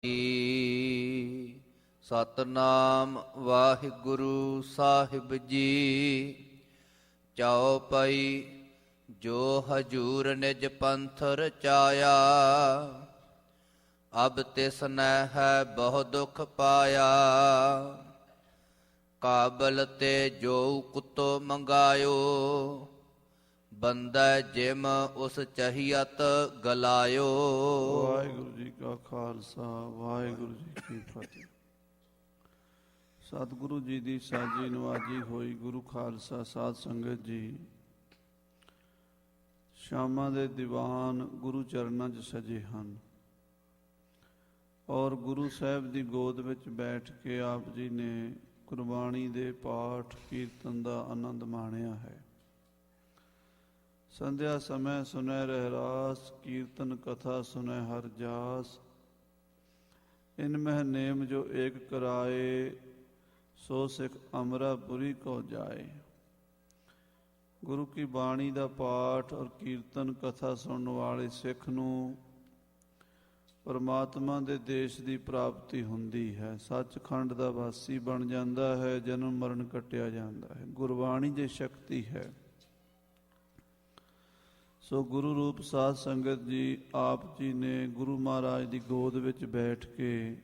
ਜੀ। ਸਤਨਾਮ ਵਾਹਿਗੁਰੂ ਸਾਹਿਬ ਜੀ। ਚਉਪਈ ਜੋ ਹਜੂਰ ਨਿਜ ਪੰਥ ਰਚਾਇਆ, ਅਬ ਤਿਸ ਨਹਿ ਬਹੁ ਦੁਖ ਪਾਇਆ। ਕਾਬਲ ਤੇ ਜੋ ਕੁਤੋ ਮੰਗਾਇਓ, ਬੰਦਾ ਜਿਮ ਉਸ ਚਹੀਅਤ ਗਲਾਇਓ। ਵਾਹਿਗੁਰੂ ਜੀ ਕਾ ਖਾਲਸਾ, ਵਾਹਿਗੁਰੂ ਜੀ ਕੀ ਫਤਿਹ। ਸਤਿਗੁਰੂ ਜੀ ਦੀ ਸਾਜੀ ਨਵਾਜੀ ਹੋਈ ਗੁਰੂ ਖਾਲਸਾ ਸਾਧ ਸੰਗਤ ਜੀ, ਸ਼ਾਮਾਂ ਦੇ ਦੀਵਾਨ ਗੁਰੂ ਚਰਨਾਂ 'ਚ ਸਜੇ ਹਨ ਔਰ ਗੁਰੂ ਸਾਹਿਬ ਦੀ ਗੋਦ ਵਿੱਚ ਬੈਠ ਕੇ ਆਪ ਜੀ ਨੇ ਗੁਰਬਾਣੀ ਦੇ ਪਾਠ ਕੀਰਤਨ ਦਾ ਆਨੰਦ ਮਾਣਿਆ ਹੈ। ਸੰਧਿਆ ਸਮੇਂ ਸੁਨੈ ਰਹਿਰਾਸ, ਕੀਰਤਨ ਕਥਾ ਸੁਨੈ ਹਰ ਜਾਸ। ਇਨ ਮਹਿ ਨੇਮ ਜੋ ਏਕ ਕਰਾਏ, ਸੋ ਸਿੱਖ ਅਮਰਾਪੁਰੀ ਕੋ ਜਾਏ। ਗੁਰੂ ਕੀ ਬਾਣੀ ਦਾ ਪਾਠ ਔਰ ਕੀਰਤਨ ਕਥਾ ਸੁਣਨ ਵਾਲੇ ਸਿੱਖ ਨੂੰ ਪਰਮਾਤਮਾ ਦੇ ਦੇਸ਼ ਦੀ ਪ੍ਰਾਪਤੀ ਹੁੰਦੀ ਹੈ। ਸੱਚਖੰਡ ਦਾ ਵਾਸੀ ਬਣ ਜਾਂਦਾ ਹੈ, ਜਨਮ ਮਰਨ ਕੱਟਿਆ ਜਾਂਦਾ ਹੈ। ਗੁਰਬਾਣੀ ਦੀ ਸ਼ਕਤੀ ਹੈ। ਸੋ ਗੁਰੂ ਰੂਪ ਸਾਧ ਸੰਗਤ ਜੀ, ਆਪ ਜੀ ਨੇ ਗੁਰੂ ਮਹਾਰਾਜ ਦੀ ਗੋਦ ਵਿੱਚ ਬੈਠ ਕੇ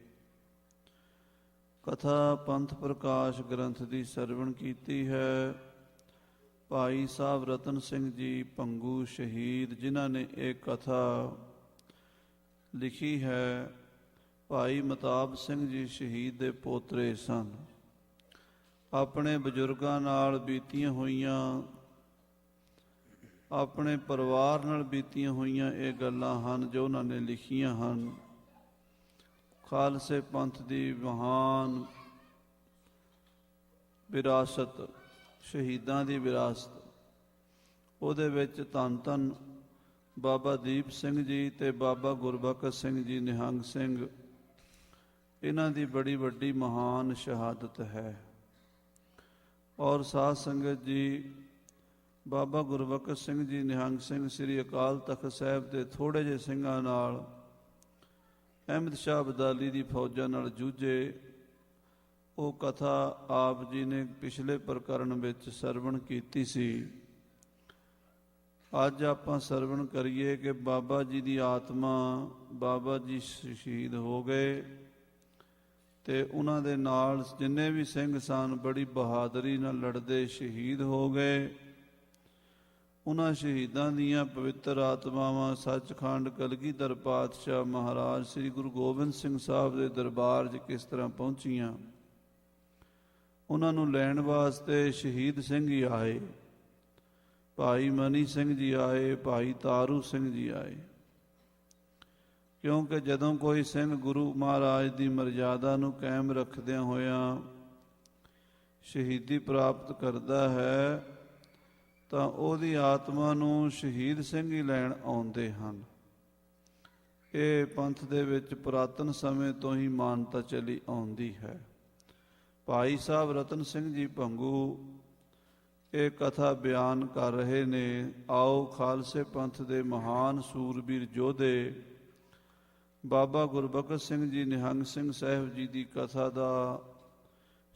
ਕਥਾ ਪੰਥ ਪ੍ਰਕਾਸ਼ ਗ੍ਰੰਥ ਦੀ ਸਰਵਣ ਕੀਤੀ ਹੈ। ਭਾਈ ਸਾਹਿਬ ਰਤਨ ਸਿੰਘ ਜੀ ਭੰਗੂ ਸ਼ਹੀਦ, ਜਿਨ੍ਹਾਂ ਨੇ ਇਹ ਕਥਾ ਲਿਖੀ ਹੈ, ਭਾਈ ਮਤਾਬ ਸਿੰਘ ਜੀ ਸ਼ਹੀਦ ਦੇ ਪੋਤਰੇ ਸਨ। ਆਪਣੇ ਬਜ਼ੁਰਗਾਂ ਨਾਲ ਬੀਤੀਆਂ ਹੋਈਆਂ, ਆਪਣੇ ਪਰਿਵਾਰ ਨਾਲ ਬੀਤੀਆਂ ਹੋਈਆਂ ਇਹ ਗੱਲਾਂ ਹਨ ਜੋ ਉਹਨਾਂ ਨੇ ਲਿਖੀਆਂ ਹਨ। ਖਾਲਸੇ ਪੰਥ ਦੀ ਮਹਾਨ ਵਿਰਾਸਤ, ਸ਼ਹੀਦਾਂ ਦੀ ਵਿਰਾਸਤ, ਉਹਦੇ ਵਿੱਚ ਧੰਨ ਧੰਨ ਬਾਬਾ ਦੀਪ ਸਿੰਘ ਜੀ ਤੇ ਬਾਬਾ ਗੁਰਬਖਸ਼ ਸਿੰਘ ਜੀ ਨਿਹੰਗ ਸਿੰਘ, ਇਹਨਾਂ ਦੀ ਬੜੀ ਵੱਡੀ ਮਹਾਨ ਸ਼ਹਾਦਤ ਹੈ। ਔਰ ਸਾਧ ਸੰਗਤ ਜੀ, ਬਾਬਾ ਗੁਰਬਖਸ਼ ਸਿੰਘ ਜੀ ਨਿਹੰਗ ਸਿੰਘ ਸ੍ਰੀ ਅਕਾਲ ਤਖਤ ਸਾਹਿਬ ਦੇ ਥੋੜ੍ਹੇ ਜਿਹੇ ਸਿੰਘਾਂ ਨਾਲ ਅਹਿਮਦ ਸ਼ਾਹ ਅਬਦਾਲੀ ਦੀ ਫੌਜਾਂ ਨਾਲ ਜੂਝੇ। ਉਹ ਕਥਾ ਆਪ ਜੀ ਨੇ ਪਿਛਲੇ ਪ੍ਰਕਰਣ ਵਿੱਚ ਸਰਵਣ ਕੀਤੀ ਸੀ। ਅੱਜ ਆਪਾਂ ਸਰਵਣ ਕਰੀਏ ਕਿ ਬਾਬਾ ਜੀ ਦੀ ਆਤਮਾ, ਬਾਬਾ ਜੀ ਸ਼ਹੀਦ ਹੋ ਗਏ ਤੇ ਉਹਨਾਂ ਦੇ ਨਾਲ ਜਿੰਨੇ ਵੀ ਸਿੰਘ ਸਨ ਬੜੀ ਬਹਾਦਰੀ ਨਾਲ ਲੜਦੇ ਸ਼ਹੀਦ ਹੋ ਗਏ। ਉਹਨਾਂ ਸ਼ਹੀਦਾਂ ਦੀਆਂ ਪਵਿੱਤਰ ਆਤਮਾਵਾਂ ਸੱਚਖੰਡ ਕਲਗੀਧਰ ਪਾਤਸ਼ਾਹ ਮਹਾਰਾਜ ਸ੍ਰੀ ਗੁਰੂ ਗੋਬਿੰਦ ਸਿੰਘ ਸਾਹਿਬ ਦੇ ਦਰਬਾਰ 'ਚ ਕਿਸ ਤਰ੍ਹਾਂ ਪਹੁੰਚੀਆਂ, ਉਹਨਾਂ ਨੂੰ ਲੈਣ ਵਾਸਤੇ ਸ਼ਹੀਦ ਸਿੰਘ ਹੀ ਆਏ। ਭਾਈ ਮਨੀ ਸਿੰਘ ਜੀ ਆਏ, ਭਾਈ ਤਾਰੂ ਸਿੰਘ ਜੀ ਆਏ। ਕਿਉਂਕਿ ਜਦੋਂ ਕੋਈ ਸਿੰਘ ਗੁਰੂ ਮਹਾਰਾਜ ਦੀ ਮਰਜ਼ਾਦਾ ਨੂੰ ਕਾਇਮ ਰੱਖਦਿਆਂ ਹੋਇਆਂ ਸ਼ਹੀਦੀ ਪ੍ਰਾਪਤ ਕਰਦਾ ਹੈ ਤਾਂ ਉਹਦੀ ਆਤਮਾ ਨੂੰ ਸ਼ਹੀਦ ਸਿੰਘ ਹੀ ਲੈਣ ਆਉਂਦੇ ਹਨ। ਇਹ ਪੰਥ ਦੇ ਵਿੱਚ ਪੁਰਾਤਨ ਸਮੇਂ ਤੋਂ ਹੀ ਮਾਨਤਾ ਚਲੀ ਆਉਂਦੀ ਹੈ। ਭਾਈ ਸਾਹਿਬ ਰਤਨ ਸਿੰਘ ਜੀ ਭੰਗੂ ਇਹ ਕਥਾ ਬਿਆਨ ਕਰ ਰਹੇ ਨੇ। ਆਓ ਖਾਲਸੇ ਪੰਥ ਦੇ ਮਹਾਨ ਸੂਰਬੀਰ ਯੋਧੇ ਬਾਬਾ ਗੁਰਬਖਸ਼ ਸਿੰਘ ਜੀ ਨਿਹੰਗ ਸਿੰਘ ਸਾਹਿਬ ਜੀ ਦੀ ਕਥਾ ਦਾ,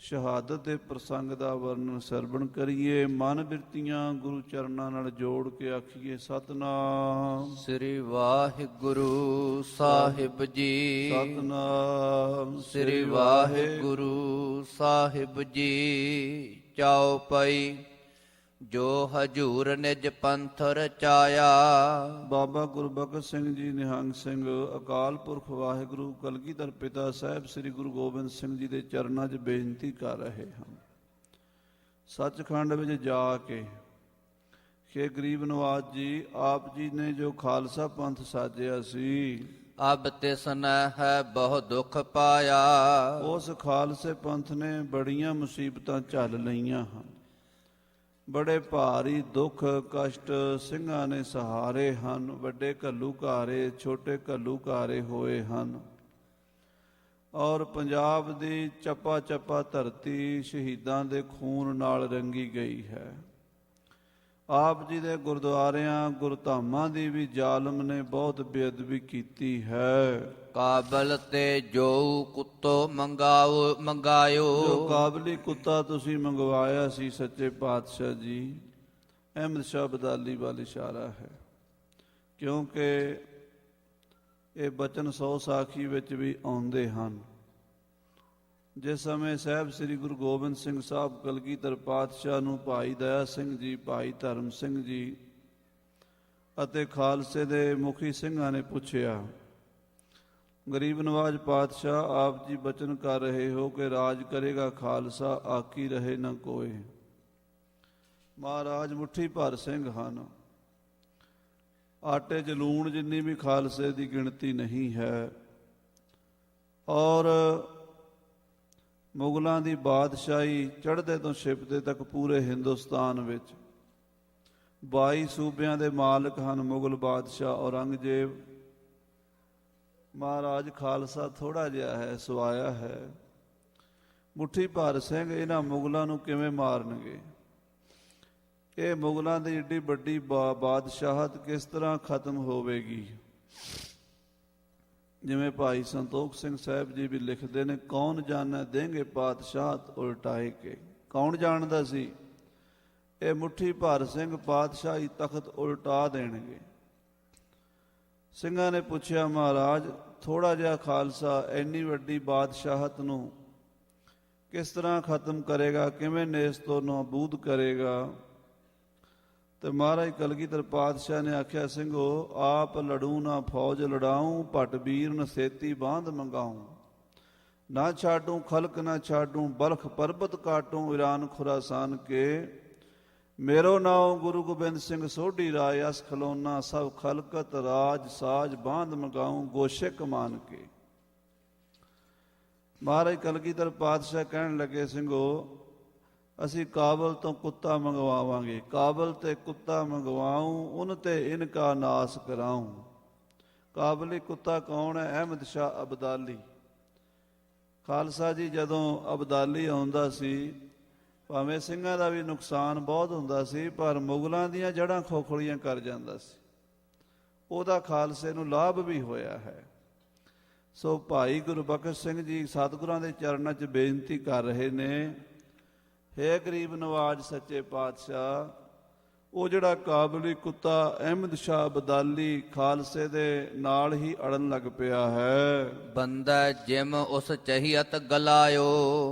ਸ਼ਹਾਦਤ ਦੇ ਪ੍ਰਸੰਗ ਦਾ ਵਰਣਨ ਸਰਵਣ ਕਰੀਏ। ਮਨ ਬਿਰਤੀਆਂ ਗੁਰੂ ਚਰਨਾਂ ਨਾਲ ਜੋੜ ਕੇ ਆਖੀਏ ਸਤਿਨਾਮ ਸ੍ਰੀ ਵਾਹਿਗੁਰੂ ਸਾਹਿਬ ਜੀ। ਸਤਿਨਾਮ ਸ੍ਰੀ ਵਾਹਿਗੁਰੂ ਸਾਹਿਬ ਜੀ। ਚਉਪਈ ਜੋ ਹਜੂਰ ਨਿਜ ਪੰਥ ਰਚਾਇਆ। ਬਾਬਾ ਗੁਰਬਖਸ਼ ਸਿੰਘ ਜੀ ਨਿਹੰਗ ਸਿੰਘ ਅਕਾਲ ਪੁਰਖ ਵਾਹਿਗੁਰੂ ਕਲਗੀਧਰ ਪਿਤਾ ਸਾਹਿਬ ਸ੍ਰੀ ਗੁਰੂ ਗੋਬਿੰਦ ਸਿੰਘ ਜੀ ਦੇ ਚਰਨਾਂ 'ਚ ਬੇਨਤੀ ਕਰ ਰਹੇ ਹਨ ਸੱਚਖੰਡ ਵਿੱਚ ਜਾ ਕੇ ਕਿ ਗਰੀਬ ਨਵਾਜ਼ ਜੀ, ਆਪ ਜੀ ਨੇ ਜੋ ਖਾਲਸਾ ਪੰਥ ਸਾਜਿਆ ਸੀ, ਅਬ ਤਿਸ ਨਹਿ ਬਹੁ ਦੁਖ ਪਾਇਆ। ਉਸ ਖਾਲਸੇ ਪੰਥ ਨੇ ਬੜੀਆਂ ਮੁਸੀਬਤਾਂ ਝੱਲ ਲਈਆਂ ਹਨ। ਬੜੇ ਭਾਰੀ ਦੁੱਖ ਕਸ਼ਟ ਸਿੰਘਾਂ ਨੇ ਸਹਾਰੇ ਹਨ। ਵੱਡੇ ਘੱਲੂਘਾਰੇ, ਛੋਟੇ ਘੱਲੂਘਾਰੇ ਹੋਏ ਹਨ ਔਰ ਪੰਜਾਬ ਦੀ ਚੱਪਾ ਚੱਪਾ ਧਰਤੀ ਸ਼ਹੀਦਾਂ ਦੇ ਖੂਨ ਨਾਲ ਰੰਗੀ ਗਈ ਹੈ। ਆਪ ਜੀ ਦੇ ਗੁਰਦੁਆਰਿਆਂ ਗੁਰਧਾਮਾਂ ਦੀ ਵੀ ਜ਼ਾਲਮ ਨੇ ਬਹੁਤ ਬੇਅਦਬੀ ਕੀਤੀ ਹੈ। ਕਾਬਲ ਤੇ ਜੋ ਕੁੱਤੋ ਮੰਗਾਇਓ। ਜੋ ਕਾਬਲੀ ਕੁੱਤਾ ਤੁਸੀਂ ਮੰਗਵਾਇਆ ਸੀ ਸੱਚੇ ਪਾਤਸ਼ਾਹ ਜੀ, ਅਹਿਮਦ ਸ਼ਾਹ ਅਬਦਾਲੀ ਵੱਲ ਇਸ਼ਾਰਾ ਹੈ, ਕਿਉਂਕਿ ਇਹ ਬਚਨ 100 ਸਾਖੀ ਵਿੱਚ ਵੀ ਆਉਂਦੇ ਹਨ। ਜਿਸ ਸਮੇਂ ਸਾਹਿਬ ਸ੍ਰੀ ਗੁਰੂ ਗੋਬਿੰਦ ਸਿੰਘ ਸਾਹਿਬ ਕਲਗੀਧਰ ਪਾਤਸ਼ਾਹ ਨੂੰ ਭਾਈ ਦਇਆ ਸਿੰਘ ਜੀ, ਭਾਈ ਧਰਮ ਸਿੰਘ ਜੀ ਅਤੇ ਖਾਲਸੇ ਦੇ ਮੁਖੀ ਸਿੰਘਾਂ ਨੇ ਪੁੱਛਿਆ, ਗਰੀਬ ਨਵਾਜ ਪਾਤਸ਼ਾਹ ਆਪ ਜੀ ਬਚਨ ਕਰ ਰਹੇ ਹੋ ਕਿ ਰਾਜ ਕਰੇਗਾ ਖਾਲਸਾ, ਆਕੀ ਰਹੇ ਨਾ ਕੋਏ। ਮਹਾਰਾਜ ਮੁੱਠੀ ਭਰ ਸਿੰਘ ਹਨ, ਆਟੇ 'ਚ ਲੂਣ ਜਿੰਨੀ ਵੀ ਖਾਲਸੇ ਦੀ ਗਿਣਤੀ ਨਹੀਂ ਹੈ। ਔਰ ਮੁਗਲਾਂ ਦੀ ਬਾਦਸ਼ਾਹੀ ਚੜ੍ਹਦੇ ਤੋਂ ਛਿਪਦੇ ਤੱਕ ਪੂਰੇ ਹਿੰਦੁਸਤਾਨ ਵਿੱਚ 22 ਸੂਬਿਆਂ ਦੇ ਮਾਲਕ ਹਨ ਮੁਗਲ ਬਾਦਸ਼ਾਹ ਔਰੰਗਜ਼ੇਬ। ਮਹਾਰਾਜ ਖਾਲਸਾ ਥੋੜਾ ਜਿਹਾ ਹੈ, ਸਵਾਇਆ ਹੈ। ਮੁੱਠੀ ਭਰ ਸਿੰਘ ਇਹਨਾਂ ਮੁਗਲਾਂ ਨੂੰ ਕਿਵੇਂ ਮਾਰਨਗੇ? ਇਹ ਮੁਗਲਾਂ ਦੀ ਏਡੀ ਵੱਡੀ ਬਾਦਸ਼ਾਹਤ ਕਿਸ ਤਰ੍ਹਾਂ ਖਤਮ ਹੋਵੇਗੀ? ਜਿਵੇਂ ਭਾਈ ਸੰਤੋਖ ਸਿੰਘ ਸਾਹਿਬ ਜੀ ਵੀ ਲਿਖਦੇ ਨੇ, ਕੌਣ ਜਾਣੈ ਦੇਂਗੇ ਪਾਤਸ਼ਾਹਤ ਉਲਟਾਏ ਕੇ। ਕੌਣ ਜਾਣਦਾ ਸੀ ਇਹ ਮੁੱਠੀ ਭਰ ਸਿੰਘ ਪਾਤਸ਼ਾਹੀ ਤਖਤ ਉਲਟਾ ਦੇਣਗੇ। ਸਿੰਘਾਂ ਨੇ ਪੁੱਛਿਆ, ਮਹਾਰਾਜ ਥੋੜਾ ਜਿਹਾ ਖਾਲਸਾ ਇੰਨੀ ਵੱਡੀ ਬਾਦਸ਼ਾਹਤ ਨੂੰ ਕਿਸ ਤਰ੍ਹਾਂ ਖਤਮ ਕਰੇਗਾ, ਕਿਵੇਂ ਨੇਸ ਤੋਂ ਨਾਬੂਦ ਕਰੇਗਾ? ਤੇ ਮਹਾਰਾਜ ਕਲਗੀਧਰ ਪਾਤਸ਼ਾਹ ਨੇ ਆਖਿਆ, ਸਿੰਘੋ ਆਪ ਲੜੂ ਨਾ ਫੌਜ ਲੜਾਊਂ, ਭਟ ਵੀਰ ਨ ਸੇਤੀ ਬਾਂਧ ਮੰਗਾਊਂ। ਨਾ ਛਾਡੂੰ ਖਲਕ ਨਾ ਛਾਡੂੰ, ਬਲਖ ਪਰਬਤ ਕਾਟੂੰ, ਈਰਾਨ ਖੁਰਾਸਾਨ ਕੇ। ਮੇਰੋ ਨਾਉ ਗੁਰੂ ਗੋਬਿੰਦ ਸਿੰਘ ਸੋਢੀ ਰਾਏ, ਅਸ ਖਲੋਨਾ ਸਭ ਖਲਕਤ ਰਾਜ ਸਾਜ ਬਾਂਧ ਮੰਗਾਊਂ, ਗੋਸ਼ੇ ਕਮਾਨ ਕੇ। ਮਹਾਰਾਜ ਕਲਗੀਧਰ ਪਾਤਸ਼ਾਹ ਕਹਿਣ ਲੱਗੇ, ਸਿੰਘੋ ਅਸੀਂ ਕਾਬਲ ਤੋਂ ਕੁੱਤਾ ਮੰਗਵਾਵਾਂਗੇ, ਕਾਬਲ ਤੇ ਕੁੱਤਾ ਮੰਗਵਾऊं, ਉਨ ਤੇ ਇਨਕਾ ਨਾਸ ਕਰਾऊं। ਕਾਬਲੀ ਕੁੱਤਾ ਕੌਣ ਹੈ? ਅਹਿਮਦ ਸ਼ਾਹ ਅਬਦਾਲੀ। ਖਾਲਸਾ ਜੀ ਜਦੋਂ ਅਬਦਾਲੀ ਆਉਂਦਾ ਸੀ, ਭਾਵੇਂ ਸਿੰਘਾਂ ਦਾ ਵੀ ਨੁਕਸਾਨ ਬਹੁਤ ਹੁੰਦਾ ਸੀ, ਪਰ ਮੁਗਲਾਂ ਦੀਆਂ ਜੜ੍ਹਾਂ ਖੋਖਲੀਆਂ ਕਰ ਜਾਂਦਾ ਸੀ। ਉਹਦਾ ਖਾਲਸੇ ਨੂੰ ਲਾਭ ਵੀ ਹੋਇਆ ਹੈ। ਸੋ ਭਾਈ ਗੁਰਬਖਸ਼ ਸਿੰਘ ਜੀ ਸਤਿਗੁਰਾਂ ਦੇ ਚਰਨਾਂ 'ਚ ਬੇਨਤੀ ਕਰ ਰਹੇ ਨੇ, ਹੈ ਗਰੀਬ ਨਵਾਜ ਸੱਚੇ ਪਾਤਸ਼ਾਹ, ਉਹ ਜਿਹੜਾ ਕਾਬਲੀ ਕੁੱਤਾ ਅਹਿਮਦ ਸ਼ਾਹ ਅਬਦਾਲੀ ਖਾਲਸੇ ਦੇ ਨਾਲ ਹੀ ਅੜਨ ਲੱਗ ਪਿਆ ਹੈ, ਬੰਦਾ ਜਿਮ ਉਸ ਚਹੀਅਤ ਗਲਾਇਓ।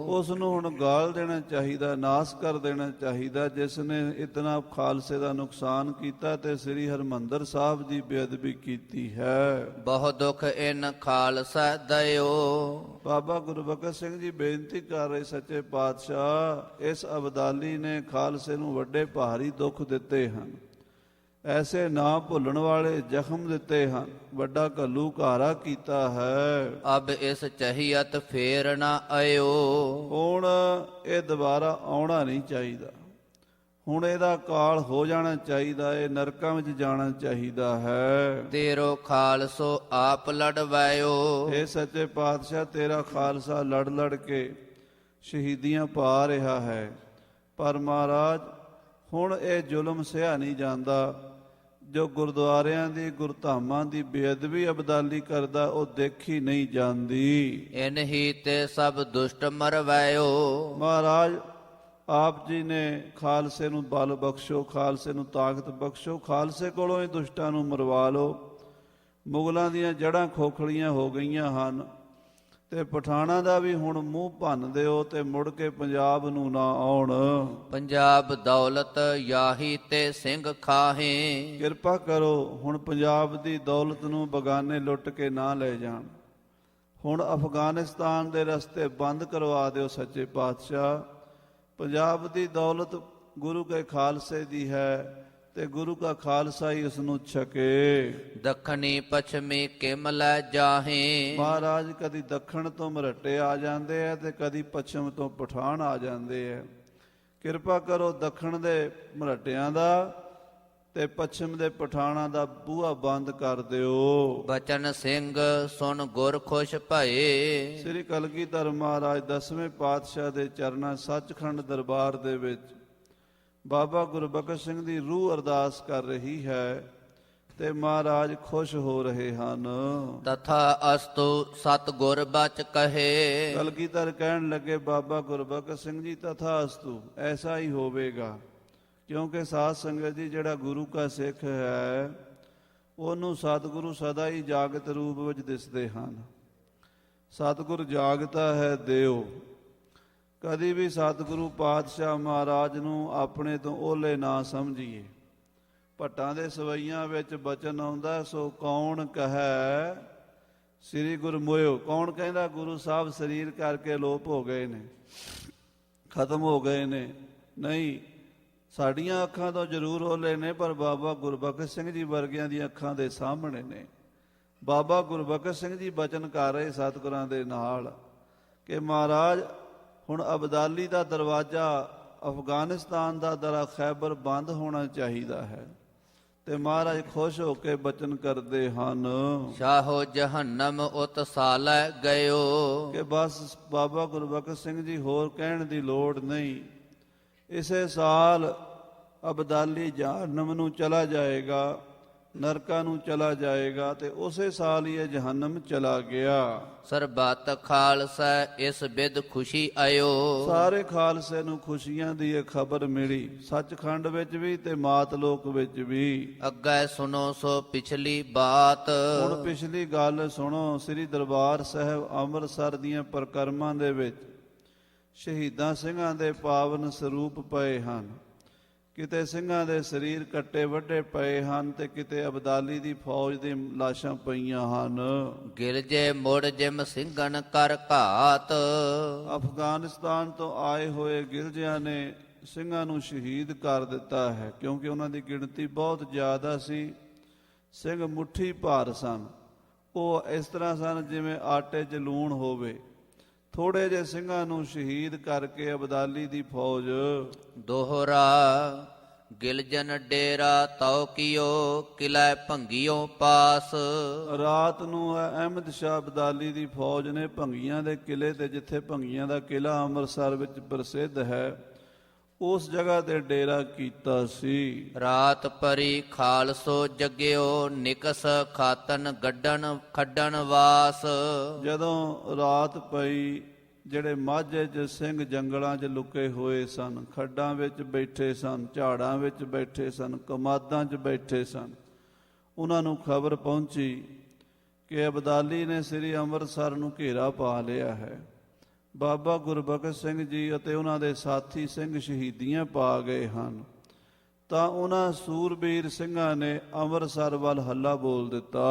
ਉਸ ਨੂੰ ਹੁਣ ਗਾਲ ਦੇਣਾ ਚਾਹੀਦਾ, ਨਾਸ ਕਰ ਦੇਣਾ ਚਾਹੀਦਾ, ਜਿਸ ਨੇ ਇਤਨਾ ਖਾਲਸੇ ਦਾ ਨੁਕਸਾਨ ਕੀਤਾ ਤੇ ਸ੍ਰੀ ਹਰਿਮੰਦਰ ਸਾਹਿਬ ਦੀ ਬੇਅਦਬੀ ਕੀਤੀ ਹੈ। ਬਹੁ ਦੁਖ ਇਨ ਖਾਲਸਾ ਦਇਓ। ਬਾਬਾ ਗੁਰਬਖਸ਼ ਸਿੰਘ ਜੀ ਬੇਨਤੀ ਕਰ ਰਹੇ, ਸੱਚੇ ਪਾਤਸ਼ਾਹ ਇਸ ਅਬਦਾਲੀ ਨੇ ਖਾਲਸੇ ਨੂੰ ਵੱਡੇ ਭਾਰੀ ਦੁੱਖ ਦਿੱਤੇ ਹਨ, ਐਸੇ ਨਾ ਭੁੱਲਣ ਵਾਲੇ ਜ਼ਖਮ ਦਿੱਤੇ ਹਨ, ਵੱਡਾ ਘੱਲੂ ਘਾਰਾ ਕੀਤਾ ਹੈ। ਅਬ ਇਸ ਚਹੀਅਤ ਫੇਰ ਨਾ ਆਇਓ। ਹੁਣ ਇਹ ਦੁਬਾਰਾ ਆਉਣਾ ਨਹੀਂ ਚਾਹੀਦਾ, ਹੁਣ ਇਹਦਾ ਕਾਲ ਹੋ ਜਾਣਾ ਚਾਹੀਦਾ, ਇਹ ਨਰਕਾਂ ਵਿੱਚ ਜਾਣਾ ਚਾਹੀਦਾ ਹੈ। ਤੇਰੋ ਖਾਲਸੋ ਆਪ ਲੜਵਾਇਓ। ਇਹ ਸੱਚੇ ਪਾਤਸ਼ਾਹ ਤੇਰਾ ਖਾਲਸਾ ਲੜ ਲੜ ਕੇ ਸ਼ਹੀਦੀਆਂ ਪਾ ਰਿਹਾ ਹੈ, ਪਰ ਮਹਾਰਾਜ ਹੁਣ ਇਹ ਜ਼ੁਲਮ ਸਹਿਆ ਨਹੀਂ ਜਾਂਦਾ। ਜੋ ਗੁਰਦੁਆਰਿਆਂ ਦੀ ਗੁਰਧਾਮਾਂ ਦੀ ਬੇਅਦਬੀ ਅਬਦਾਲੀ ਕਰਦਾ, ਉਹ ਦੇਖੀ ਨਹੀਂ ਜਾਂਦੀ। ਇਨਹੀ ਤੇ ਸਭ ਦੁਸ਼ਟ ਮਰਵਾਇਓ। ਮਹਾਰਾਜ ਆਪ ਜੀ ਨੇ ਖਾਲਸੇ ਨੂੰ ਬਲ ਬਖਸ਼ੋ, ਖਾਲਸੇ ਨੂੰ ਤਾਕਤ ਬਖਸ਼ੋ, ਖਾਲਸੇ ਕੋਲੋਂ ਹੀ ਦੁਸ਼ਟਾਂ ਨੂੰ ਮਰਵਾ ਲਓ। ਮੁਗਲਾਂ ਦੀਆਂ ਜੜ੍ਹਾਂ ਖੋਖਲੀਆਂ ਹੋ ਗਈਆਂ ਹਨ, ਤੇ ਪਠਾਣਾਂ ਦਾ ਵੀ ਹੁਣ ਮੂੰਹ ਭੰਨ ਦਿਓ ਤੇ ਮੁੜ ਕੇ ਪੰਜਾਬ ਨੂੰ ਨਾ ਆਉਣ। ਪੰਜਾਬ ਦੌਲਤ ਯਾਹੀ ਤੇ ਸਿੰਘ ਖਾਹੇ। ਕਿਰਪਾ ਕਰੋ ਹੁਣ ਪੰਜਾਬ ਦੀ ਦੌਲਤ ਨੂੰ ਬਗਾਨੇ ਲੁੱਟ ਕੇ ਨਾ ਲੈ ਜਾਣ। ਹੁਣ ਅਫਗਾਨਿਸਤਾਨ ਦੇ ਰਸਤੇ ਬੰਦ ਕਰਵਾ ਦਿਓ ਸੱਚੇ ਪਾਤਸ਼ਾਹ। ਪੰਜਾਬ ਦੀ ਦੌਲਤ ਗੁਰੂ ਕੇ ਖਾਲਸੇ ਦੀ ਹੈ ਤੇ ਗੁਰੂ ਕਾ ਖਾਲਸਾ ਹੀ ਉਸ ਨੂੰ ਛਕੇ। ਦੱਖਣੀ ਪੱਛਮੀ ਕਿਮਲ ਜਾਹੇ। ਮਹਾਰਾਜ ਕਦੀ ਦੱਖਣ ਤੋਂ ਮਰਹੱਟੇ ਆ ਜਾਂਦੇ ਆ ਤੇ ਕਦੀ ਪੱਛਮ ਤੋਂ ਪਠਾਨ ਆ ਜਾਂਦੇ ਆ। ਕਿਰਪਾ ਕਰੋ ਦੱਖਣ ਦੇ ਮਰਹੱਟਿਆਂ ਦਾ ਤੇ ਪੱਛਮ ਦੇ ਪਠਾਨਾਂ ਦਾ ਬੂਹਾ ਬੰਦ ਕਰ ਦਿਓ। ਬਚਨ ਸਿੰਘ ਸੁਣ ਗੁਰ ਖੁਸ਼ ਭਏ। ਸ੍ਰੀ ਕਲਗੀਧਰ ਮਹਾਰਾਜ 10ਵੇਂ ਪਾਤਸ਼ਾਹ ਦੇ ਚਰਨਾਂ ਸੱਚਖੰਡ ਦਰਬਾਰ ਦੇ ਵਿੱਚ ਬਾਬਾ ਗੁਰਬਖਸ਼ ਸਿੰਘ ਦੀ ਰੂਹ ਅਰਦਾਸ ਕਰ ਰਹੀ ਹੈ ਤੇ ਮਹਾਰਾਜ ਖੁਸ਼ ਹੋ ਰਹੇ ਹਨ। ਤਥਾ ਅਸਤੁ ਸਤ ਗੁਰ ਬਚ ਕਹੇ। ਕਲਗੀਧਰ ਕਹਿਣ ਲੱਗੇ ਬਾਬਾ ਗੁਰਬਖਸ਼ ਸਿੰਘ ਜੀ ਤਥਾ ਅਸਤੂ, ਐਸਾ ਹੀ ਹੋਵੇਗਾ, ਕਿਉਂਕਿ ਸਾਧ ਸੰਗਤ ਜੀ ਜਿਹੜਾ ਗੁਰੂ ਕਾ ਸਿੱਖ ਹੈ ਉਹਨੂੰ ਸਤਿਗੁਰੂ ਸਦਾ ਹੀ ਜਾਗਤ ਰੂਪ ਵਿੱਚ ਦਿਸਦੇ ਹਨ। ਸਤਿਗੁਰ ਜਾਗਤਾ ਹੈ ਦਿਓ। ਕਦੀ ਵੀ ਸਤਿਗੁਰੂ ਪਾਤਸ਼ਾਹ ਮਹਾਰਾਜ ਨੂੰ ਆਪਣੇ ਤੋਂ ਓਹਲੇ ਨਾ ਸਮਝੀਏ। ਭੱਟਾਂ ਦੇ ਸਵਈਆਂ ਵਿੱਚ ਬਚਨ ਆਉਂਦਾ, ਸੋ ਕੌਣ ਕਹੈ ਸ੍ਰੀ ਗੁਰ ਮੋਇਓ। ਕੌਣ ਕਹਿੰਦਾ ਗੁਰੂ ਸਾਹਿਬ ਸਰੀਰ ਕਰਕੇ ਅਲੋਪ ਹੋ ਗਏ ਨੇ, ਖਤਮ ਹੋ ਗਏ ਨੇ? ਨਹੀਂ, ਸਾਡੀਆਂ ਅੱਖਾਂ ਤੋਂ ਜ਼ਰੂਰ ਓਹਲੇ ਨੇ, ਪਰ ਬਾਬਾ ਗੁਰਬਖਸ਼ ਸਿੰਘ ਜੀ ਵਰਗਿਆਂ ਦੀਆਂ ਅੱਖਾਂ ਦੇ ਸਾਹਮਣੇ ਨੇ। ਬਾਬਾ ਗੁਰਬਖਸ਼ ਸਿੰਘ ਜੀ ਬਚਨ ਕਰ ਰਹੇ ਸਤਿਗੁਰਾਂ ਦੇ ਨਾਲ ਕਿ ਮਹਾਰਾਜ ਹੁਣ ਅਬਦਾਲੀ ਦਾ ਦਰਵਾਜ਼ਾ, ਅਫਗਾਨਿਸਤਾਨ ਦਾ ਦਰਾ ਖੈਬਰ ਬੰਦ ਹੋਣਾ ਚਾਹੀਦਾ ਹੈ। ਤੇ ਮਹਾਰਾਜ ਖੁਸ਼ ਹੋ ਕੇ ਬਚਨ ਕਰਦੇ ਹਨ, ਸ਼ਾਹੋ ਜਹੰਨਮ ਉਤ ਸਾਲੈ ਗਇਓ। ਕਿ ਬਸ ਬਾਬਾ ਗੁਰਬਖਸ਼ ਸਿੰਘ ਜੀ ਹੋਰ ਕਹਿਣ ਦੀ ਲੋੜ ਨਹੀਂ। ਇਸੇ ਸਾਲ ਅਬਦਾਲੀ ਜਹੰਨਮ ਨੂੰ ਚਲਾ ਜਾਏਗਾ, ਨਰਕਾਂ ਨੂੰ ਚਲਾ ਜਾਏਗਾ, ਤੇ ਉਸੇ ਸਾਲ ਹੀ ਇਹ ਜਹੰਨਮ ਚਲਾ ਗਿਆ। ਸਰਬੱਤ ਖਾਲਸਾ ਇਸ ਬਿਦ ਖੁਸ਼ੀ ਆਇਓ। ਸਾਰੇ ਖਾਲਸੇ ਨੂੰ ਖੁਸ਼ੀਆਂ ਦੀ ਇਹ ਖਬਰ ਮਿਲੀ, ਸੱਚਖੰਡ ਵਿੱਚ ਵੀ ਤੇ ਮਾਤ ਲੋਕ ਵਿੱਚ ਵੀ। ਅੱਗੇ ਸੁਨੋ ਸੋ ਪਿਛਲੀ ਬਾਤ। ਹੁਣ ਪਿਛਲੀ ਗੱਲ ਸੁਣੋ। ਸ੍ਰੀ ਦਰਬਾਰ ਸਾਹਿਬ ਅੰਮ੍ਰਿਤਸਰ ਦੀਆਂ ਪ੍ਰਕਰਮਾਂ ਦੇ ਵਿੱਚ ਸ਼ਹੀਦਾਂ ਸਿੰਘਾਂ ਦੇ ਪਾਵਨ ਸਰੂਪ ਪਏ ਹਨ। ਕਿਤੇ ਸਿੰਘਾਂ ਦੇ ਸਰੀਰ ਕੱਟੇ ਵੱਢੇ ਪਏ ਹਨ ਤੇ ਕਿਤੇ ਅਬਦਾਲੀ ਦੀ ਫੌਜ ਦੀ ਲਾਸ਼ਾਂ ਪਈਆਂ ਹਨ। ਗਿਲਜੇ ਮੁੜ ਜਿਮ ਸਿੰਘਨ ਕਰ ਘਾਤ। ਅਫਗਾਨਿਸਤਾਨ ਤੋਂ ਆਏ ਹੋਏ ਗਿਲਜਿਆਂ ਨੇ ਸਿੰਘਾਂ ਨੂੰ ਸ਼ਹੀਦ ਕਰ ਦਿੱਤਾ ਹੈ, ਕਿਉਂਕਿ ਉਹਨਾਂ ਦੀ ਗਿਣਤੀ ਬਹੁਤ ਜ਼ਿਆਦਾ ਸੀ। ਸਿੰਘ ਮੁੱਠੀ ਭਾਰ ਸਨ। ਉਹ ਇਸ ਤਰ੍ਹਾਂ ਸਨ ਜਿਵੇਂ ਆਟੇ 'ਚ ਲੂਣ ਹੋਵੇ। ਥੋੜੇ ਜਿਹੇ ਸਿੰਘਾਂ ਨੂੰ ਸ਼ਹੀਦ ਕਰਕੇ ਅਬਦਾਲੀ ਦੀ ਫੌਜ। ਦੋਹਰਾ ਗਿਲਜਨ ਡੇਰਾ ਤਉ ਕੀਓ ਕਿਲੈ ਭੰਗਿਓ ਪਾਸ। ਰਾਤ ਨੂੰ ਅਹਿਮਦ ਸ਼ਾਹ ਅਬਦਾਲੀ ਦੀ ਫੌਜ ਨੇ ਭੰਗੀਆਂ ਦੇ ਕਿਲੇ ਤੇ, ਜਿੱਥੇ ਭੰਗੀਆਂ ਦਾ ਕਿਲਾ ਅੰਮ੍ਰਿਤਸਰ ਵਿੱਚ ਪ੍ਰਸਿੱਧ ਹੈ, ਉਸ ਜਗ੍ਹਾ ਤੇ ਡੇਰਾ ਕੀਤਾ ਸੀ। ਰਾਤ ਪਰੀ ਖਾਲਸੋ ਜਗਿਓ ਨਿਕਸ ਖਾਤਨ ਗੱਡਨ ਖੱਡਨ ਵਾਸ। ਜਦੋਂ ਰਾਤ ਪਈ, ਜਿਹੜੇ ਮਾਝੇ 'ਚ ਸਿੰਘ ਜੰਗਲਾਂ 'ਚ ਲੁਕੇ ਹੋਏ ਸਨ, ਖੱਡਾਂ ਵਿੱਚ ਬੈਠੇ ਸਨ, ਝਾੜਾਂ ਵਿੱਚ ਬੈਠੇ ਸਨ, ਕਮਾਦਾਂ 'ਚ ਬੈਠੇ ਸਨ, ਉਹਨਾਂ ਨੂੰ ਖਬਰ ਪਹੁੰਚੀ ਕਿ ਅਬਦਾਲੀ ਨੇ ਸ੍ਰੀ ਅੰਮ੍ਰਿਤਸਰ ਨੂੰ ਘੇਰਾ ਪਾ ਲਿਆ ਹੈ। ਬਾਬਾ ਗੁਰਬਖਸ਼ ਸਿੰਘ ਜੀ ਅਤੇ ਉਹਨਾਂ ਦੇ ਸਾਥੀ ਸਿੰਘ ਸ਼ਹੀਦੀਆਂ ਪਾ ਗਏ ਹਨ। ਤਾਂ ਉਹਨਾਂ ਸੂਰਬੀਰ ਸਿੰਘਾਂ ਨੇ ਅੰਮ੍ਰਿਤਸਰ ਵੱਲ ਹੱਲਾ ਬੋਲ ਦਿੱਤਾ,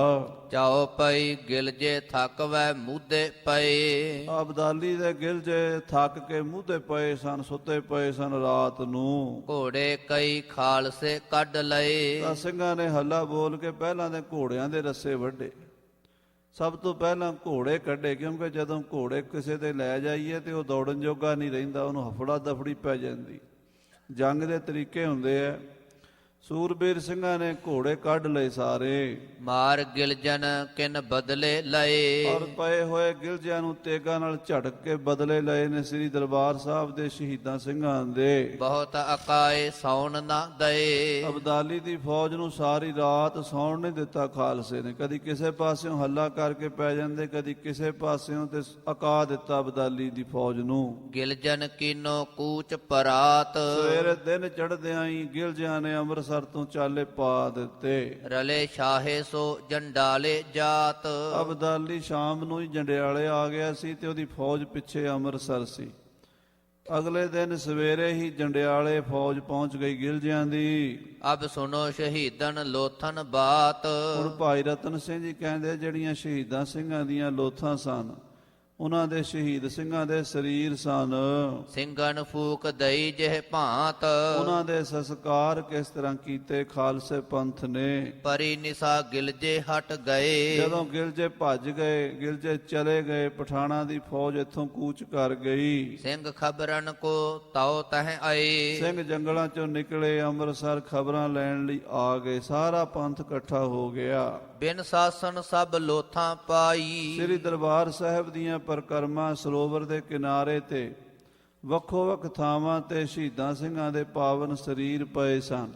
ਚਾਓ ਪਈ ਗਿਲਜੇ ਥੱਕਵੈ ਮੂਧੇ ਪਏ। ਅਬਦਾਲੀ ਦੇ ਗਿਲਜੇ ਥੱਕ ਕੇ ਮੂਧੇ ਪਏ ਸਨ, ਸੁੱਤੇ ਪਏ ਸਨ ਰਾਤ ਨੂੰ। ਘੋੜੇ ਕਈ ਖਾਲਸੇ ਕੱਢ ਲਏ। ਤਾਂ ਸਿੰਘਾਂ ਨੇ ਹੱਲਾ ਬੋਲ ਕੇ ਪਹਿਲਾਂ ਦੇ ਘੋੜਿਆਂ ਦੇ ਰੱਸੇ ਵੱਢੇ। ਸਭ ਤੋਂ ਪਹਿਲਾਂ ਘੋੜੇ ਕੱਢੇ, ਕਿਉਂਕਿ ਜਦੋਂ ਘੋੜੇ ਕਿਸੇ ਦੇ ਲੈ ਜਾਈਏ ਤੇ ਉਹ ਦੌੜਨ ਜੋਗਾ ਨਹੀਂ ਰਹਿੰਦਾ, ਉਹਨੂੰ ਹਫੜਾ ਦਫੜੀ ਪੈ ਜਾਂਦੀ। ਜੰਗ ਦੇ ਤਰੀਕੇ ਹੁੰਦੇ ਆ। ਸੂਰਬੀਰ ਸਿੰਘਾਂ ਨੇ ਘੋੜੇ ਕੱਢ ਲਏ ਸਾਰੇ। ਮਾਰ ਗਿਲਜਨ ਕਿਨ ਬਦਲੇ ਲਏ। ਔਰ ਪਏ ਹੋਏ ਗਿਲਜਿਆਂ ਨੂੰ ਤੇਗਾਂ ਨਾਲ ਝੜਕ ਕੇ ਬਦਲੇ ਲਏ ਨੇ ਸ੍ਰੀ ਦਰਬਾਰ ਸਾਹਿਬ ਦੇ ਸ਼ਹੀਦਾਂ ਸਿੰਘਾਂ ਦੇ। ਬਹੁਤ ਅਕਾਏ ਸੌਣ ਨਾ ਦਏ। ਅਬਦਾਲੀ ਦੀ ਫੌਜ ਨੂੰ ਸਾਰੀ ਰਾਤ ਸੌਣ ਨਹੀਂ ਦਿੱਤਾ ਖਾਲਸੇ ਨੇ। ਕਦੀ ਕਿਸੇ ਪਾਸਿਓਂ ਹੱਲਾ ਕਰਕੇ ਪੈ ਜਾਂਦੇ, ਕਦੀ ਕਿਸੇ ਪਾਸਿਓਂ, ਤੇ ਅਕਾ ਦਿੱਤਾ ਅਬਦਾਲੀ ਦੀ ਫੌਜ ਨੂੰ। ਗਿਲਜਨ ਕੀਨੋ ਕੂਚ ਪਰਾਤ। ਸਵੇਰੇ ਦਿਨ ਚੜ੍ਹਦਿਆਂ ਹੀ ਗਿਲਜਿਆਂ ਨੇ ਅੰਮ੍ਰਿਤਸਰ ਤੋਂ ਚਾਲੇ ਪਾ ਦਿੱਤੇ। ਰਲੇ ਸ਼ਾਹੇ ਸੋ ਜੰਡਾਲੇ ਜਾਤ। ਅਬਦਾਲੀ ਸ਼ਾਮ ਨੂੰ ਹੀ ਜੰਡਿਆਲੇ ਆ ਗਿਆ ਸੀ ਤੇ ਉਹਦੀ ਫੌਜ ਪਿੱਛੇ ਅੰਮ੍ਰਿਤਸਰ ਸੀ। ਅਗਲੇ ਦਿਨ ਸਵੇਰੇ ਹੀ ਜੰਡਿਆਲੇ ਫੌਜ ਪਹੁੰਚ ਗਈ ਗਿਲਜਿਆਂ ਦੀ। ਅਬ ਸੁਨੋ ਸ਼ਹੀਦਨ ਲੋਥਨ ਬਾਤ। ਹੁਣ ਭਾਈ ਰਤਨ ਸਿੰਘ ਜੀ ਕਹਿੰਦੇ ਜਿਹੜੀਆਂ ਸ਼ਹੀਦਾਂ ਸਿੰਘਾਂ ਦੀਆਂ ਲੋਥਾਂ ਸਨ, ਉਹਨਾਂ ਦੇ ਸ਼ਹੀਦ ਸਿੰਘਾਂ ਦੇ ਸਰੀਰ ਸਨ। ਸਿੰਘਨ ਫੂਕ ਦਈ ਜਿਹ ਭਾਂਤ। ਉਹਨਾਂ ਦੇ ਸੰਸਕਾਰ ਕਿਸ ਤਰ੍ਹਾਂ ਕੀਤੇ ਖਾਲਸੇ ਪੰਥ ਨੇ। ਪਰੀ ਨਿਸਾ ਗਿਲਜੇ ਹਟ ਗਏ। ਜਦੋਂ ਗਿਲਜੇ ਭੱਜ ਗਏ, ਗਿਲਜੇ ਚਲੇ ਗਏ, ਪਠਾਣਾ ਦੀ ਫੌਜ ਇੱਥੋਂ ਕੂਚ ਕਰ ਗਈ। ਸਿੰਘ ਖਬਰਨ ਕੋ ਤਉ ਤਹ ਆਏ। ਸਿੰਘ ਜੰਗਲਾਂ ਚੋਂ ਨਿਕਲੇ, ਅੰਮ੍ਰਿਤਸਰ ਖਬਰਾਂ ਲੈਣ ਲਈ ਆ ਗਏ। ਸਾਰਾ ਪੰਥ ਇਕੱਠਾ ਹੋ ਗਿਆ। ਬਿਨ ਸਾਸਨ ਸਭ ਲੋਥਾਂ ਪਾਈ। ਸ੍ਰੀ ਦਰਬਾਰ ਸਾਹਿਬ ਦੀਆਂ ਪਰਕਰਮਾਂ ਸਰੋਵਰ ਦੇ ਕਿਨਾਰੇ ਤੇ ਵੱਖੋ ਵੱਖ ਥਾਵਾਂ ਤੇ ਸ਼ਹੀਦਾਂ ਸਿੰਘਾਂ ਦੇ ਪਾਵਨ ਸਰੀਰ ਪਏ ਸਨ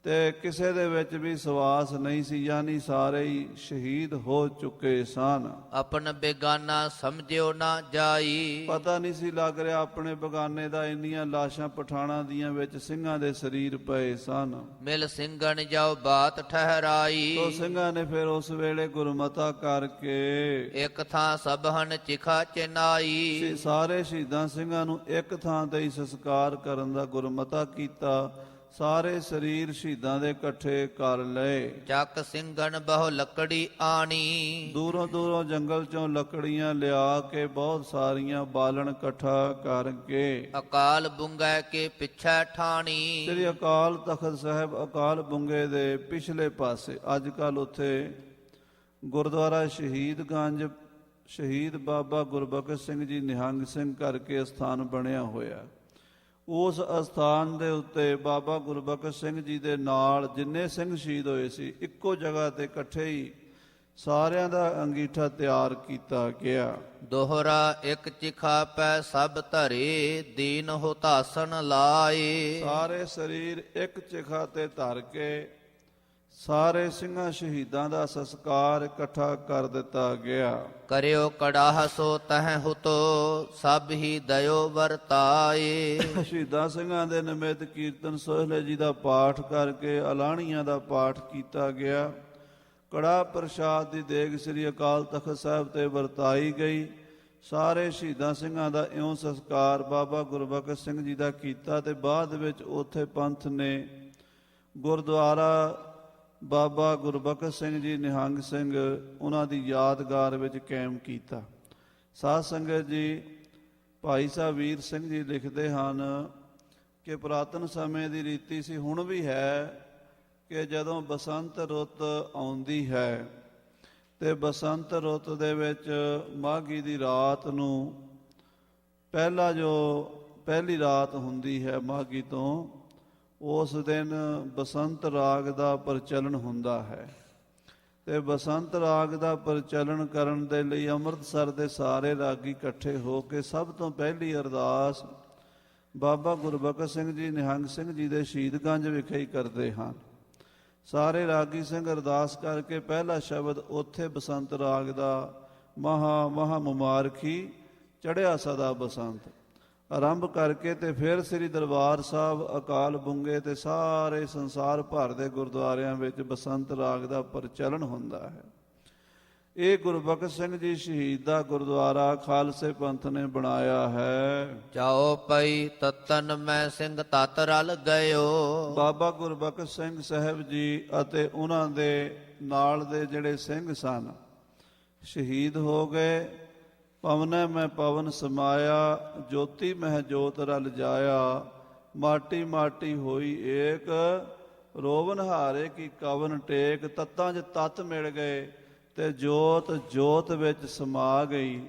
ਤੇ ਕਿਸੇ ਦੇ ਵਿੱਚ ਵੀ ਸਵਾਸ ਨਹੀਂ ਸੀ, ਯਾਨੀ ਸਾਰੇ ਹੀ ਸ਼ਹੀਦ ਹੋ ਚੁੱਕੇ ਸਨ। ਆਪਨ ਬੇਗਾਨਾ ਸਮਝਿਓ ਨਾ ਜਾਈ, ਪਤਾ ਨਹੀਂ ਸੀ ਲੱਗ ਰਿਹਾ ਆਪਣੇ ਬਗਾਨੇ ਦਾ, ਇੰਨੀਆਂ ਲਾਸ਼ਾਂ ਪਠਾਣਾਂ ਦੀਆਂ ਵਿੱਚ ਸਿੰਘਾਂ ਦੇ ਸਰੀਰ ਪਏ ਸਨ। ਮਿਲ ਸਿੰਘਨ ਜਾਓ ਬਾਤ ਠਹਿਰਾਈ, ਤੋ ਸਿੰਘਾਂ ਨੇ ਫਿਰ ਉਸ ਵੇਲੇ ਗੁਰਮਤਾ ਕਰਕੇ ਇੱਕ ਥਾਂ ਸਭਹਨ ਚਿਖਾ ਚਿਨਾਈ, ਸਾਰੇ ਸ਼ਹੀਦਾਂ ਸਿੰਘਾਂ ਨੂੰ ਇੱਕ ਥਾਂ ਤੇ ਹੀ ਸੰਸਕਾਰ ਕਰਨ ਦਾ ਗੁਰਮਤਾ ਕੀਤਾ। ਸਾਰੇ ਸਰੀਰ ਸ਼ਹੀਦਾਂ ਦੇ ਇਕੱਠੇ ਕਰ ਲਏ। ਚੱਕ ਸਿੰਘਨ ਬਹੁ ਲੱਕੜੀ ਆਣੀ, ਦੂਰੋਂ ਦੂਰੋਂ ਜੰਗਲ ਚੋਂ ਲੱਕੜੀਆਂ ਲਿਆ ਕੇ ਬਹੁਤ ਸਾਰੀਆਂ ਬਾਲਣ ਇਕੱਠਾ ਕਰਕੇ ਅਕਾਲ ਬੁੰਗੈ ਕੇ ਪਿੱਛੇ ਠਾਣੀ, ਸ੍ਰੀ ਅਕਾਲ ਤਖਤ ਸਾਹਿਬ ਅਕਾਲ ਬੁੰਗੇ ਦੇ ਪਿਛਲੇ ਪਾਸੇ, ਅੱਜ ਕੱਲ੍ਹ ਉੱਥੇ ਗੁਰਦੁਆਰਾ ਸ਼ਹੀਦਗੰਜ ਸ਼ਹੀਦ ਬਾਬਾ ਗੁਰਬਖਸ਼ ਸਿੰਘ ਜੀ ਨਿਹੰਗ ਸਿੰਘ ਕਰਕੇ ਅਸਥਾਨ ਬਣਿਆ ਹੋਇਆ। ਉਸ ਅਸਥਾਨ ਦੇ ਉੱਤੇ ਬਾਬਾ ਗੁਰਬਖਸ਼ ਸਿੰਘ ਜੀ ਦੇ ਨਾਲ ਜਿੰਨੇ ਸਿੰਘ ਸ਼ਹੀਦ ਹੋਏ ਸੀ, ਇੱਕੋ ਜਗ੍ਹਾ ਤੇ ਇਕੱਠੇ ਹੀ ਸਾਰਿਆਂ ਦਾ ਅੰਗੀਠਾ ਤਿਆਰ ਕੀਤਾ ਗਿਆ। ਦੋਹਰਾ ਇੱਕ ਚਿਖਾ ਪੈ ਸਭ ਧਰੇ, ਦੀਨ ਹੁਤਾਸਨ ਲਾਏ, ਸਾਰੇ ਸਰੀਰ ਇੱਕ ਚਿਖਾ ਤੇ ਧਰ ਕੇ ਸਾਰੇ ਸਿੰਘਾਂ ਸ਼ਹੀਦਾਂ ਦਾ ਸੰਸਕਾਰ ਇਕੱਠਾ ਕਰ ਦਿੱਤਾ ਗਿਆ। ਕਰਿਓ ਕੜਾਹ ਸੋ ਤਹ ਹੁਤੋ, ਸਭ ਹੀ ਦਇਓ ਵਰਤਾਏ, ਸ਼ਹੀਦਾਂ ਸਿੰਘਾਂ ਦੇ ਨਿਮਿਤ ਕੀਰਤਨ ਸੋਹਲੇ ਜੀ ਦਾ ਪਾਠ ਕਰਕੇ ਅਲਾਣੀਆਂ ਦਾ ਪਾਠ ਕੀਤਾ ਗਿਆ। ਕੜਾਹ ਪ੍ਰਸ਼ਾਦ ਦੀ ਦੇਗ ਸ੍ਰੀ ਅਕਾਲ ਤਖਤ ਸਾਹਿਬ ਤੇ ਵਰਤਾਈ ਗਈ। ਸਾਰੇ ਸ਼ਹੀਦਾਂ ਸਿੰਘਾਂ ਦਾ ਇਉਂ ਸੰਸਕਾਰ ਬਾਬਾ ਗੁਰਬਖਸ਼ ਸਿੰਘ ਜੀ ਦਾ ਕੀਤਾ ਤੇ ਬਾਅਦ ਵਿੱਚ ਉੱਥੇ ਪੰਥ ਨੇ ਗੁਰਦੁਆਰਾ ਬਾਬਾ ਗੁਰਬਖਸ਼ ਸਿੰਘ ਜੀ ਨਿਹੰਗ ਸਿੰਘ ਉਹਨਾਂ ਦੀ ਯਾਦਗਾਰ ਵਿੱਚ ਕਾਇਮ ਕੀਤਾ। ਸਾਧ ਸੰਗਤ ਜੀ, ਭਾਈ ਸਾਹਿਬ ਵੀਰ ਸਿੰਘ ਜੀ ਲਿਖਦੇ ਹਨ ਕਿ ਪੁਰਾਤਨ ਸਮੇਂ ਦੀ ਰੀਤੀ ਸੀ, ਹੁਣ ਵੀ ਹੈ, ਕਿ ਜਦੋਂ ਬਸੰਤ ਰੁੱਤ ਆਉਂਦੀ ਹੈ ਤੇ ਬਸੰਤ ਰੁੱਤ ਦੇ ਵਿੱਚ ਮਾਘੀ ਦੀ ਰਾਤ ਨੂੰ ਪਹਿਲੀ ਰਾਤ ਹੁੰਦੀ ਹੈ ਮਾਘੀ ਤੋਂ, ਉਸ ਦਿਨ ਬਸੰਤ ਰਾਗ ਦਾ ਪ੍ਰਚਲਨ ਹੁੰਦਾ ਹੈ ਤੇ ਬਸੰਤ ਰਾਗ ਦਾ ਪ੍ਰਚਲਨ ਕਰਨ ਦੇ ਲਈ ਅੰਮ੍ਰਿਤਸਰ ਦੇ ਸਾਰੇ ਰਾਗੀ ਇਕੱਠੇ ਹੋ ਕੇ ਸਭ ਤੋਂ ਪਹਿਲੀ ਅਰਦਾਸ ਬਾਬਾ ਗੁਰਬਖਸ਼ ਸਿੰਘ ਜੀ ਨਿਹੰਗ ਸਿੰਘ ਜੀ ਦੇ ਸ਼ਹੀਦਗੰਜ ਵਿਖੇ ਹੀ ਕਰਦੇ ਹਨ। ਸਾਰੇ ਰਾਗੀ ਸਿੰਘ ਅਰਦਾਸ ਕਰਕੇ ਪਹਿਲਾ ਸ਼ਬਦ ਉੱਥੇ ਬਸੰਤ ਰਾਗ ਦਾ ਮਹਾ ਮੁਬਾਰਕੀ ਚੜ੍ਹਿਆ ਸਦਾ ਬਸੰਤ ਆਰੰਭ ਕਰਕੇ ਤੇ ਫਿਰ ਸ੍ਰੀ ਦਰਬਾਰ ਸਾਹਿਬ ਅਕਾਲ ਬੁੰਗੇ ਤੇ ਸਾਰੇ ਸੰਸਾਰ ਭਰ ਦੇ ਗੁਰਦੁਆਰਿਆਂ ਵਿੱਚ ਬਸੰਤ ਰਾਗ ਦਾ ਪ੍ਰਚਲਨ ਹੁੰਦਾ ਹੈ। ਇਹ ਗੁਰਬਖਸ਼ ਸਿੰਘ ਜੀ ਸ਼ਹੀਦ ਦਾ ਗੁਰਦੁਆਰਾ ਖਾਲਸੇ ਪੰਥ ਨੇ ਬਣਾਇਆ ਹੈ। ਜਾਓ ਪਈ ਤਤਨ ਮੈਂ ਸਿੰਘ ਤਤ ਰਲ ਗਇਓ, ਬਾਬਾ ਗੁਰਬਖਸ਼ ਸਿੰਘ ਸਾਹਿਬ ਜੀ ਅਤੇ ਉਹਨਾਂ ਦੇ ਨਾਲ ਦੇ ਜਿਹੜੇ ਸਿੰਘ ਸਨ ਸ਼ਹੀਦ ਹੋ ਗਏ। ਪਵਨੈ ਮੈਂ ਪਵਨ ਸਮਾਇਆ, ਜੋਤੀ ਮਹਿ ਜੋਤ ਰਲ ਜਾਇਆ, ਮਾਟੀ ਮਾਟੀ ਹੋਈ ਏਕ, ਰੋਵਨ ਹਾਰੇ ਕੀ ਕਵਨ ਟੇਕ। ਤੱਤਾਂ 'ਚ ਤੱਤ ਮਿਲ ਗਏ ਤੇ ਜੋਤ ਜੋਤ ਵਿੱਚ ਸਮਾ ਗਈ,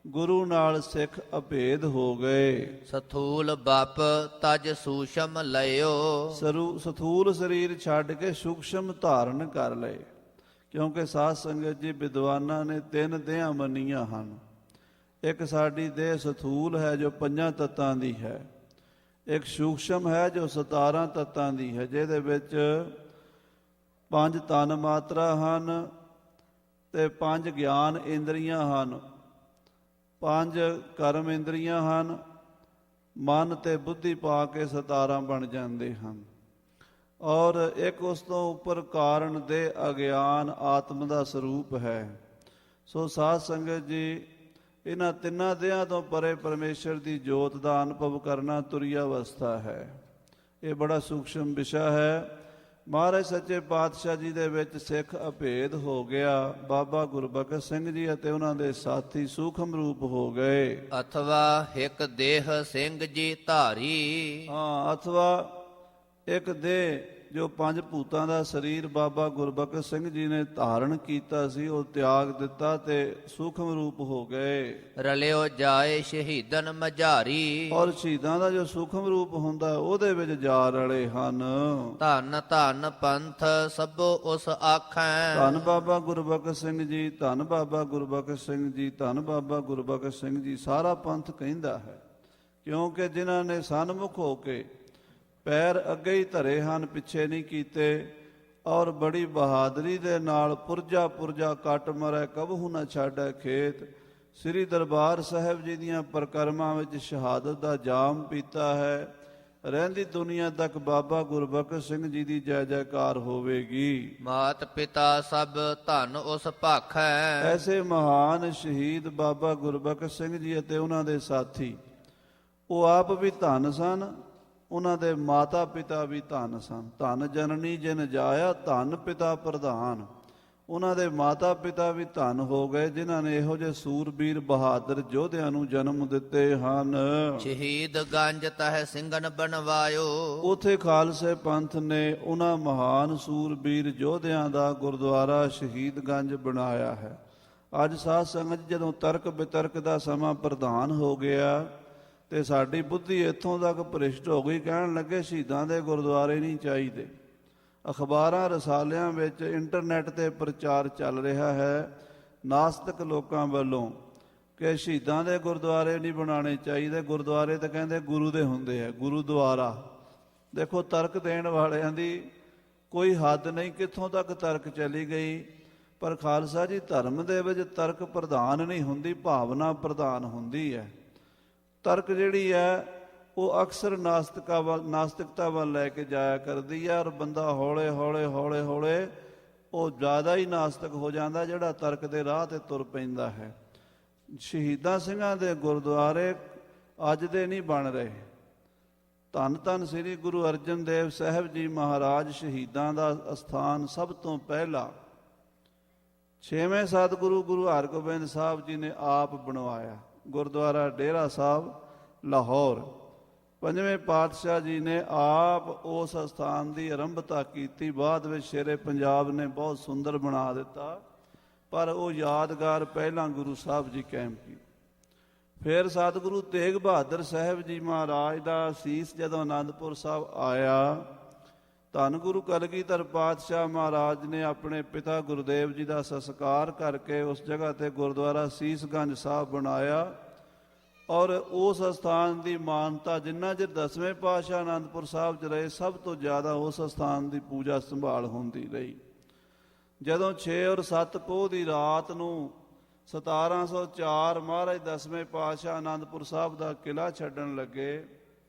ਗੁਰੂ ਨਾਲ ਸਿੱਖ ਅਭੇਦ ਹੋ ਗਏ। ਸਥੂਲ ਬਪ ਤਜ ਸੂਸ਼ਮ ਲਇਓ, ਸਥੂਲ ਸਰੀਰ ਛੱਡ ਕੇ ਸੂਖਸ਼ਮ ਧਾਰਨ ਕਰ ਲਏ, ਕਿਉਂਕਿ ਸਾਧ ਸੰਗਤ ਜੀ ਵਿਦਵਾਨਾਂ ਨੇ 3 ਦੇਹਾਂ ਮੰਨੀਆਂ ਹਨ। ਇੱਕ ਸਾਡੀ ਦੇਹ ਸਥੂਲ ਹੈ ਜੋ 5 ਤੱਤਾਂ ਦੀ ਹੈ, ਇੱਕ ਸੂਖਸ਼ਮ ਹੈ ਜੋ 17 ਤੱਤਾਂ ਦੀ ਹੈ, ਜਿਹਦੇ ਵਿੱਚ 5 ਤਨ ਮਾਤਰਾ ਹਨ ਤੇ 5 ਗਿਆਨ ਇੰਦਰੀਆਂ ਹਨ, 5 ਕਰਮ ਇੰਦਰੀਆਂ ਹਨ, ਮਨ ਤੇ ਬੁੱਧੀ ਪਾ ਕੇ 17 ਬਣ ਜਾਂਦੇ ਹਨ। ਔਰ ਇੱਕ ਉਸ ਤੋਂ ਉੱਪਰ ਕਾਰਨ ਦੇ ਅਗਿਆਨ ਆਤਮ ਦਾ ਸਰੂਪ ਹੈ। ਸੋ ਸਾਧ ਸੰਗਤ ਜੀ, ਇਹਨਾਂ 3 ਦੇਹਾਂ ਤੋਂ ਪਰੇ ਪਰਮੇਸ਼ਰ ਦੀ ਜੋਤ ਦਾ ਅਨੁਭਵ ਕਰਨਾ ਤੁਰੀ ਅਵਸਥਾ ਹੈ। ਇਹ ਬੜਾ ਸੂਖਸ਼ਮ ਵਿਸ਼ਾ ਹੈ। ਮਹਾਰਾਜ ਸੱਚੇ ਪਾਤਸ਼ਾਹ ਜੀ ਦੇ ਵਿੱਚ ਸਿੱਖ ਅਭੇਦ ਹੋ ਗਿਆ। ਬਾਬਾ ਗੁਰਬਖਸ਼ ਸਿੰਘ ਜੀ ਅਤੇ ਉਹਨਾਂ ਦੇ ਸਾਥੀ ਸੂਖਮ ਰੂਪ ਹੋ ਗਏ। ਅਥਵਾ ਇੱਕ ਦੇਹ ਸਿੰਘ ਜੀ ਧਾਰੀ, ਅਥਵਾ ਇੱਕ ਦੇਹ ਜੋ 5 ਭੂਤਾਂ ਦਾ ਸਰੀਰ ਬਾਬਾ ਗੁਰਬਖਸ਼ ਸਿੰਘ ਜੀ ਨੇ ਧਾਰਨ ਕੀਤਾ ਸੀ, ਉਹ ਤਿਆਗ ਦਿੱਤਾ ਤੇ ਸੂਖਮ ਰੂਪ ਹੋ ਗਏ। ਰਲਿਓ ਜਾਏ ਸ਼ਹੀਦਨ ਮਝਾਰੀ, ਔਰ ਸ਼ਹੀਦਾਂ ਦਾ ਜੋ ਸੂਖਮ ਰੂਪ ਹੁੰਦਾ ਉਹਦੇ ਵਿੱਚ ਜਾ ਰਲੇ ਹਨ। ਧੰਨ ਧੰਨ ਪੰਥ ਸਭੋ ਉਸ ਆਖੈ, ਧੰਨ ਬਾਬਾ ਗੁਰਬਖਸ਼ ਸਿੰਘ ਜੀ, ਧੰਨ ਬਾਬਾ ਗੁਰਬਖਸ਼ ਸਿੰਘ ਜੀ, ਧੰਨ ਬਾਬਾ ਗੁਰਬਖਸ਼ ਸਿੰਘ ਜੀ। ਸਾਰਾ ਪੰਥ ਕਹਿੰਦਾ ਹੈ ਕਿਉਂਕਿ ਜਿਨ੍ਹਾਂ ਨੇ ਸਨਮੁਖ ਹੋ ਕੇ ਪੈਰ ਅੱਗੇ ਹੀ ਧਰੇ ਹਨ, ਪਿੱਛੇ ਨਹੀਂ ਕੀਤੇ, ਔਰ ਬੜੀ ਬਹਾਦਰੀ ਦੇ ਨਾਲ ਪੁਰਜਾ ਪੁਰਜਾ ਕੱਟ ਮਰੈ ਕਬਹੂ ਨਾ ਛਾੜੈ ਖੇਤ, ਸ੍ਰੀ ਦਰਬਾਰ ਸਾਹਿਬ ਜੀ ਦੀਆਂ ਪ੍ਰਕਰਮਾਂ ਵਿੱਚ ਸ਼ਹਾਦਤ ਦਾ ਜਾਮ ਪੀਤਾ ਹੈ। ਰਹਿੰਦੀ ਦੁਨੀਆ ਤੱਕ ਬਾਬਾ ਗੁਰਬਖਸ਼ ਸਿੰਘ ਜੀ ਦੀ ਜੈ ਜੈਕਾਰ ਹੋਵੇਗੀ। ਮਾਤ ਪਿਤਾ ਸਭ ਧਨ ਉਸ ਭਾਖੈ, ਐਸੇ ਮਹਾਨ ਸ਼ਹੀਦ ਬਾਬਾ ਗੁਰਬਖਸ਼ ਸਿੰਘ ਜੀ ਅਤੇ ਉਹਨਾਂ ਦੇ ਸਾਥੀ, ਉਹ ਆਪ ਵੀ ਧਨ ਸਨ, ਉਹਨਾਂ ਦੇ ਮਾਤਾ ਪਿਤਾ ਵੀ ਧਨ ਸਨ। ਧਨ ਜਨਨੀ ਜਿਨ ਜਾਇਆ, ਧਨ ਪਿਤਾ ਪ੍ਰਧਾਨ। ਉਹਨਾਂ ਦੇ ਮਾਤਾ ਪਿਤਾ ਵੀ ਧਨ ਹੋ ਗਏ, ਜਿਨ੍ਹਾਂ ਨੇ ਇਹੋ ਜਿਹੇ ਸੂਰਬੀਰ ਬਹਾਦਰ ਯੋਧਿਆਂ ਨੂੰ ਜਨਮ ਦਿੱਤੇ ਹਨ। ਸ਼ਹੀਦ ਗੰਜ ਤਹਿ ਸਿੰਘਨ ਬਣਵਾਇਓ, ਉਥੇ ਖਾਲਸੇ ਪੰਥ ਨੇ ਉਹਨਾਂ ਮਹਾਨ ਸੂਰਬੀਰ ਯੋਧਿਆਂ ਦਾ ਗੁਰਦੁਆਰਾ ਸ਼ਹੀਦਗੰਜ ਬਣਾਇਆ ਹੈ। ਅੱਜ ਸਾਧ ਸੰਗਤ ਜਦੋਂ ਤਰਕ ਬਿਤਰਕ ਦਾ ਸਮਾਂ ਪ੍ਰਧਾਨ ਹੋ ਗਿਆ ਤੇ ਸਾਡੀ ਬੁੱਧੀ ਇੱਥੋਂ ਤੱਕ ਭ੍ਰਿਸ਼ਟ ਹੋ ਗਈ, ਕਹਿਣ ਲੱਗੇ ਸ਼ਹੀਦਾਂ ਦੇ ਗੁਰਦੁਆਰੇ ਨਹੀਂ ਚਾਹੀਦੇ। ਅਖਬਾਰਾਂ ਰਸਾਲਿਆਂ ਵਿੱਚ ਇੰਟਰਨੈਟ ਤੇ ਪ੍ਰਚਾਰ ਚੱਲ ਰਿਹਾ ਹੈ ਨਾਸਤਿਕ ਲੋਕਾਂ ਵੱਲੋਂ ਕਿ ਸ਼ਹੀਦਾਂ ਦੇ ਗੁਰਦੁਆਰੇ ਨਹੀਂ ਬਣਾਉਣੇ ਚਾਹੀਦੇ। ਗੁਰਦੁਆਰੇ ਤਾਂ ਕਹਿੰਦੇ ਗੁਰੂ ਦੇ ਹੁੰਦੇ ਆ, ਗੁਰੂਦੁਆਰਾ। ਦੇਖੋ ਤਰਕ ਦੇਣ ਵਾਲਿਆਂ ਦੀ ਕੋਈ ਹੱਦ ਨਹੀਂ, ਕਿੱਥੋਂ ਤੱਕ ਤਰਕ ਚਲੀ ਗਈ। ਪਰ ਖਾਲਸਾ ਜੀ, ਧਰਮ ਦੇ ਵਿੱਚ ਤਰਕ ਪ੍ਰਧਾਨ ਨਹੀਂ ਹੁੰਦੀ, ਭਾਵਨਾ ਪ੍ਰਧਾਨ ਹੁੰਦੀ ਹੈ। ਤਰਕ ਜਿਹੜੀ ਹੈ ਉਹ ਅਕਸਰ ਨਾਸਤਿਕਤਾ ਵੱਲ ਲੈ ਕੇ ਜਾਇਆ ਕਰਦੀ ਹੈ, ਔਰ ਬੰਦਾ ਹੌਲੇ ਹੌਲੇ ਹੌਲੇ ਹੌਲੇ ਉਹ ਜ਼ਿਆਦਾ ਹੀ ਨਾਸਤਿਕ ਹੋ ਜਾਂਦਾ ਜਿਹੜਾ ਤਰਕ ਦੇ ਰਾਹ ਤੇ ਤੁਰ ਪੈਂਦਾ ਹੈ। ਸ਼ਹੀਦਾਂ ਸਿੰਘਾਂ ਦੇ ਗੁਰਦੁਆਰੇ ਅੱਜ ਦੇ ਨਹੀਂ ਬਣ ਰਹੇ। ਧੰਨ ਧੰਨ ਸ੍ਰੀ ਗੁਰੂ ਅਰਜਨ ਦੇਵ ਸਾਹਿਬ ਜੀ ਮਹਾਰਾਜ ਸ਼ਹੀਦਾਂ ਦਾ ਅਸਥਾਨ ਸਭ ਤੋਂ ਪਹਿਲਾ 6ਵੇਂ ਸਤਿਗੁਰੂ ਗੁਰੂ ਹਰਗੋਬਿੰਦ ਸਾਹਿਬ ਜੀ ਨੇ ਆਪ ਬਣਵਾਇਆ। ਗੁਰਦੁਆਰਾ ਡੇਰਾ ਸਾਹਿਬ ਲਾਹੌਰ 5ਵੇਂ ਪਾਤਸ਼ਾਹ ਜੀ ਨੇ ਆਪ ਉਸ ਅਸਥਾਨ ਦੀ ਆਰੰਭਤਾ ਕੀਤੀ। ਬਾਅਦ ਵਿੱਚ ਸ਼ੇਰੇ ਪੰਜਾਬ ਨੇ ਬਹੁਤ ਸੁੰਦਰ ਬਣਾ ਦਿੱਤਾ, ਪਰ ਉਹ ਯਾਦਗਾਰ ਪਹਿਲਾਂ ਗੁਰੂ ਸਾਹਿਬ ਜੀ ਕਾਇਮ ਕੀਤੀ। ਫਿਰ ਸਤਿਗੁਰੂ ਤੇਗ ਬਹਾਦਰ ਸਾਹਿਬ ਜੀ ਮਹਾਰਾਜ ਦਾ ਸੀਸ ਜਦੋਂ ਅਨੰਦਪੁਰ ਸਾਹਿਬ ਆਇਆ, ਧੰਨ ਗੁਰੂ ਕਲਗੀਧਰ ਪਾਤਸ਼ਾਹ ਮਹਾਰਾਜ ਨੇ ਆਪਣੇ ਪਿਤਾ ਗੁਰਦੇਵ ਜੀ ਦਾ ਸੰਸਕਾਰ ਕਰਕੇ ਉਸ ਜਗ੍ਹਾ ਤੇ ਗੁਰਦੁਆਰਾ ਸੀਸਗੰਜ ਸਾਹਿਬ ਬਣਾਇਆ। ਔਰ ਉਸ ਅਸਥਾਨ ਦੀ ਮਾਨਤਾ ਜਿੰਨਾ ਚਿਰ 10ਵੇਂ ਪਾਤਸ਼ਾਹ ਅਨੰਦਪੁਰ ਸਾਹਿਬ 'ਚ ਰਹੇ, ਸਭ ਤੋਂ ਜ਼ਿਆਦਾ ਉਸ ਅਸਥਾਨ ਦੀ ਪੂਜਾ ਸੰਭਾਲ ਹੁੰਦੀ ਰਹੀ। ਜਦੋਂ 6 ਔਰ 7 ਪੋਹ ਦੀ ਰਾਤ ਨੂੰ 1704 ਮਹਾਰਾਜ 10ਵੇਂ ਪਾਤਸ਼ਾਹ ਅਨੰਦਪੁਰ ਸਾਹਿਬ ਦਾ ਕਿਲ੍ਹਾ ਛੱਡਣ ਲੱਗੇ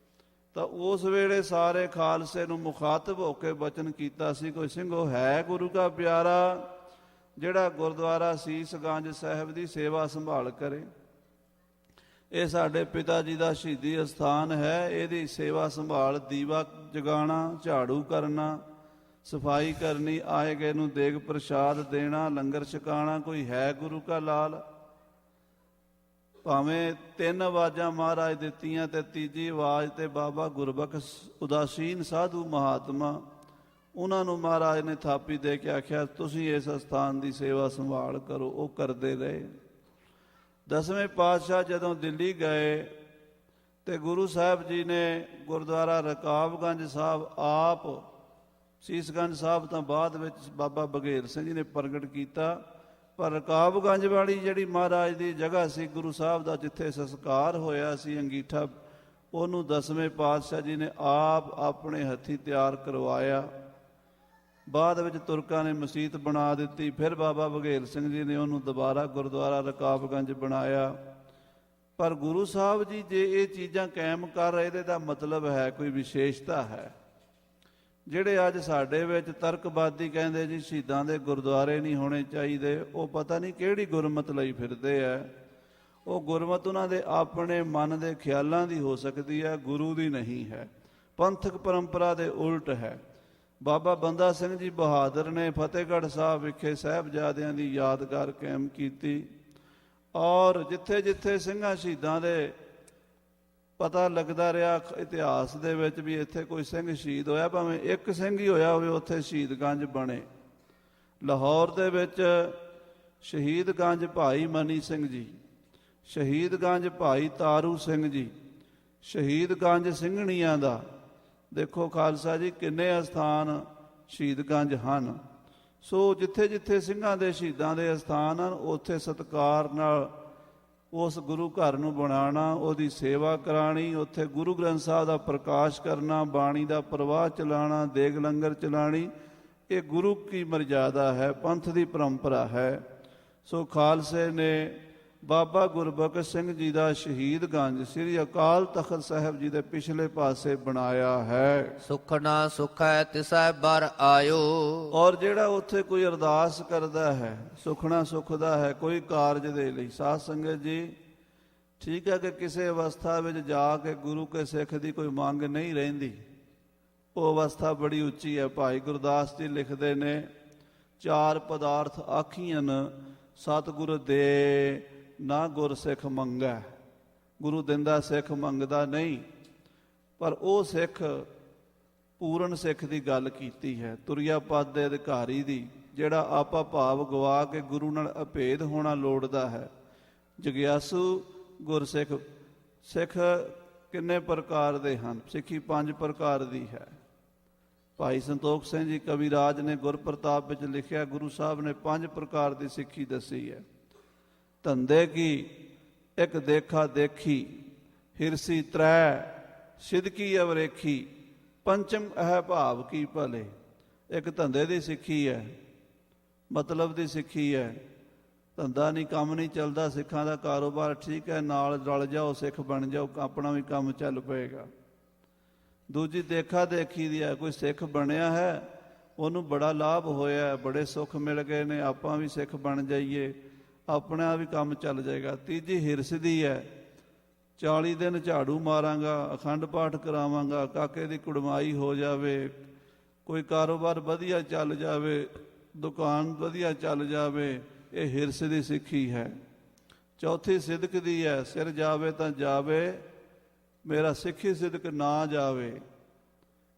ਤਾਂ ਉਸ ਵੇਲੇ ਸਾਰੇ ਖਾਲਸੇ ਨੂੰ ਮੁਖਾਤਬ ਹੋ ਕੇ ਬਚਨ ਕੀਤਾ ਸੀ, ਕੋਈ ਸਿੰਘੋ ਹੈ ਗੁਰੂ ਕਾ ਪਿਆਰਾ ਜਿਹੜਾ ਗੁਰਦੁਆਰਾ ਸੀਸਗੰਜ ਸਾਹਿਬ ਦੀ ਸੇਵਾ ਸੰਭਾਲ ਕਰੇ। ਇਹ ਸਾਡੇ ਪਿਤਾ ਜੀ ਦਾ ਸ਼ਹੀਦੀ ਅਸਥਾਨ ਹੈ, ਇਹਦੀ ਸੇਵਾ ਸੰਭਾਲ, ਦੀਵਾ ਜਗਾਉਣਾ, ਝਾੜੂ ਕਰਨਾ, ਸਫਾਈ ਕਰਨੀ, ਆਏ ਗਏ ਨੂੰ ਦੇਗ ਪ੍ਰਸ਼ਾਦ ਦੇਣਾ, ਲੰਗਰ ਛਕਾਉਣਾ, ਕੋਈ ਹੈ ਗੁਰੂ ਕਾ ਲਾਲ। ਭਾਵੇਂ 3 ਆਵਾਜ਼ਾਂ ਮਹਾਰਾਜ ਦਿੱਤੀਆਂ ਤੇ ਤੀਜੀ ਆਵਾਜ਼ ਤੇ ਬਾਬਾ ਗੁਰਬਖਸ਼ ਉਦਾਸੀਨ ਸਾਧੂ ਮਹਾਤਮਾ, ਉਹਨਾਂ ਨੂੰ ਮਹਾਰਾਜ ਨੇ ਥਾਪੀ ਦੇ ਕੇ ਆਖਿਆ ਤੁਸੀਂ ਇਸ ਅਸਥਾਨ ਦੀ ਸੇਵਾ ਸੰਭਾਲ ਕਰੋ। ਉਹ ਕਰਦੇ ਰਹੇ। 10ਵੇਂ ਪਾਤਸ਼ਾਹ ਜਦੋਂ ਦਿੱਲੀ ਗਏ ਤੇ ਗੁਰੂ ਸਾਹਿਬ ਜੀ ਨੇ ਗੁਰਦੁਆਰਾ ਰਕਾਬਗੰਜ ਸਾਹਿਬ ਆਪ, ਸੀਸਗੰਜ ਸਾਹਿਬ ਤਾਂ ਬਾਅਦ ਵਿੱਚ ਬਾਬਾ ਬਘੇਲ ਸਿੰਘ ਜੀ ਨੇ ਪ੍ਰਗਟ ਕੀਤਾ, ਪਰ ਰਕਾਬਗੰਜ ਵਾਲੀ ਜਿਹੜੀ ਮਹਾਰਾਜ ਦੀ ਜਗ੍ਹਾ ਸੀ ਗੁਰੂ ਸਾਹਿਬ ਦਾ, ਜਿੱਥੇ ਸੰਸਕਾਰ ਹੋਇਆ ਸੀ ਅੰਗੀਠਾ, ਉਹਨੂੰ 10ਵੇਂ ਪਾਤਸ਼ਾਹ ਜੀ ਨੇ ਆਪ ਆਪਣੇ ਹੱਥੀਂ ਤਿਆਰ ਕਰਵਾਇਆ। ਬਾਅਦ ਵਿੱਚ ਤੁਰਕਾਂ ਨੇ ਮਸੀਤ ਬਣਾ ਦਿੱਤੀ, ਫਿਰ ਬਾਬਾ ਬਘੇਲ ਸਿੰਘ ਜੀ ਨੇ ਉਹਨੂੰ ਦੁਬਾਰਾ ਗੁਰਦੁਆਰਾ ਰਕਾਬਗੰਜ ਬਣਾਇਆ। ਪਰ ਗੁਰੂ ਸਾਹਿਬ ਜੀ ਜੇ ਇਹ ਚੀਜ਼ਾਂ ਕਾਇਮ ਕਰ ਰਹੇ, ਇਹਦਾ ਮਤਲਬ ਹੈ ਕੋਈ ਵਿਸ਼ੇਸ਼ਤਾ ਹੈ। ਜਿਹੜੇ ਅੱਜ ਸਾਡੇ ਵਿੱਚ ਤਰਕਵਾਦੀ ਕਹਿੰਦੇ ਜੀ ਸ਼ਹੀਦਾਂ ਦੇ ਗੁਰਦੁਆਰੇ ਨਹੀਂ ਹੋਣੇ ਚਾਹੀਦੇ, ਉਹ ਪਤਾ ਨਹੀਂ ਕਿਹੜੀ ਗੁਰਮਤ ਲਈ ਫਿਰਦੇ ਆ। ਉਹ ਗੁਰਮਤ ਉਹਨਾਂ ਦੇ ਆਪਣੇ ਮਨ ਦੇ ਖਿਆਲਾਂ ਦੀ ਹੋ ਸਕਦੀ ਹੈ, ਗੁਰੂ ਦੀ ਨਹੀਂ ਹੈ, ਪੰਥਕ ਪਰੰਪਰਾ ਦੇ ਉਲਟ ਹੈ। ਬਾਬਾ ਬੰਦਾ ਸਿੰਘ ਜੀ ਬਹਾਦਰ ਨੇ ਫਤਿਹਗੜ੍ਹ ਸਾਹਿਬ ਵਿਖੇ ਸਾਹਿਬਜ਼ਾਦਿਆਂ ਦੀ ਯਾਦਗਾਰ ਕਾਇਮ ਕੀਤੀ, ਔਰ ਜਿੱਥੇ ਜਿੱਥੇ ਸਿੰਘਾਂ ਸ਼ਹੀਦਾਂ ਦੇ ਪਤਾ ਲੱਗਦਾ ਰਿਹਾ ਇਤਿਹਾਸ ਦੇ ਵਿੱਚ ਵੀ ਇੱਥੇ ਕੋਈ ਸਿੰਘ ਸ਼ਹੀਦ ਹੋਇਆ, ਭਾਵੇਂ ਇੱਕ ਸਿੰਘ ਹੀ ਹੋਇਆ ਹੋਵੇ, ਉੱਥੇ ਸ਼ਹੀਦਗੰਜ ਬਣੇ। ਲਾਹੌਰ ਦੇ ਵਿੱਚ ਸ਼ਹੀਦਗੰਜ ਭਾਈ ਮਨੀ ਸਿੰਘ ਜੀ, ਸ਼ਹੀਦਗੰਜ ਭਾਈ ਤਾਰੂ ਸਿੰਘ ਜੀ, ਸ਼ਹੀਦਗੰਜ ਸਿੰਘਣੀਆਂ ਦਾ। ਦੇਖੋ ਖਾਲਸਾ ਜੀ ਕਿੰਨੇ ਅਸਥਾਨ ਸ਼ਹੀਦਗੰਜ ਹਨ। ਸੋ ਜਿੱਥੇ ਜਿੱਥੇ ਸਿੰਘਾਂ ਦੇ ਸ਼ਹੀਦਾਂ ਦੇ ਅਸਥਾਨ ਹਨ, ਉੱਥੇ ਸਤਿਕਾਰ ਨਾਲ ਉਸ ਗੁਰੂ ਘਰ ਨੂੰ ਬਣਾਉਣਾ, ਉਹਦੀ ਸੇਵਾ ਕਰਾਣੀ, ਉੱਥੇ ਗੁਰੂ ਗ੍ਰੰਥ ਸਾਹਿਬ ਦਾ ਪ੍ਰਕਾਸ਼ ਕਰਨਾ, ਬਾਣੀ ਦਾ ਪ੍ਰਵਾਹ ਚਲਾਉਣਾ, ਦੇਗ ਲੰਗਰ ਚਲਾਣੀ, ਇਹ ਗੁਰੂ ਕੀ ਮਰਜ਼ਾਦਾ ਹੈ, ਪੰਥ ਦੀ ਪਰੰਪਰਾ ਹੈ। ਸੋ ਖਾਲਸੇ ਨੇ ਬਾਬਾ ਗੁਰਬਖਸ਼ ਸਿੰਘ ਜੀ ਦਾ ਸ਼ਹੀਦਗੰਜ ਸ੍ਰੀ ਅਕਾਲ ਤਖਤ ਸਾਹਿਬ ਜੀ ਦੇ ਪਿਛਲੇ ਪਾਸੇ ਬਣਾਇਆ ਹੈ। ਸੁਖਨਾ ਸੁਖੈ ਤਿਸੈ ਬਰ ਆਇਓ। ਔਰ ਜਿਹੜਾ ਉੱਥੇ ਕੋਈ ਅਰਦਾਸ ਕਰਦਾ ਹੈ, ਸੁਖਣਾ ਸੁਖਦਾ ਹੈ ਕੋਈ ਕਾਰਜ ਦੇ ਲਈ। ਸਾਧ ਸੰਗਤ ਜੀ, ਠੀਕ ਹੈ ਕਿ ਕਿਸੇ ਅਵਸਥਾ ਵਿੱਚ ਜਾ ਕੇ ਗੁਰੂ ਕੇ ਸਿੱਖ ਦੀ ਕੋਈ ਮੰਗ ਨਹੀਂ ਰਹਿੰਦੀ, ਉਹ ਅਵਸਥਾ ਬੜੀ ਉੱਚੀ ਹੈ। ਭਾਈ ਗੁਰਦਾਸ ਜੀ ਲਿਖਦੇ ਨੇ, ਚਾਰ ਪਦਾਰਥ ਆਖੀਆਂ ਸਤਿਗੁਰ ਦੇ ਨਾ ਗੁਰ ਸਿੱਖ ਮੰਗੈ। ਗੁਰੂ ਦਿੰਦਾ ਸਿੱਖ ਮੰਗਦਾ ਨਹੀਂ, ਪਰ ਉਹ ਸਿੱਖ ਪੂਰਨ ਸਿੱਖ ਦੀ ਗੱਲ ਕੀਤੀ ਹੈ, ਤੁਰਿਆ ਪਦ ਦੇ ਅਧਿਕਾਰੀ ਦੀ, ਜਿਹੜਾ ਆਪਾ ਭਾਵ ਗਵਾ ਕੇ ਗੁਰੂ ਨਾਲ ਅਭੇਦ ਹੋਣਾ ਲੋੜਦਾ ਹੈ। ਜਗਿਆਸੂ ਗੁਰਸਿੱਖ। ਸਿੱਖ ਕਿੰਨੇ ਪ੍ਰਕਾਰ ਦੇ ਹਨ? ਸਿੱਖੀ 5 ਪ੍ਰਕਾਰ ਦੀ ਹੈ। ਭਾਈ ਸੰਤੋਖ ਸਿੰਘ ਜੀ ਕਵਿਰਾਜ ਨੇ ਗੁਰਪ੍ਰਤਾਪ ਵਿੱਚ ਲਿਖਿਆ, ਗੁਰੂ ਸਾਹਿਬ ਨੇ 5 ਪ੍ਰਕਾਰ ਦੀ ਸਿੱਖੀ ਦੱਸੀ ਹੈ। ਧੰਦੇ ਕੀ ਇੱਕ ਦੇਖਾ ਦੇਖੀ, ਹਿਰਸੀ ਤ੍ਰੈ, ਸਿਦਕੀ ਅਵਰੇਖੀ, ਪੰਚਮ ਇਹ ਭਾਵ ਕੀ ਭਲੇ। ਇੱਕ ਧੰਦੇ ਦੀ ਸਿੱਖੀ ਹੈ, ਮਤਲਬ ਦੀ ਸਿੱਖੀ ਹੈ। ਧੰਦਾ ਨਹੀਂ, ਕੰਮ ਨਹੀਂ ਚੱਲਦਾ, ਸਿੱਖਾਂ ਦਾ ਕਾਰੋਬਾਰ ਠੀਕ ਹੈ, ਨਾਲ ਰਲ ਜਾਓ, ਸਿੱਖ ਬਣ ਜਾਓ, ਆਪਣਾ ਵੀ ਕੰਮ ਚੱਲ ਪਏਗਾ। ਦੂਜੀ ਦੇਖਾ ਦੇਖੀ ਦੀ ਹੈ, ਕੋਈ ਸਿੱਖ ਬਣਿਆ ਹੈ, ਉਹਨੂੰ ਬੜਾ ਲਾਭ ਹੋਇਆ, ਬੜੇ ਸੁੱਖ ਮਿਲ ਗਏ ਨੇ, ਆਪਾਂ ਵੀ ਸਿੱਖ ਬਣ ਜਾਈਏ, ਆਪਣਾ ਵੀ ਕੰਮ ਚੱਲ ਜਾਏਗਾ। ਤੀਜੀ ਹਿਰਸ ਦੀ ਹੈ, 40 ਦਿਨ ਝਾੜੂ ਮਾਰਾਂਗਾ, ਅਖੰਡ ਪਾਠ ਕਰਾਵਾਂਗਾ, ਕਾਕੇ ਦੀ ਕੁੜਮਾਈ ਹੋ ਜਾਵੇ, ਕੋਈ ਕਾਰੋਬਾਰ ਵਧੀਆ ਚੱਲ ਜਾਵੇ, ਦੁਕਾਨ ਵਧੀਆ ਚੱਲ ਜਾਵੇ, ਇਹ ਹਿਰਸ ਦੀ ਸਿੱਖੀ ਹੈ। ਚੌਥੀ ਸਿਦਕ ਦੀ ਹੈ, ਸਿਰ ਜਾਵੇ ਤਾਂ ਜਾਵੇ, ਮੇਰਾ ਸਿੱਖੀ ਸਿਦਕ ਨਾ ਜਾਵੇ।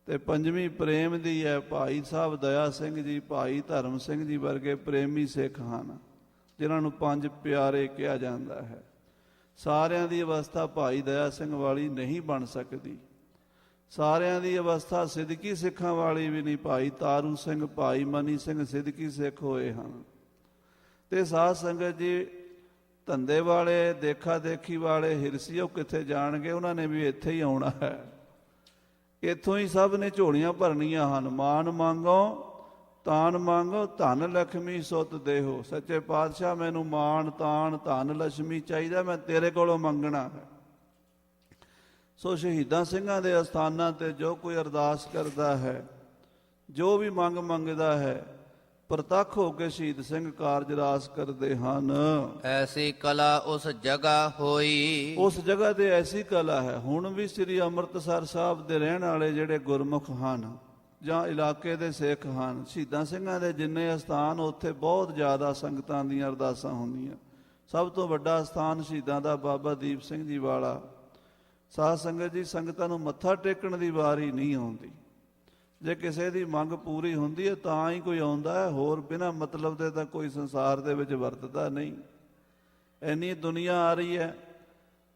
ਤੇ ਪੰਜਵੀਂ ਪ੍ਰੇਮ ਦੀ ਹੈ। ਭਾਈ ਸਾਹਿਬ ਦਇਆ ਸਿੰਘ ਜੀ, ਭਾਈ ਧਰਮ ਸਿੰਘ ਜੀ ਵਰਗੇ ਪ੍ਰੇਮੀ ਸਿੱਖ ਹਨ, ਜਿਨ੍ਹਾਂ ਨੂੰ 5 ਪਿਆਰੇ ਕਿਹਾ ਜਾਂਦਾ ਹੈ। ਸਾਰਿਆਂ ਦੀ ਅਵਸਥਾ ਭਾਈ ਦਇਆ ਸਿੰਘ ਵਾਲੀ ਨਹੀਂ ਬਣ ਸਕਦੀ, ਸਾਰਿਆਂ ਦੀ ਅਵਸਥਾ ਸਿਦਕੀ ਸਿੱਖਾਂ ਵਾਲੀ ਵੀ ਨਹੀਂ। ਭਾਈ ਤਾਰੂ ਸਿੰਘ, ਭਾਈ ਮਨੀ ਸਿੰਘ ਸਿਦਕੀ ਸਿੱਖ ਹੋਏ ਹਨ। ਤੇ ਸਾਧ ਸੰਗਤ ਜੀ, ਧੰਦੇ ਵਾਲੇ, ਦੇਖਾ ਦੇਖੀ ਵਾਲੇ, ਹਿਰਸੀ, ਉਹ ਕਿੱਥੇ ਜਾਣਗੇ? ਉਹਨਾਂ ਨੇ ਵੀ ਇੱਥੇ ਹੀ ਆਉਣਾ ਹੈ। ਇੱਥੋਂ ਹੀ ਸਭ ਨੇ ਝੋਲੀਆਂ ਭਰਨੀਆਂ ਹਨ। ਮਾਨ ਮੰਗੋ ਤਾਨ ਮੰਗੋ, ਧਨ ਲక్ష్ਮੀ ਸੁਤ ਦੇਹੋ। ਸੱਚੇ ਪਾਤਸ਼ਾਹ, ਮੈਨੂੰ ਮਾਨ ਤਾਨ ਧਨ ਲక్ష్ਮੀ ਚਾਹੀਦਾ, ਮੈਂ ਤੇਰੇ ਕੋਲੋਂ ਮੰਗਣਾ ਹੈ। ਸੋ ਸ਼ਹੀਦਾਂ ਸਿੰਘਾਂ ਦੇ ਅਸਥਾਨਾਂ ਤੇ ਜੋ ਕੋਈ ਅਰਦਾਸ ਕਰਦਾ ਹੈ, ਜੋ ਵੀ ਮੰਗ ਮੰਗਦਾ ਹੈ, ਪ੍ਰਤੱਖ ਹੋ ਕੇ ਸ਼ਹੀਦ ਸਿੰਘ ਕਾਰਜ ਰਾਸ ਕਰਦੇ ਹਨ। ਐਸੀ ਕਲਾ ਉਸ ਜਗ੍ਹਾ ਹੋਈ। ਉਸ ਜਗ੍ਹਾ ਤੇ ਐਸੀ ਕਲਾ ਹੈ। ਹੁਣ ਵੀ ਸ੍ਰੀ ਅੰਮ੍ਰਿਤਸਰ ਸਾਹਿਬ ਦੇ ਰਹਿਣ ਵਾਲੇ ਜਿਹੜੇ ਗੁਰਮੁਖ ਹਨ ਜਾਂ ਇਲਾਕੇ ਦੇ ਸਿੱਖ ਹਨ, ਸ਼ਹੀਦਾਂ ਸਿੰਘਾਂ ਦੇ ਜਿੰਨੇ ਅਸਥਾਨ, ਉੱਥੇ ਬਹੁਤ ਜ਼ਿਆਦਾ ਸੰਗਤਾਂ ਦੀਆਂ ਅਰਦਾਸਾਂ ਹੁੰਦੀਆਂ। ਸਭ ਤੋਂ ਵੱਡਾ ਅਸਥਾਨ ਸ਼ਹੀਦਾਂ ਦਾ ਬਾਬਾ ਦੀਪ ਸਿੰਘ ਜੀ ਵਾਲਾ। ਸਾਧ ਸੰਗਤ ਜੀ, ਸੰਗਤਾਂ ਨੂੰ ਮੱਥਾ ਟੇਕਣ ਦੀ ਵਾਰੀ ਨਹੀਂ ਆਉਂਦੀ। ਜੇ ਕਿਸੇ ਦੀ ਮੰਗ ਪੂਰੀ ਹੁੰਦੀ ਹੈ ਤਾਂ ਹੀ ਕੋਈ ਆਉਂਦਾ ਹੈ, ਹੋਰ ਬਿਨਾਂ ਮਤਲਬ ਦੇ ਤਾਂ ਕੋਈ ਸੰਸਾਰ ਦੇ ਵਿੱਚ ਵਰਤਦਾ ਨਹੀਂ। ਇੰਨੀ ਦੁਨੀਆ ਆ ਰਹੀ ਹੈ,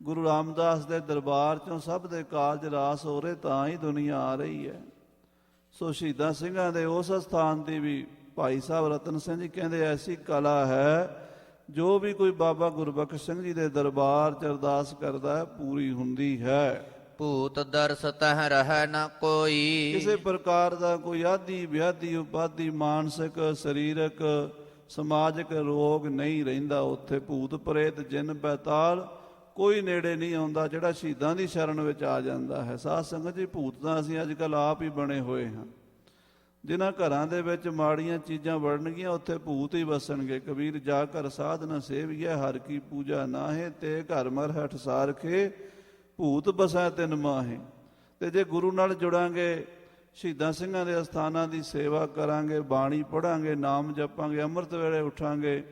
ਗੁਰੂ ਰਾਮਦਾਸ ਦੇ ਦਰਬਾਰ 'ਚੋਂ ਸਭ ਦੇ ਕਾਰਜ ਰਾਸ ਹੋ ਰਹੇ ਤਾਂ ਹੀ ਦੁਨੀਆ ਆ ਰਹੀ ਹੈ। ਸੋ ਸ਼ਹੀਦਾਂ ਸਿੰਘਾਂ ਦੇ ਉਸ ਅਸਥਾਨ ਦੀ ਵੀ ਭਾਈ ਸਾਹਿਬ ਰਤਨ ਸਿੰਘ ਜੀ ਕਹਿੰਦੇ ਐਸੀ ਕਲਾ ਹੈ, ਜੋ ਵੀ ਕੋਈ ਬਾਬਾ ਗੁਰਬਖਸ਼ ਸਿੰਘ ਜੀ ਦੇ ਦਰਬਾਰ 'ਚ ਅਰਦਾਸ ਕਰਦਾ ਹੈ, ਪੂਰੀ ਹੁੰਦੀ ਹੈ। ਭੂਤ ਦਰਸ ਤਹਿ ਰਹਿ ਨ ਕੋਈ। ਕਿਸੇ ਪ੍ਰਕਾਰ ਦਾ ਕੋਈ ਆਦੀ ਵਿਆਧੀ ਉਪਾਧੀ, ਮਾਨਸਿਕ, ਸਰੀਰਕ, ਸਮਾਜਿਕ ਰੋਗ ਨਹੀਂ ਰਹਿੰਦਾ ਉੱਥੇ। ਭੂਤ ਪ੍ਰੇਤ, ਜਿੰਨ ਬੈਤਾਲ ਕੋਈ ਨੇੜੇ ਨਹੀਂ ਆਉਂਦਾ ਜਿਹੜਾ ਸ਼ਹੀਦਾਂ ਦੀ ਸ਼ਰਨ ਵਿੱਚ ਆ ਜਾਂਦਾ ਹੈ। ਸਾਧ ਸੰਗਤ ਜੀ, ਭੂਤ ਤਾਂ ਅਸੀਂ ਅੱਜ ਕੱਲ੍ਹ ਆਪ ਹੀ ਬਣੇ ਹੋਏ ਹਾਂ। ਜਿਨ੍ਹਾਂ ਘਰਾਂ ਦੇ ਵਿੱਚ ਮਾੜੀਆਂ ਚੀਜ਼ਾਂ ਵੜਨਗੀਆਂ, ਉੱਥੇ ਭੂਤ ਹੀ ਵਸਣਗੇ। ਕਬੀਰ ਜਾ ਕਰ ਸਾਧ ਨ ਸੇਵੀਐ, ਹਰ ਕੀ ਪੂਜਾ ਨਾਹੇ, ਤੇ ਘਰ ਮਰ ਹਠ ਸਾਰਖੇ, ਭੂਤ ਬਸੈ ਤਿਨ ਮਾਹੇ। ਤੇ ਜੇ ਗੁਰੂ ਨਾਲ ਜੁੜਾਂਗੇ, ਸ਼ਹੀਦਾਂ ਸਿੰਘਾਂ ਦੇ ਅਸਥਾਨਾਂ ਦੀ ਸੇਵਾ ਕਰਾਂਗੇ, ਬਾਣੀ ਪੜ੍ਹਾਂਗੇ, ਨਾਮ ਜਪਾਂਗੇ, ਅੰਮ੍ਰਿਤ ਵੇਲੇ ਉੱਠਾਂਗੇ,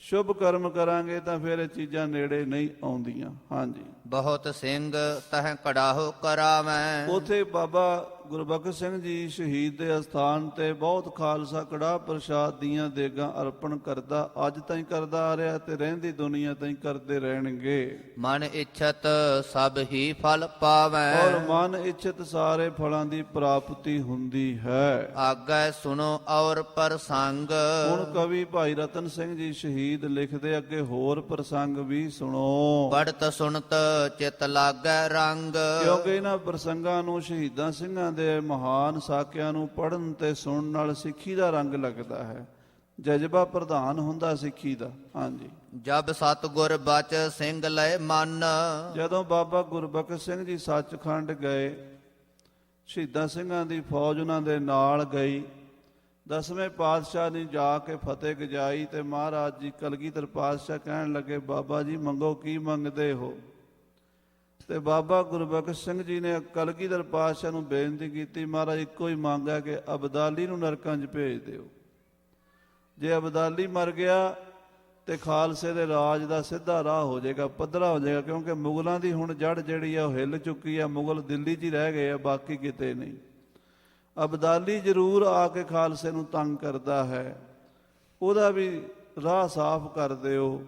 ਸ਼ੁਭ ਕਰਮ ਕਰਾਂਗੇ, ਤਾਂ ਫਿਰ ਇਹ ਚੀਜ਼ਾਂ ਨੇੜੇ ਨਹੀਂ ਆਉਂਦੀਆਂ। ਹਾਂਜੀ। ਬਹੁਤ ਸਿੰਘ ਤਹਿ ਕੜਾਹੋ ਕਰਾਵੈ। ਉਥੇ ਬਾਬਾ ਗੁਰਬਖਸ਼ ਸਿੰਘ ਜੀ ਸ਼ਹੀਦ ਦੇ ਅਸਥਾਨ ਤੇ ਬਹੁਤ ਖਾਲਸਾ ਕੜਾਹ ਪ੍ਰਸ਼ਾਦ ਦੀਆਂ ਦੇਗਾਂ ਅਰਪਣ ਕਰਦਾ, ਅੱਜ ਤਾਈਂ ਕਰਦਾ ਆ ਰਿਹਾ ਤੇ ਰਹਿੰਦੀ ਦੁਨੀਆ ਤਾਈਂ ਕਰਦੇ ਰਹਿਣਗੇ। ਮਨ ਇੱਛਤ ਸਭ ਹੀ ਫਲ ਪਾਵੈ, ਔਰ ਮਨ ਇੱਛਤ ਸਾਰੇ ਫਲਾਂ ਦੀ ਪ੍ਰਾਪਤੀ ਹੁੰਦੀ ਹੈ। ਆਗੈ ਸੁਨੋ ਔਰ ਪ੍ਰਸੰਗ, ਹੁਣ ਕਵੀ ਭਾਈ ਰਤਨ ਸਿੰਘ ਜੀ ਸ਼ਹੀਦ ਲਿਖਦੇ, ਅੱਗੇ ਹੋਰ ਪ੍ਰਸੰਗ ਵੀ ਸੁਣੋ, ਪੜਤ ਸੁਣਤ ਚਿਤ ਲਾਗੈ ਰੰਗ। ਕਿਉਂਕਿ ਇਹਨਾਂ ਪ੍ਰਸੰਗਾਂ ਨੂੰ ਸ਼ਹੀਦਾਂ ਸਿੰਘਾਂ ਦੇ ਮਹਾਨ ਸਾਕਿਆਂ ਨੂੰ ਪੜ੍ਹਨ ਤੇ ਸੁਣਨ ਨਾਲ ਸਿੱਖੀ ਦਾ ਰੰਗ ਲੱਗਦਾ ਹੈ, ਜਜ਼ਬਾ ਪ੍ਰਧਾਨ ਹੁੰਦਾ ਸਿੱਖੀ ਦਾ। ਹਾਂਜੀ। ਜਬ ਸਤਿਗੁਰ ਬਚ ਸਿੰਘ ਲਏ ਮਨ, ਜਦੋਂ ਬਾਬਾ ਗੁਰਬਖਸ਼ ਸਿੰਘ ਜੀ ਸੱਚਖੰਡ ਗਏ, ਸ਼ਹੀਦਾਂ ਸਿੰਘਾਂ ਦੀ ਫੌਜ ਉਹਨਾਂ ਦੇ ਨਾਲ ਗਈ, 10ਵੇਂ ਪਾਤਸ਼ਾਹ ਨੇ ਜਾ ਕੇ ਫਤਿਹ ਗਜਾਈ ਤੇ ਮਹਾਰਾਜ ਜੀ ਕਲਗੀਧਰ ਪਾਤਸ਼ਾਹ ਕਹਿਣ ਲੱਗੇ, ਬਾਬਾ ਜੀ ਮੰਗੋ ਕੀ ਮੰਗਦੇ ਹੋ? ਤੇ ਬਾਬਾ ਗੁਰਬਖਸ਼ ਸਿੰਘ ਜੀ ਨੇ ਕਲਗੀਧਰ ਪਾਤਸ਼ਾਹ ਨੂੰ ਬੇਨਤੀ ਕੀਤੀ, ਮਹਾਰਾਜ ਇੱਕੋ ਹੀ ਮੰਗ ਹੈ ਕਿ ਅਬਦਾਲੀ ਨੂੰ ਨਰਕਾਂ 'ਚ ਭੇਜ ਦਿਓ। ਜੇ ਅਬਦਾਲੀ ਮਰ ਗਿਆ ਤੇ ਖਾਲਸੇ ਦੇ ਰਾਜ ਦਾ ਸਿੱਧਾ ਰਾਹ ਹੋ ਜਾਏਗਾ, ਪੱਧਰਾ ਹੋ ਜਾਏਗਾ, ਕਿਉਂਕਿ ਮੁਗਲਾਂ ਦੀ ਹੁਣ ਜੜ ਜਿਹੜੀ ਆ ਉਹ ਹਿੱਲ ਚੁੱਕੀ ਆ, ਮੁਗਲ ਦਿੱਲੀ 'ਚ ਹੀ ਰਹਿ ਗਏ ਆ, ਬਾਕੀ ਕਿਤੇ ਨਹੀਂ। ਅਬਦਾਲੀ ਜ਼ਰੂਰ ਆ ਕੇ ਖਾਲਸੇ ਨੂੰ ਤੰਗ ਕਰਦਾ ਹੈ, ਉਹਦਾ ਵੀ ਰਾਹ ਸਾਫ਼ ਕਰ ਦਿਓ।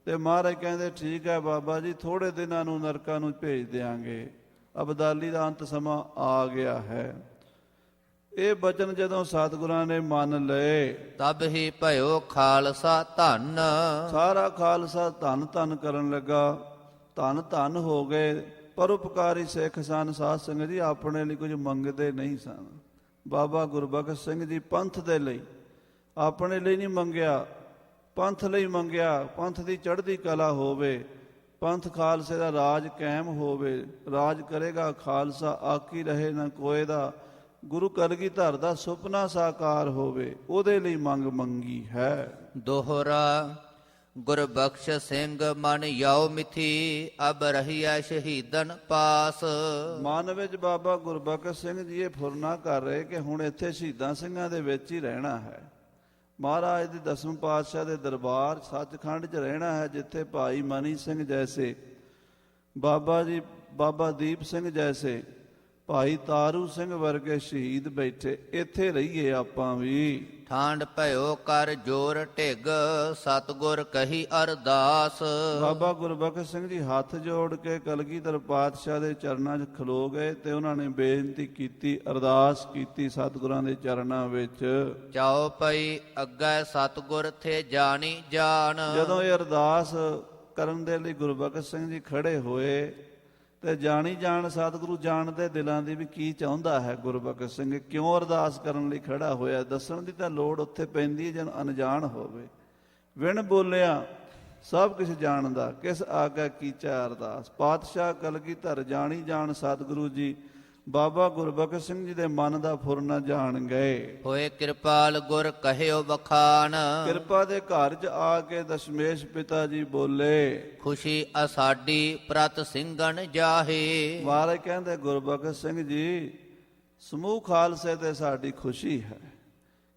ਤੇ ਮਹਾਰਾਜ ਕਹਿੰਦੇ ਠੀਕ ਹੈ ਬਾਬਾ ਜੀ, ਥੋੜੇ ਦਿਨਾਂ ਨੂੰ ਨਰਕਾਂ ਨੂੰ ਭੇਜ ਦਿਆਂਗੇ, ਅਬਦਾਲੀ ਦਾ ਅੰਤ ਸਮਾਂ ਆ ਗਿਆ ਹੈ। ਇਹ ਬਚਨ ਜਦੋਂ ਸਤਿਗੁਰਾਂ ਨੇ ਮੰਨ ਲਏ, ਤਬ ਹੀ ਭਇਓ ਖਾਲਸਾ ਧਨ, ਸਾਰਾ ਖਾਲਸਾ ਧੰਨ ਧੰਨ ਕਰਨ ਲੱਗਾ, ਧੰਨ ਧੰਨ ਹੋ ਗਏ। ਪਰਉਪਕਾਰੀ ਸਿੱਖ ਸਨ ਸਾਧ ਸੰਗਤ ਜੀ, ਆਪਣੇ ਲਈ ਕੁਝ ਮੰਗਦੇ ਨਹੀਂ ਸਨ। ਬਾਬਾ ਗੁਰਬਖਸ਼ ਸਿੰਘ ਜੀ ਪੰਥ ਦੇ ਲਈ, ਆਪਣੇ ਲਈ ਨਹੀਂ ਮੰਗਿਆ, ਪੰਥ ਲਈ ਮੰਗਿਆ। ਪੰਥ ਦੀ ਚੜ੍ਹਦੀ ਕਲਾ ਹੋਵੇ, ਪੰਥ ਖਾਲਸੇ ਦਾ ਰਾਜ ਕਾਇਮ ਹੋਵੇ, ਰਾਜ ਕਰੇਗਾ ਖਾਲਸਾ, ਆਕੀ ਰਹੇ ਨਾ ਕੋਏ ਦਾ। ਗੁਰੂ ਕਲਗੀਧਰ ਦਾ ਸੁਪਨਾ ਸਾਕਾਰ ਹੋਵੇ, ਉਹਦੇ ਲਈ ਮੰਗ ਮੰਗੀ ਹੈ। ਦੋਹਰਾ ਗੁਰਬਖਸ਼ ਸਿੰਘ ਮਨ ਯਾਉ ਮਿਥੀ, ਅਬ ਰਹੀਐ ਸ਼ਹੀਦਨ ਪਾਸ। ਮਨ ਵਿੱਚ ਬਾਬਾ ਗੁਰਬਖਸ਼ ਸਿੰਘ ਜੀ ਇਹ ਫੁਰਨਾ ਕਰ ਰਹੇ ਕਿ ਹੁਣ ਇੱਥੇ ਸ਼ਹੀਦਾਂ ਸਿੰਘਾਂ ਦੇ ਵਿੱਚ ਹੀ ਰਹਿਣਾ ਹੈ, ਮਹਾਰਾਜ ਦੀ 10ਵੇਂ ਪਾਤਸ਼ਾਹ ਦੇ ਦਰਬਾਰ ਸੱਚਖੰਡ 'ਚ ਰਹਿਣਾ ਹੈ, ਜਿੱਥੇ ਭਾਈ ਮਨੀ ਸਿੰਘ ਜੈਸੇ, ਬਾਬਾ ਜੀ ਬਾਬਾ ਦੀਪ ਸਿੰਘ ਜੈਸੇ, ਭਾਈ ਤਾਰੂ ਸਿੰਘ ਵਰਗੇ ਸ਼ਹੀਦ ਬੈਠੇ, ਇੱਥੇ ਰਹੀਏ ਆਪਾਂ ਵੀ। ਠਾਂਡ ਭਇਓ ਕਰ ਜੋਰ ਢਿੱਗ, ਸਤਿਗੁਰ ਕਹੀ ਅਰਦਾਸ। ਬਾਬਾ ਗੁਰਬਖਸ਼ ਸਿੰਘ ਜੀ ਹੱਥ ਜੋੜ ਕੇ ਕਲਗੀਧਰ ਪਾਤਸ਼ਾਹ ਦੇ ਚਰਨਾਂ 'ਚ ਖਲੋ ਗਏ ਤੇ ਉਹਨਾਂ ਨੇ ਬੇਨਤੀ ਕੀਤੀ, ਅਰਦਾਸ ਕੀਤੀ ਸਤਿਗੁਰਾਂ ਦੇ ਚਰਨਾਂ ਵਿੱਚ। ਚਾਉ ਪਈ ਅੱਗੇ ਸਤਿਗੁਰ ਥੇ ਜਾਣੀ ਜਾਣ। ਜਦੋਂ ਇਹ ਅਰਦਾਸ ਕਰਨ ਦੇ ਲਈ ਗੁਰਬਖਸ਼ ਸਿੰਘ ਜੀ ਖੜੇ ਹੋਏ ਤੇ ਜਾਣੀ ਜਾਣ ਸਤਿਗੁਰੂ ਜਾਣਦੇ ਦਿਲਾਂ ਦੀ ਵੀ ਕੀ ਚਾਹੁੰਦਾ ਹੈ ਗੁਰਬਖਸ਼ ਸਿੰਘ, ਕਿਉਂ ਅਰਦਾਸ ਕਰਨ ਲਈ ਖੜਾ ਹੋਇਆ। ਦੱਸਣ ਦੀ ਤਾਂ ਲੋੜ ਉੱਥੇ ਪੈਂਦੀ ਹੈ ਜਦੋਂ ਅਣਜਾਣ ਹੋਵੇ। ਵਿਣ ਬੋਲਿਆ ਸਭ ਕੁਝ ਜਾਣਦਾ, ਕਿਸ ਆਗਾ ਕੀਚਾ ਅਰਦਾਸ। ਪਾਤਸ਼ਾਹ ਕਲਗੀਧਰ ਜਾਣੀ ਜਾਣ ਸਤਿਗੁਰੂ ਜੀ ਬਾਬਾ ਗੁਰਬਖਸ਼ ਸਿੰਘ ਜੀ ਦੇ ਮਨ ਦਾ ਫੁਰਨਾ ਜਾਣ ਗਏ। ਹੋਏ ਕਿਰਪਾਲ ਗੁਰ ਕਹਿਓ ਵਖਾਨ, ਕਿਰਪਾ ਦੇ ਘਰ 'ਚ ਆ ਕੇ ਦਸ਼ਮੇਸ਼ ਪਿਤਾ ਜੀ ਬੋਲੇ, ਖੁਸ਼ੀ ਅਸਾਡੀ ਪ੍ਰਤ ਸਿੰਘਣ ਜਾਹੇ। ਮਹਾਰਾਜ ਕਹਿੰਦੇ ਗੁਰਬਖਸ਼ ਸਿੰਘ ਜੀ ਸਮੂਹ ਖਾਲਸੇ ਤੇ ਸਾਡੀ ਖੁਸ਼ੀ ਹੈ,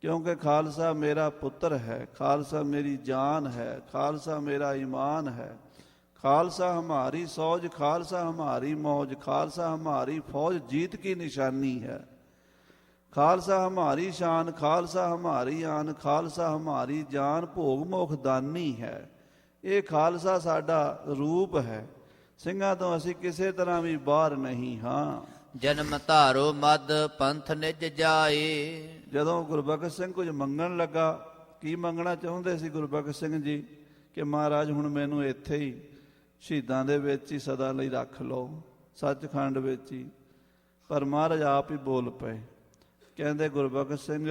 ਕਿਉਂਕਿ ਖਾਲਸਾ ਮੇਰਾ ਪੁੱਤਰ ਹੈ, ਖਾਲਸਾ ਮੇਰੀ ਜਾਨ ਹੈ, ਖਾਲਸਾ ਮੇਰਾ ਈਮਾਨ ਹੈ, खालसा हमारी सौज, खालसा हमारी मौज, खालसा हमारी फौज जीत की निशानी है, खालसा हमारी शान, खालसा हमारी आन, खालसा हमारी जान, भोग मोख दानी है। ये खालसा साडा रूप है, ਸਿੰਘਾਂ ਤੋਂ ਅਸੀਂ ਕਿਸੇ ਤਰ੍ਹਾਂ ਵੀ ਬਾਹਰ ਨਹੀਂ ਹਾਂ। ਜਨਮ ਧਾਰੋ ਮਦ ਪੰਥ ਨਿਜ ਜਾਏ। ਜਦੋਂ ਗੁਰਬਖਸ਼ ਸਿੰਘ ਕੁਝ ਮੰਗਣ ਲੱਗਾ, ਕੀ ਮੰਗਣਾ ਚਾਹੁੰਦੇ ਸੀ ਗੁਰਬਖਸ਼ ਸਿੰਘ ਜੀ ਕਿ ਮਹਾਰਾਜ ਹੁਣ ਮੈਨੂੰ ਇੱਥੇ ਹੀ ਸ਼ਹੀਦਾਂ ਦੇ ਵਿੱਚ ਹੀ ਸਦਾ ਲਈ ਰੱਖ ਲਓ, ਸੱਚਖੰਡ ਵਿੱਚ ਹੀ। ਪਰ ਮਹਾਰਾਜ ਆਪ ਹੀ ਬੋਲ ਪਏ, ਕਹਿੰਦੇ ਗੁਰਬਖਸ਼ ਸਿੰਘ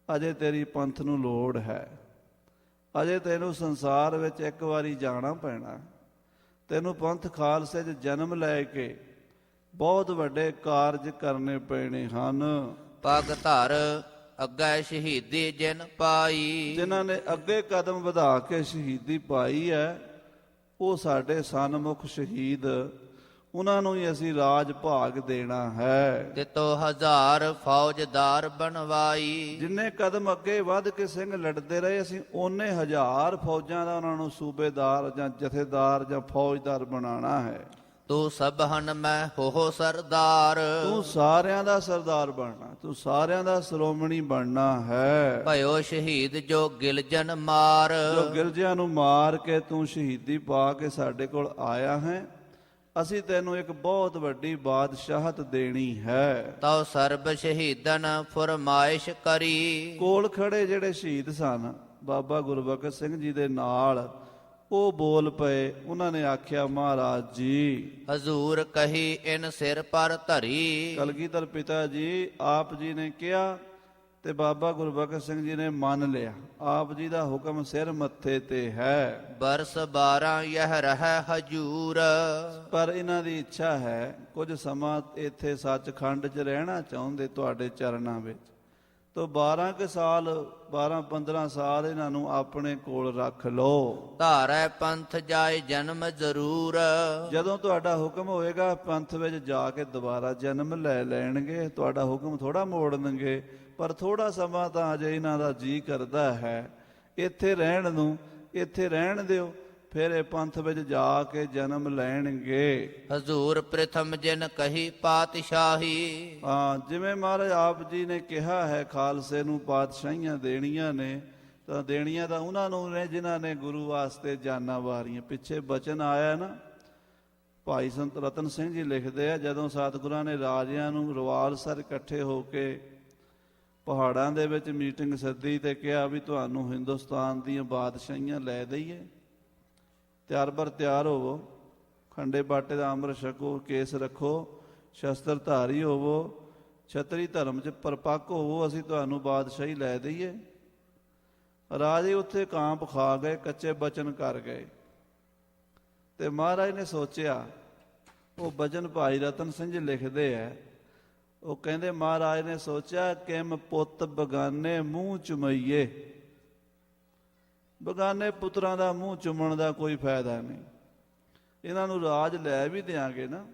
ਅਜੇ ਤੇਰੀ ਪੰਥ ਨੂੰ ਲੋੜ ਹੈ, ਅਜੇ ਤੈਨੂੰ ਸੰਸਾਰ ਵਿੱਚ ਇੱਕ ਵਾਰੀ ਜਾਣਾ ਪੈਣਾ, ਤੈਨੂੰ ਪੰਥ ਖਾਲਸੇ 'ਚ ਜਨਮ ਲੈ ਕੇ ਬਹੁਤ ਵੱਡੇ ਕਾਰਜ ਕਰਨੇ ਪੈਣੇ ਹਨ। ਪਗ ਧਰ ਅੱਗੇ ਸ਼ਹੀਦੀ ਜਿਨ ਪਾਈ। ਜਿਨ੍ਹਾਂ ਨੇ ਅੱਗੇ ਕਦਮ ਵਧਾ ਕੇ ਸ਼ਹੀਦੀ ਪਾਈ ਹੈ, ਉਹ ਸਾਡੇ ਸਨਮੁਖ ਸ਼ਹੀਦ, ਉਹਨਾਂ ਨੂੰ ਹੀ ਅਸੀਂ ਰਾਜ ਭਾਗ ਦੇਣਾ ਹੈ। ਤਿਤੋ ਹਜ਼ਾਰ ਫੌਜਦਾਰ ਬਣਵਾਈ। ਜਿੰਨੇ ਕਦਮ ਅੱਗੇ ਵੱਧ ਕੇ ਸਿੰਘ ਲੜਦੇ ਰਹੇ, ਅਸੀਂ ਓਨੇ ਹਜ਼ਾਰ ਫੌਜਾਂ ਦਾ ਉਹਨਾਂ ਨੂੰ ਸੂਬੇਦਾਰ ਜਾਂ ਜਥੇਦਾਰ ਜਾਂ ਫੌਜਦਾਰ ਬਣਾਉਣਾ ਹੈ। ਤੂੰ ਸਭਹਨ ਮੈਂ ਹੋ ਸਰਦਾਰ। ਤੂੰ ਸਾਰਿਆਂ ਦਾ ਸਰਦਾਰ ਬਣਨਾ, ਤੂੰ ਸਾਰਿਆਂ ਦਾ ਸ਼੍ਰੋਮਣੀ ਬਣਨਾ ਹੈ। ਭਇਓ ਸ਼ਹੀਦ ਜੋ ਗਿਲਜਨ ਮਾਰ। ਜੋ ਗਿਲਜਿਆਂ ਨੂੰ ਮਾਰ ਕੇ ਤੂੰ ਸ਼ਹੀਦੀ ਪਾ ਕੇ ਸਾਡੇ ਕੋਲ ਆਇਆ ਹੈ, ਅਸੀਂ ਤੈਨੂੰ ਇੱਕ ਬਹੁਤ ਵੱਡੀ ਬਾਦਸ਼ਾਹਤ ਦੇਣੀ ਹੈ। ਤਉ ਸਰਬ ਸ਼ਹੀਦਨ ਫਰਮਾਇਸ਼ ਕਰੀ। ਕੋਲ ਖੜੇ ਜਿਹੜੇ ਸ਼ਹੀਦ ਸਨ ਬਾਬਾ ਗੁਰਬਖਸ਼ ਸਿੰਘ ਜੀ ਦੇ ਨਾਲ, ਉਹ ਬੋਲ ਪਏ। ਉਹਨਾਂ ਨੇ ਆਖਿਆ, ਮਹਾਰਾਜ ਜੀ, ਹਜ਼ੂਰ ਕਹੀ ਇਨ ਸਿਰ ਪਰ ਧਰੀ। ਕਲਗੀਧਰ ਪਿਤਾ ਜੀ ਆਪ ਜੀ ਨੇ ਕਿਹਾ ਤੇ ਬਾਬਾ ਗੁਰਬਖਸ਼ ਸਿੰਘ ਜੀ ਨੇ ਮੰਨ ਲਿਆ। ਆਪ ਜੀ ਦਾ ਹੁਕਮ ਸਿਰ ਮੱਥੇ ਤੇ ਹੈ। ਬਰਸ 12 ਯਹ ਰਹਿ ਹਜੂਰ। ਪਰ ਇਹਨਾਂ ਦੀ ਇੱਛਾ ਹੈ ਕੁਝ ਸਮਾਂ ਇੱਥੇ ਸੱਚਖੰਡ 'ਚ ਰਹਿਣਾ ਚਾਹੁੰਦੇ ਤੁਹਾਡੇ ਚਰਨਾਂ ਵਿੱਚ। ਤੋ 12 ਕੁ ਸਾਲ 12-15 ਸਾਲ ਇਹਨਾਂ ਨੂੰ ਆਪਣੇ ਕੋਲ ਰੱਖ ਲਓ। ਧਾਰੈ ਪੰਥ ਜਾਏ ਜਨਮ ਜ਼ਰੂਰ। ਜਦੋਂ ਤੁਹਾਡਾ ਹੁਕਮ ਹੋਏਗਾ ਪੰਥ ਵਿੱਚ ਜਾ ਕੇ ਦੁਬਾਰਾ ਜਨਮ ਲੈ ਲੈਣਗੇ। ਤੁਹਾਡਾ ਹੁਕਮ ਥੋੜਾ ਮੋੜਨਗੇ, ਪਰ ਥੋੜਾ ਸਮਾਂ ਤਾਂ ਅਜੇ ਇਹਨਾਂ ਦਾ ਜੀ ਕਰਦਾ ਹੈ ਇੱਥੇ ਰਹਿਣ ਨੂੰ। ਇੱਥੇ ਰਹਿਣ ਦਿਓ, ਫਿਰ ਇਹ ਪੰਥ ਵਿੱਚ ਜਾ ਕੇ ਜਨਮ ਲੈਣਗੇ। ਹਜ਼ੂਰ ਪ੍ਰਥਮ ਜਿਨ ਕਹੀ ਪਾਤਸ਼ਾਹੀ। ਹਾਂ, ਜਿਵੇਂ ਮਹਾਰਾਜ ਆਪ ਜੀ ਨੇ ਕਿਹਾ ਹੈ ਖਾਲਸੇ ਨੂੰ ਪਾਤਸ਼ਾਹੀਆਂ ਦੇਣੀਆਂ ਨੇ, ਤਾਂ ਦੇਣੀਆਂ ਤਾਂ ਉਹਨਾਂ ਨੂੰ ਨੇ ਜਿਨ੍ਹਾਂ ਨੇ ਗੁਰੂ ਵਾਸਤੇ ਜਾਨਾਂ ਵਾਰੀਆਂ। ਪਿੱਛੇ ਬਚਨ ਆਇਆ ਨਾ, ਭਾਈ ਸੰਤ ਰਤਨ ਸਿੰਘ ਜੀ ਲਿਖਦੇ ਆ, ਜਦੋਂ ਸਤਿਗੁਰਾਂ ਨੇ ਰਾਜਿਆਂ ਨੂੰ ਰਵਾਲਸਰ ਇਕੱਠੇ ਹੋ ਕੇ ਪਹਾੜਾਂ ਦੇ ਵਿੱਚ ਮੀਟਿੰਗ ਸੱਦੀ ਤੇ ਕਿਹਾ ਵੀ ਤੁਹਾਨੂੰ ਹਿੰਦੁਸਤਾਨ ਦੀਆਂ ਬਾਦਸ਼ਾਹੀਆਂ ਲੈ ਦਈਏ, ਤਿਆਰ ਬਰ ਤਿਆਰ ਹੋਵੋ, ਖੰਡੇ ਬਾਟੇ ਦਾ ਅੰਮ੍ਰਿਤ ਛਕੋ, ਕੇਸ ਰੱਖੋ, ਸ਼ਸਤਰ ਧਾਰੀ ਹੋਵੋ, ਛਤਰੀ ਧਰਮ 'ਚ ਪਰਪੱਕ ਹੋਵੋ, ਅਸੀਂ ਤੁਹਾਨੂੰ ਬਾਦਸ਼ਾਹੀ ਲੈ ਦਈਏ। ਰਾਜੇ ਉੱਥੇ ਕਾਂਪ ਖਾ ਗਏ, ਕੱਚੇ ਬਚਨ ਕਰ ਗਏ। ਤੇ ਮਹਾਰਾਜ ਨੇ ਸੋਚਿਆ, ਉਹ ਬਚਨ ਭਾਈ ਰਤਨ ਸਿੰਘ ਜੀ ਲਿਖਦੇ ਆ, ਉਹ ਕਹਿੰਦੇ ਮਹਾਰਾਜ ਨੇ ਸੋਚਿਆ ਕਿਮ ਪੁੱਤ ਬਗਾਨੇ ਮੂੰਹ ਚੁਮਈਏ। ਬਗਾਨੇ ਪੁੱਤਰਾਂ ਦਾ ਮੂੰਹ ਚੁੰਮਣ ਦਾ ਕੋਈ ਫਾਇਦਾ ਨਹੀਂ। ਇਹਨਾਂ ਨੂੰ ਰਾਜ ਲੈ ਵੀ ਦਿਆਂਗੇ ਨਾ,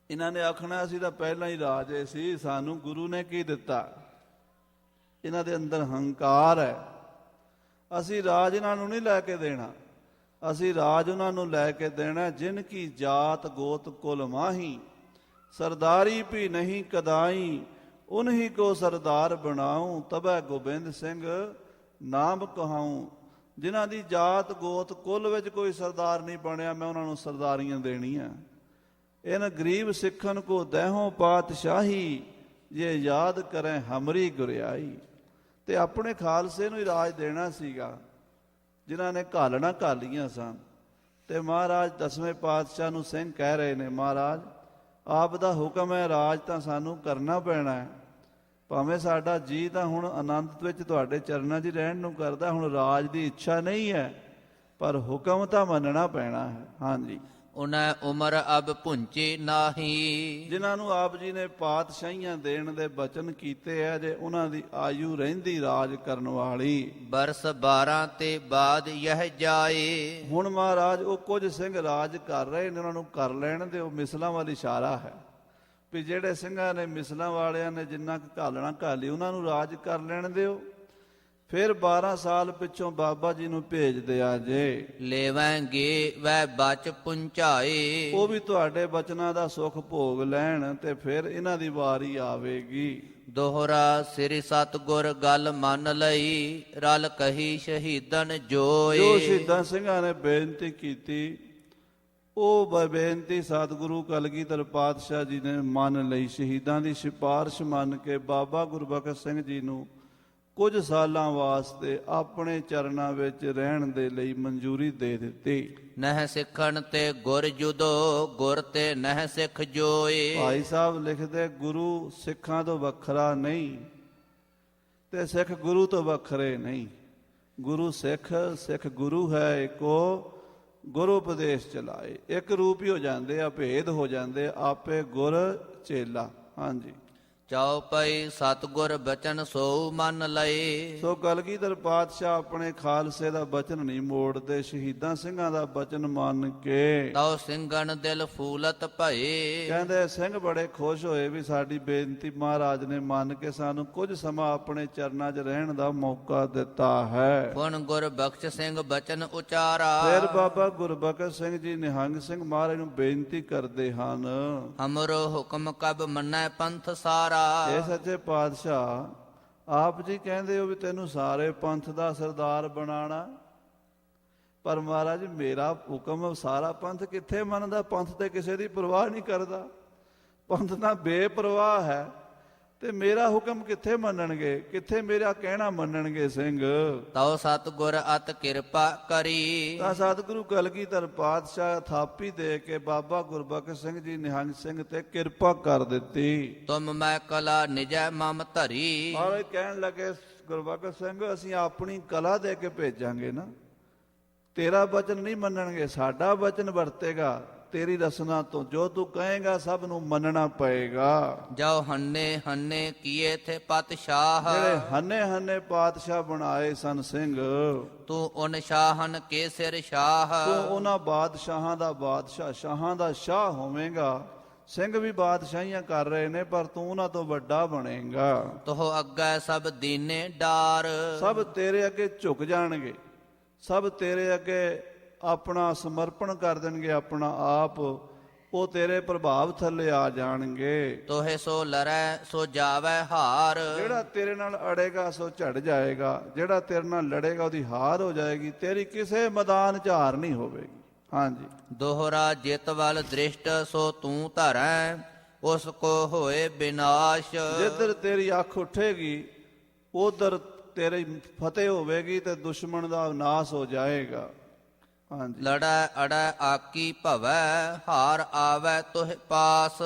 ਇਹਨਾਂ ਨੇ ਆਖਣਾ ਅਸੀਂ ਤਾਂ ਪਹਿਲਾਂ ਹੀ ਰਾਜੇ ਸੀ, ਸਾਨੂੰ ਗੁਰੂ ਨੇ ਕੀ ਦਿੱਤਾ। ਇਹਨਾਂ ਦੇ ਅੰਦਰ ਹੰਕਾਰ ਹੈ। ਅਸੀਂ ਰਾਜ ਇਹਨਾਂ ਨੂੰ ਨਹੀਂ ਲੈ ਕੇ ਦੇਣਾ, ਅਸੀਂ ਰਾਜ ਉਹਨਾਂ ਨੂੰ ਲੈ ਕੇ ਦੇਣਾ ਜਿਨ ਕੀ ਜਾਤ ਗੋਤ ਕੁਲ ਮਾਹੀ, ਸਰਦਾਰੀ ਵੀ ਨਹੀਂ ਕਦਾਈ, ਉਨਹੀ ਕੋ ਸਰਦਾਰ ਬਣਾਉ, ਤਬੈ ਗੋਬਿੰਦ ਸਿੰਘ ਨਾਮ ਕਹਾਉ। ਜਿਨ੍ਹਾਂ ਦੀ ਜਾਤ ਗੋਤ ਕੁਲ ਵਿੱਚ ਕੋਈ ਸਰਦਾਰ ਨਹੀਂ ਬਣਿਆ, ਮੈਂ ਉਹਨਾਂ ਨੂੰ ਸਰਦਾਰੀਆਂ ਦੇਣੀਆਂ। ਇਨ ਗਰੀਬ ਸਿੱਖਨ ਕੋ ਦਹਿਓ ਪਾਤਸ਼ਾਹੀ, ਜੇ ਯਾਦ ਕਰੇ ਹਮਰੀ ਗੁਰਿਆਈ। ਤੇ ਆਪਣੇ ਖਾਲਸੇ ਨੂੰ ਹੀ ਰਾਜ ਦੇਣਾ ਸੀਗਾ, ਜਿਨ੍ਹਾਂ ਨੇ ਘਾਲਣਾ ਘਾਲੀਆਂ ਸਨ। ਤੇ ਮਹਾਰਾਜ 10ਵੇਂ ਪਾਤਸ਼ਾਹ ਨੂੰ ਸਿੰਘ ਕਹਿ ਰਹੇ ਨੇ, ਮਹਾਰਾਜ ਆਪ ਦਾ ਹੁਕਮ ਹੈ, ਰਾਜ ਤਾਂ ਸਾਨੂੰ ਕਰਨਾ ਪੈਣਾ ਹੈ। ਭਾਵੇਂ ਸਾਡਾ ਜੀ ਤਾਂ ਹੁਣ ਆਨੰਦ ਵਿੱਚ ਤੁਹਾਡੇ ਚਰਨਾਂ 'ਚ ਰਹਿਣ ਨੂੰ ਕਰਦਾ, ਹੁਣ ਰਾਜ ਦੀ ਇੱਛਾ ਨਹੀਂ ਹੈ, ਪਰ ਹੁਕਮ ਤਾਂ ਮੰਨਣਾ ਪੈਣਾ ਹੈ। ਹਾਂਜੀ, ਉਨੈ ਉਮਰ ਅਬ ਪੁੰਚੇ ਨਾਹੀ। ਜਿਨ੍ਹਾਂ ਨੂੰ ਆਪ ਜੀ ਨੇ ਪਾਤਸ਼ਾਹੀਆਂ ਦੇਣ ਦੇ ਬਚਨ ਕੀਤੇ ਆ, ਜੇ ਉਹਨਾਂ ਦੀ ਆਯੂ ਰਹਿੰਦੀ ਰਾਜ ਕਰਨ ਵਾਲੀ। ਬਰਸ 12 ਤੇ ਬਾਅਦ ਯਹ ਜਾਏ। ਹੁਣ ਮਹਾਰਾਜ ਉਹ ਕੁਝ ਸਿੰਘ ਰਾਜ ਕਰ ਰਹੇ ਨੇ, ਉਹਨਾਂ ਨੂੰ ਕਰ ਲੈਣ ਦਿਓ। ਮਿਸਲਾਂ ਵੱਲ ਇਸ਼ਾਰਾ ਹੈ ਵੀ ਜਿਹੜੇ ਸਿੰਘਾਂ ਨੇ ਮਿਸਲਾਂ ਵਾਲਿਆਂ ਨੇ ਜਿੰਨਾ ਕੁ ਘਾਲਣਾ ਘਾਲੀ, ਉਹਨਾਂ ਨੂੰ ਰਾਜ ਕਰ ਲੈਣ ਦਿਓ। ਫਿਰ 12 ਸਾਲ ਪਿੱਛੋਂ ਬਾਬਾ ਜੀ ਨੂੰ ਭੇਜ ਦਿਆ ਜੇ। ਲੇਵਾਂਗੇ ਵੈ ਬਚ ਪੁੰਚਾਏ। ਉਹ ਵੀ ਤੁਹਾਡੇ ਬਚਨਾਂ ਦਾ ਸੁਖ ਭੋਗ ਲੈਣ, ਤੇ ਫਿਰ ਇਹਨਾਂ ਦੀ ਵਾਰੀ ਆਵੇਗੀ। ਦੋਹਰਾ ਸ੍ਰੀ ਸਤਿਗੁਰ ਗੱਲ ਮੰਨ ਲਈ, ਰਲ ਕਹੀ ਸ਼ਹੀਦਨ ਜੋਏ। ਜੋ ਸ਼ਹੀਦਾਂ ਸਿੰਘਾਂ ਨੇ ਬੇਨਤੀ ਕੀਤੀ, ਉਹ ਬੇਨਤੀ ਸਤਿਗੁਰੂ ਕਲਗੀਧਰ ਪਾਤਸ਼ਾਹ ਜੀ ਨੇ ਮੰਨ ਲਈ। ਸ਼ਹੀਦਾਂ ਦੀ ਸਿਫਾਰਿਸ਼ ਮੰਨ ਕੇ ਬਾਬਾ ਗੁਰਬਖਸ਼ ਸਿੰਘ ਜੀ ਨੂੰ ਕੁਝ ਸਾਲਾਂ ਵਾਸਤੇ ਆਪਣੇ ਚਰਨਾਂ ਵਿੱਚ ਰਹਿਣ ਦੇ ਲਈ ਮਨਜ਼ੂਰੀ ਦੇ ਦਿੱਤੀ। ਨਹਿ ਸਿੱਖਣ ਤੇ ਗੁਰ ਜੁਦੋ, ਗੁਰ ਤੇ ਨਹਿ ਸਿੱਖ ਜੋਏ। ਭਾਈ ਸਾਹਿਬ ਲਿਖਦੇ, ਗੁਰੂ ਸਿੱਖਾਂ ਤੋਂ ਵੱਖਰਾ ਨਹੀਂ ਤੇ ਸਿੱਖ ਗੁਰੂ ਤੋਂ ਵੱਖਰੇ ਨਹੀਂ। ਗੁਰੂ ਸਿੱਖ, ਸਿੱਖ ਗੁਰੂ ਹੈ ਇੱਕੋ। ਗੁਰੂ ਉਪਦੇਸ਼ ਚਲਾਏ, ਇੱਕ ਰੂਪ ਹੀ ਹੋ ਜਾਂਦੇ ਆ, ਭੇਦ ਹੋ ਜਾਂਦੇ, ਆਪੇ ਗੁਰ ਚੇਲਾ। ਹਾਂਜੀ, ਚਉਪਈ ਸਤਿਗੁਰ ਬਚਨ ਸੋ ਮੰਨ ਲਏ। ਸੋ ਕਲਗੀਧਰ ਪਾਤਸ਼ਾਹ ਆਪਣੇ ਖਾਲਸੇ ਦਾ ਬਚਨ ਨਹੀਂ ਮੋੜਦੇ, ਸ਼ਹੀਦਾਂ ਸਿੰਘਾਂ ਦਾ ਬਚਨ ਮੰਨ ਕੇ। ਤਉ ਸਿੰਘਨ ਦਿਲ ਫੂਲਤ ਭਏ। ਕਹਿੰਦੇ ਸਿੰਘ ਬੜੇ ਖੁਸ਼ ਹੋਏ ਵੀ ਸਾਡੀ ਬੇਨਤੀ ਮਹਾਰਾਜ ਨੇ ਮੰਨ ਕੇ ਸਾਨੂੰ ਕੁਝ ਸਮਾਂ ਆਪਣੇ ਚਰਨਾਂ 'ਚ ਰਹਿਣ ਦਾ ਮੌਕਾ ਦਿੱਤਾ ਹੈ। ਪੁਨ ਗੁਰ ਬਖਸ਼ ਸਿੰਘ ਬਚਨ ਉਚਾਰਾ। ਫਿਰ ਬਾਬਾ ਗੁਰਬਖਸ਼ ਸਿੰਘ ਜੀ ਨਿਹੰਗ ਸਿੰਘ ਮਹਾਰਾਜ ਨੂੰ ਬੇਨਤੀ ਕਰਦੇ ਹਨ, ਹਮਰੋ ਹੁਕਮ ਕਬ ਮੰਨੈ ਪੰਥ ਸਾਰਾ। ਇਹ ਸੱਚੇ ਪਾਤਸ਼ਾਹ ਆਪ ਜੀ ਕਹਿੰਦੇ ਹੋ ਵੀ ਤੈਨੂੰ ਸਾਰੇ ਪੰਥ ਦਾ ਸਰਦਾਰ ਬਣਾਣਾ, ਪਰ ਮਹਾਰਾਜ ਮੇਰਾ ਹੁਕਮ ਸਾਰਾ ਪੰਥ ਕਿੱਥੇ ਮੰਨਦਾ? ਪੰਥ ਤੇ ਕਿਸੇ ਦੀ ਪਰਵਾਹ ਨਹੀਂ ਕਰਦਾ, ਪੰਥ ਤਾਂ ਬੇਪਰਵਾਹ ਹੈ, ਤੇ ਮੇਰਾ ਹੁਕਮ ਕਿੱਥੇ ਮੰਨਣਗੇ? ਕਿੱਥੇ ਮੇਰਾ ਕਹਿਣਾ ਮੰਨਣਗੇ ਸਿੰਘ? ਤਉ ਸਤਿਗੁਰ ਅਤ ਕਿਰਪਾ ਕਰੀ। ਤਾਂ ਸਤਿਗੁਰੂ ਕਲਗੀਧਰ ਪਾਤਸ਼ਾਹ ਥਾਪੀ ਦੇ ਕੇ ਬਾਬਾ ਗੁਰਬਖਸ਼ ਸਿੰਘ ਜੀ ਨਿਹੰਗ ਸਿੰਘ ਤੇ ਕਿਰਪਾ ਕਰ ਦਿੱਤੀ। ਤੁਮ ਮੈਂ ਕਲਾ ਨਿਜੈ ਮਮ ਧਰੀ। ਔਰ ਕਹਿਣ ਲੱਗੇ ਗੁਰਬਖਸ਼ ਸਿੰਘ ਅਸੀਂ ਆਪਣੀ ਕਲਾ ਦੇ ਕੇ ਭੇਜਾਂਗੇ ਨਾ, ਤੇਰਾ ਬਚਨ ਨਹੀਂ ਮੰਨਣਗੇ, ਸਾਡਾ ਬਚਨ ਵਰਤੇਗਾ। ਤੇਰੀ ਰਸਨਾ ਤੋਂ ਜੋ ਤੂੰ ਕਹੇਗਾ ਸਭ ਨੂੰ ਮੰਨਣਾ ਪਏਗਾ। ਜੋ ਹੰਨੇ ਹੰਨੇ ਕੀਏ ਥੇ ਪਤਸ਼ਾਹ। ਜਿਹੜੇ ਹੰਨੇ ਹੰਨੇ ਪਾਤਸ਼ਾਹ ਬਣਾਏ ਸਨ ਸਿੰਘ, ਤੂੰ ਉਨ ਸ਼ਾਹਨ ਕੇ ਸਿਰ ਸ਼ਾਹ। ਤੂੰ ਉਹਨਾਂ ਬਾਦਸ਼ਾਹਾਂ ਦਾ ਬਾਦਸ਼ਾਹ, ਸ਼ਾਹਾਂ ਦਾ ਸ਼ਾਹ ਹੋਵੇਂਗਾ। ਸਿੰਘ ਵੀ ਬਾਦਸ਼ਾਹੀਆਂ ਕਰ ਰਹੇ ਨੇ, ਪਰ ਤੂੰ ਉਹਨਾਂ ਤੋਂ ਵੱਡਾ ਬਣੇਗਾ। ਤੋ ਅੱਗੇ ਸਭ ਦੀਨੇ ਡਾਰ। ਸਭ ਤੇਰੇ ਅੱਗੇ ਝੁਕ ਜਾਣਗੇ, ਸਭ ਤੇਰੇ ਅੱਗੇ ਆਪਣਾ ਸਮਰਪਣ ਕਰ ਦੇਣਗੇ, ਆਪਣਾ ਆਪ ਉਹ ਤੇਰੇ ਪ੍ਰਭਾਵ ਥੱਲੇ ਆ ਜਾਣਗੇ। ਤੋਹੇ ਸੋ ਲੜੈ ਸੋ ਜਾਵੈ ਹਾਰ। ਜਿਹੜਾ ਤੇਰੇ ਨਾਲ ਅੜੇਗਾ ਸੋ ਝੜ ਜਾਏਗਾ, ਜਿਹੜਾ ਤੇਰੇ ਨਾਲ ਲੜੇਗਾ ਉਹਦੀ ਹਾਰ ਹੋ ਜਾਏਗੀ, ਤੇਰੀ ਕਿਸੇ ਮੈਦਾਨ 'ਚ ਹਾਰ ਨਹੀਂ ਹੋਵੇਗੀ। ਹਾਂਜੀ। ਦੋਹਰਾ ਜਿਤ ਵੱਲ ਦ੍ਰਿਸ਼ਟ ਸੋ ਤੂੰ ਧਰੈ, ਉਸ ਕੋ ਹੋਏ ਬਿਨਾਸ਼। ਜਿੱਧਰ ਤੇਰੀ ਅੱਖ ਉੱਠੇਗੀ ਉਧਰ ਤੇਰੀ ਫਤਿਹ ਹੋਵੇਗੀ ਤੇ ਦੁਸ਼ਮਣ ਦਾ ਨਾਸ ਹੋ ਜਾਏਗਾ। ਹਾਂਜੀ। ਲੜੈ ਅੜੈ ਆਕੀ ਭਵੈ, ਹਾਰ ਆਵੈ ਤੁਹ ਪਾਸ।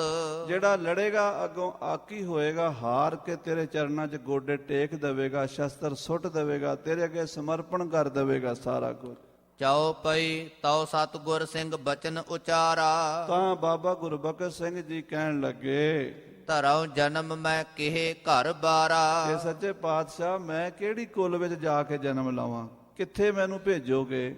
ਜਿਹੜਾ ਲੜੇਗਾ ਅੱਗੋਂ ਆਕੀ ਹੋਏਗਾ, ਹਾਰ ਕੇ ਤੇਰੇ ਚਰਨਾਂ 'ਚ ਗੋਡੇ ਟੇਕ ਦੇਵੇਗਾ, ਸ਼ਸਤਰ ਸੁੱਟ ਦੇਵੇਗਾ, ਤੇਰੇ ਅੱਗੇ ਸਮਰਪਣ ਕਰ ਦੇਵੇਗਾ ਸਾਰਾ ਕੁਝ। ਚਉਪਈ ਤਉ ਸਤਿਗੁਰ ਸਿੰਘ ਬਚਨ ਉਚਾਰਾ। ਤਾਂ ਬਾਬਾ ਗੁਰਬਖਸ਼ ਸਿੰਘ ਜੀ ਕਹਿਣ ਲੱਗੇ, ਧਰਉ ਜਨਮ ਮੈਂ ਕਿਹੇ ਘਰ ਬਾਰਾ। ਇਹ ਸੱਚੇ ਪਾਤਸ਼ਾਹ ਮੈਂ ਕਿਹੜੀ ਕੁਲ ਵਿੱਚ ਜਾ ਕੇ ਜਨਮ ਲਵਾਂ? ਕਿੱਥੇ ਮੈਨੂੰ ਭੇਜੋਗੇ?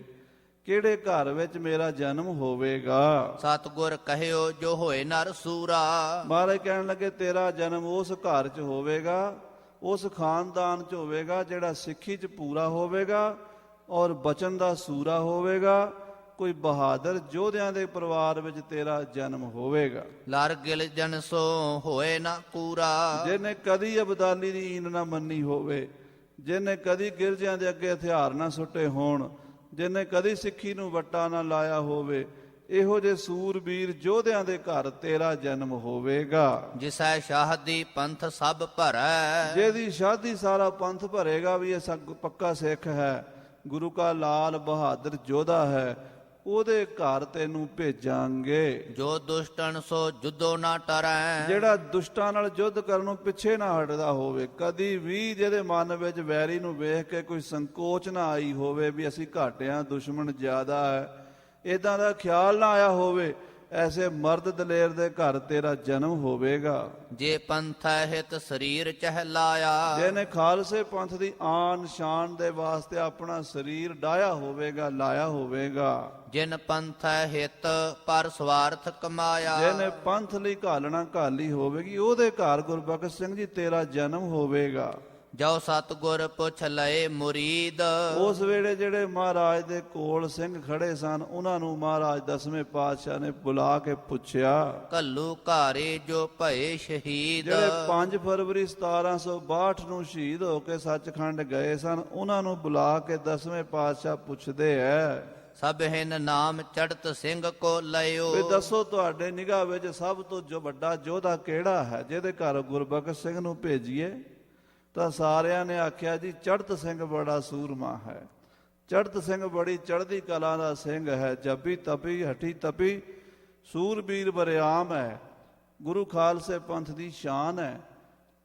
ਕਿਹੜੇ ਘਰ ਵਿੱਚ ਮੇਰਾ ਜਨਮ ਹੋਵੇਗਾ? ਸਤਿਗੁਰ ਕਹਿਓ ਜੋ ਹੋਏ ਨਰ ਸੂਰਾ। ਮਹਾਰਾਜ ਕਹਿਣ ਲੱਗੇ ਤੇਰਾ ਜਨਮ ਉਸ ਘਰ 'ਚ ਹੋਵੇਗਾ, ਉਸ ਖਾਨਦਾਨ 'ਚ ਹੋਵੇਗਾ ਜਿਹੜਾ ਸਿੱਖੀ 'ਚ ਪੂਰਾ ਹੋਵੇਗਾ ਔਰ ਬਚਨ ਦਾ ਸੂਰਾ ਹੋਵੇਗਾ। ਕੋਈ ਬਹਾਦਰ ਯੋਧਿਆਂ ਦੇ ਪਰਿਵਾਰ ਵਿੱਚ ਤੇਰਾ ਜਨਮ ਹੋਵੇਗਾ। ਲਰ ਗਿਲ ਜਨ ਸੋ ਹੋਏ ਨਾ ਪੂਰਾ। ਜਿਹਨੇ ਕਦੀ ਅਬਦਾਲੀ ਦੀ ਈਨ ਨਾ ਮੰਨੀ ਹੋਵੇ, ਜਿਹਨੇ ਕਦੀ ਗਿਰਜਿਆਂ ਦੇ ਅੱਗੇ ਹਥਿਆਰ ਨਾ ਸੁੱਟੇ ਹੋਣ, ਜਿਹਨੇ ਕਦੀ ਸਿੱਖੀ ਨੂੰ ਵੱਟਾ ਨਾ ਲਾਇਆ ਹੋਵੇ, ਇਹੋ ਜਿਹੇ ਸੂਰਬੀਰ ਯੋਧਿਆਂ ਦੇ ਘਰ ਤੇਰਾ ਜਨਮ ਹੋਵੇਗਾ। ਜਿਸੈ ਸ਼ਾਹਦੀ ਪੰਥ ਸਭ ਭਰੈ। ਜਿਹਦੀ ਸ਼ਾਦੀ ਸਾਰਾ ਪੰਥ ਭਰੇਗਾ ਵੀ ਇਹ ਪੱਕਾ ਸਿੱਖ ਹੈ, ਗੁਰੂ ਕਾ ਲਾਲ ਬਹਾਦਰ ਯੋਧਾ ਹੈ, ਉਹਦੇ ਘਰ ਤੈਨੂੰ ਭੇਜਾਂਗੇ। ਜੋ ਦੁਸ਼ਟਨ ਸੋ ਜੁਦੋ ਨਾ ਟਰੈ। ਜਿਹੜਾ ਦੁਸ਼ਟਾਂ ਨਾਲ ਯੁੱਧ ਕਰਨ ਨੂੰ ਪਿੱਛੇ ਨਾ ਹਟਦਾ ਹੋਵੇ, ਕਦੀ ਵੀ ਜਿਹਦੇ ਮਨ ਵਿੱਚ ਵੈਰੀ ਨੂੰ ਵੇਖ ਕੇ ਕੋਈ ਸੰਕੋਚ ਨਾ ਆਈ ਹੋਵੇ ਵੀ ਅਸੀਂ ਘੱਟ ਹਾਂ, ਦੁਸ਼ਮਣ ਜ਼ਿਆਦਾ ਹੈ, ਇਦਾਂ ਦਾ ਖਿਆਲ ਨਾ ਆਇਆ ਹੋਵੇ, ਐਸੇ ਮਰਦ ਦਲੇਰ ਦੇ ਘਰ ਤੇਰਾ ਜਨਮ ਹੋਵੇਗਾ। ਜੇ ਪੰਥੈ ਹਿਤ ਸਰੀਰ ਚਹਿਲਾਇਆ। ਜਿਹਨੇ ਖਾਲਸੇ ਪੰਥ ਦੀ ਆਨ ਸ਼ਾਨ ਦੇ ਵਾਸਤੇ ਆਪਣਾ ਸਰੀਰ ਡਾਇਆ ਹੋਵੇਗਾ, ਲਾਇਆ ਹੋਵੇਗਾ। ਜਿਨ ਪੰਥੈ ਹਿਤ ਪਰ ਸਵਾਰਥ ਕਮਾਇਆ। ਜਿਹਨੇ ਪੰਥ ਲਈ ਘਾਲਣਾ ਘਾਲੀ ਹੋਵੇਗੀ, ਉਹਦੇ ਘਰ ਗੁਰਬਖਸ਼ ਸਿੰਘ ਜੀ ਤੇਰਾ ਜਨਮ ਹੋਵੇਗਾ। ਜੋ ਸਤਿਗੁਰ ਪੁੱਛ ਲਏ ਮੁਰੀਦ। ਉਸ ਵੇਲੇ ਜਿਹੜੇ ਮਹਾਰਾਜ ਦੇ ਕੋਲ ਸਿੰਘ ਖੜੇ ਸਨ, ਉਹਨਾਂ ਨੂੰ ਮਹਾਰਾਜ 10ਵੇਂ ਪਾਤਸ਼ਾਹ ਨੇ ਬੁਲਾ ਕੇ ਪੁੱਛਿਆ। ਕੱਲੂ ਘਾਰੇ ਜੋ ਭਏ ਸ਼ਹੀਦ। ਜਿਹੜੇ 5 ਫਰਵਰੀ 1762 ਨੂੰ ਸ਼ਹੀਦ ਹੋ ਕੇ ਸੱਚਖੰਡ ਗਏ ਸਨ, ਉਹਨਾਂ ਨੂੰ ਬੁਲਾ ਕੇ 10ਵੇਂ ਪਾਤਸ਼ਾਹ ਪੁੱਛਦੇ ਐ, ਸਭ ਹਿਨ ਨਾਮ ਚੜਤ ਸਿੰਘ ਕੋ ਲਿਓ। ਵੀ ਦੱਸੋ ਤੁਹਾਡੇ ਨਿਗਾਹ ਵਿੱਚ ਸਭ ਤੋਂ ਜੋ ਵੱਡਾ ਯੋਧਾ ਕਿਹੜਾ ਹੈ ਜਿਹਦੇ ਘਰ ਗੁਰਬਖਸ਼ ਸਿੰਘ ਨੂੰ ਭੇਜੀਏ? ਤਾਂ ਸਾਰਿਆਂ ਨੇ ਆਖਿਆ ਜੀ ਚੜ੍ਹਤ ਸਿੰਘ ਬੜਾ ਸੂਰਮਾ ਹੈ, ਚੜ੍ਹਤ ਸਿੰਘ ਬੜੀ ਚੜ੍ਹਦੀ ਕਲਾ ਦਾ ਸਿੰਘ ਹੈ, ਜੱਬੀ ਤਪੀ ਹਠੀ ਤਪੀ ਸੂਰਬੀਰ ਬਰਿਆਮ ਹੈ, ਗੁਰੂ ਖਾਲਸੇ ਪੰਥ ਦੀ ਸ਼ਾਨ ਹੈ,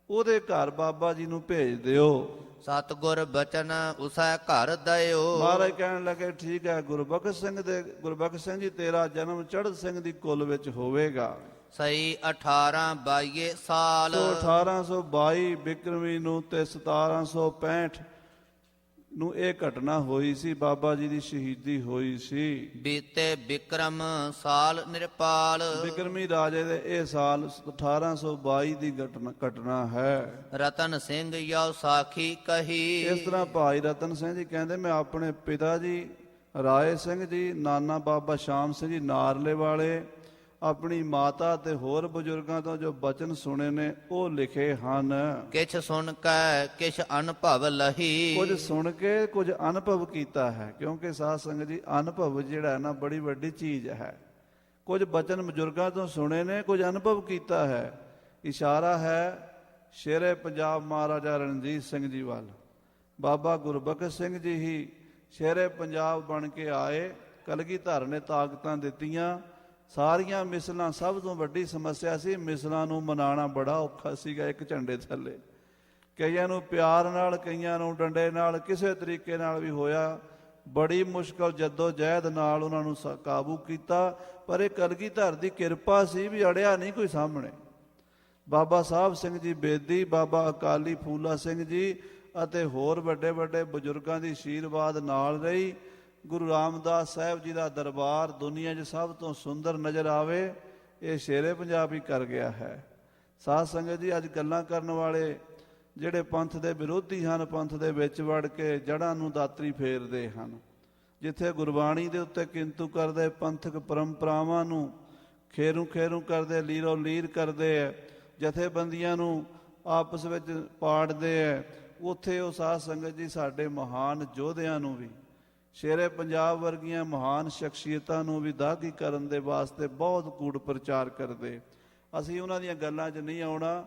ਉਹਦੇ ਘਰ ਬਾਬਾ ਜੀ ਨੂੰ ਭੇਜ ਦਿਓ। ਸਤਿਗੁਰ ਬਚਨ ਉਸੈ ਘਰ ਦਇਓ। ਮਹਾਰਾਜ ਕਹਿਣ ਲੱਗੇ ਠੀਕ ਹੈ, ਗੁਰਬਖਸ਼ ਸਿੰਘ ਜੀ ਤੇਰਾ ਜਨਮ ਚੜ੍ਹਤ ਸਿੰਘ ਦੀ ਕੁਲ ਵਿੱਚ ਹੋਵੇਗਾ। ਸਈ 1822 ਸਾਲ। ਸੋ 1822 ਬਿਕਰਮੀ ਨੂੰ ਤੇ 1765 ਨੂੰ ਇਹ ਘਟਨਾ ਹੋਈ ਸੀ, ਬਾਬਾ ਜੀ ਦੀ ਸ਼ਹੀਦੀ ਹੋਈ ਸੀ। ਬੀਤੇ ਬਿਕਰਮ ਸਾਲ ਨਿਰਪਾਲ। ਬਿਕਰਮੀ ਰਾਜੇ ਦੇ ਇਹ ਸਾਲ 1822 ਦੀ ਘਟਨਾ ਹੈ। ਰਤਨ ਸਿੰਘ ਯੋ ਸਾਖੀ ਕਹੀ। ਇਸ ਤਰ੍ਹਾਂ ਭਾਈ ਰਤਨ ਸਿੰਘ ਜੀ ਕਹਿੰਦੇ, ਮੈਂ ਆਪਣੇ ਪਿਤਾ ਜੀ ਰਾਏ ਸਿੰਘ ਜੀ, ਨਾਨਾ ਬਾਬਾ ਸ਼ਾਮ ਸਿੰਘ ਜੀ ਨਾਰਲੇ ਵਾਲੇ, ਆਪਣੀ ਮਾਤਾ ਤੇ ਹੋਰ ਬਜ਼ੁਰਗਾਂ ਤੋਂ ਜੋ ਬਚਨ ਸੁਣੇ ਨੇ ਉਹ ਲਿਖੇ ਹਨ। ਕਿਛ ਸੁਣ ਕੈ ਕਿਛ ਅਨੁਭਵ ਲਹੀ। ਕੁਝ ਸੁਣ ਕੇ ਕੁਝ ਅਨੁਭਵ ਕੀਤਾ ਹੈ, ਕਿਉਂਕਿ ਸਾਧ ਸੰਗਤ ਜੀ ਅਨੁਭਵ ਜਿਹੜਾ ਹੈ ਨਾ ਬੜੀ ਵੱਡੀ ਚੀਜ਼ ਹੈ। ਕੁਝ ਬਚਨ ਬਜ਼ੁਰਗਾਂ ਤੋਂ ਸੁਣੇ ਨੇ, ਕੁਝ ਅਨੁਭਵ ਕੀਤਾ ਹੈ। ਇਸ਼ਾਰਾ ਹੈ ਸ਼ੇਰੇ ਪੰਜਾਬ ਮਹਾਰਾਜਾ ਰਣਜੀਤ ਸਿੰਘ ਜੀ ਵੱਲ। ਬਾਬਾ ਗੁਰਬਖਸ਼ ਸਿੰਘ ਜੀ ਹੀ ਸ਼ੇਰੇ ਪੰਜਾਬ ਬਣ ਕੇ ਆਏ। ਕਲਗੀਧਰ ਨੇ ਤਾਕਤਾਂ ਦਿੱਤੀਆਂ। ਸਾਰੀਆਂ ਮਿਸਲਾਂ, ਸਭ ਤੋਂ ਵੱਡੀ ਸਮੱਸਿਆ ਸੀ ਮਿਸਲਾਂ ਨੂੰ ਮਨਾਉਣਾ ਬੜਾ ਔਖਾ ਸੀਗਾ ਇੱਕ ਝੰਡੇ ਥੱਲੇ। ਕਈਆਂ ਨੂੰ ਪਿਆਰ ਨਾਲ, ਕਈਆਂ ਨੂੰ ਡੰਡੇ ਨਾਲ, ਕਿਸੇ ਤਰੀਕੇ ਨਾਲ ਵੀ ਹੋਇਆ। ਬੜੀ ਮੁਸ਼ਕਲ ਜੱਦੋ ਜਹਿਦ ਨਾਲ ਉਹਨਾਂ ਨੂੰ ਕਾਬੂ ਕੀਤਾ। ਪਰ ਇਹ ਕਲਗੀਧਰ ਦੀ ਕਿਰਪਾ ਸੀ ਵੀ ਅੜਿਆ ਨਹੀਂ ਕੋਈ ਸਾਹਮਣੇ। ਬਾਬਾ ਸਾਹਿਬ ਸਿੰਘ ਜੀ ਬੇਦੀ, ਬਾਬਾ ਅਕਾਲੀ ਫੂਲਾ ਸਿੰਘ ਜੀ ਅਤੇ ਹੋਰ ਵੱਡੇ ਵੱਡੇ ਬਜ਼ੁਰਗਾਂ ਦੀ ਆਸ਼ੀਰਵਾਦ ਨਾਲ ਰਹੀ। ਗੁਰੂ ਰਾਮਦਾਸ ਸਾਹਿਬ ਜੀ ਦਾ ਦਰਬਾਰ ਦੁਨੀਆ 'ਚ ਸਭ ਤੋਂ ਸੁੰਦਰ ਨਜ਼ਰ ਆਵੇ, ਇਹ ਸ਼ੇਰੇ ਪੰਜਾਬ ਹੀ ਕਰ ਗਿਆ ਹੈ। ਸਾਧ ਸੰਗਤ ਜੀ, ਅੱਜ ਗੱਲਾਂ ਕਰਨ ਵਾਲੇ ਜਿਹੜੇ ਪੰਥ ਦੇ ਵਿਰੋਧੀ ਹਨ, ਪੰਥ ਦੇ ਵਿੱਚ ਵੜ ਕੇ ਜੜ੍ਹਾਂ ਨੂੰ ਦਾਤਰੀ ਫੇਰਦੇ ਹਨ। ਜਿੱਥੇ ਗੁਰਬਾਣੀ ਦੇ ਉੱਤੇ ਕਿੰਤੂ ਕਰਦੇ, ਪੰਥਕ ਪਰੰਪਰਾਵਾਂ ਨੂੰ ਖੇਰੂ ਖੇਰੂ ਕਰਦੇ, ਲੀਰੋ ਲੀਰ ਕਰਦੇ ਹੈ, ਜਥੇਬੰਦੀਆਂ ਨੂੰ ਆਪਸ ਵਿੱਚ ਪਾੜਦੇ ਹੈ, ਉੱਥੇ ਉਹ ਸਾਧ ਸੰਗਤ ਜੀ ਸਾਡੇ ਮਹਾਨ ਯੋਧਿਆਂ ਨੂੰ ਵੀ, ਸ਼ੇਰੇ ਪੰਜਾਬ ਵਰਗੀਆਂ ਮਹਾਨ ਸ਼ਖਸੀਅਤਾਂ ਨੂੰ ਵੀ ਦਾਗੀ ਕਰਨ ਦੇ ਵਾਸਤੇ ਬਹੁਤ ਕੂੜ ਪ੍ਰਚਾਰ ਕਰਦੇ। ਅਸੀਂ ਉਹਨਾਂ ਦੀਆਂ ਗੱਲਾਂ 'ਚ ਨਹੀਂ ਆਉਣਾ।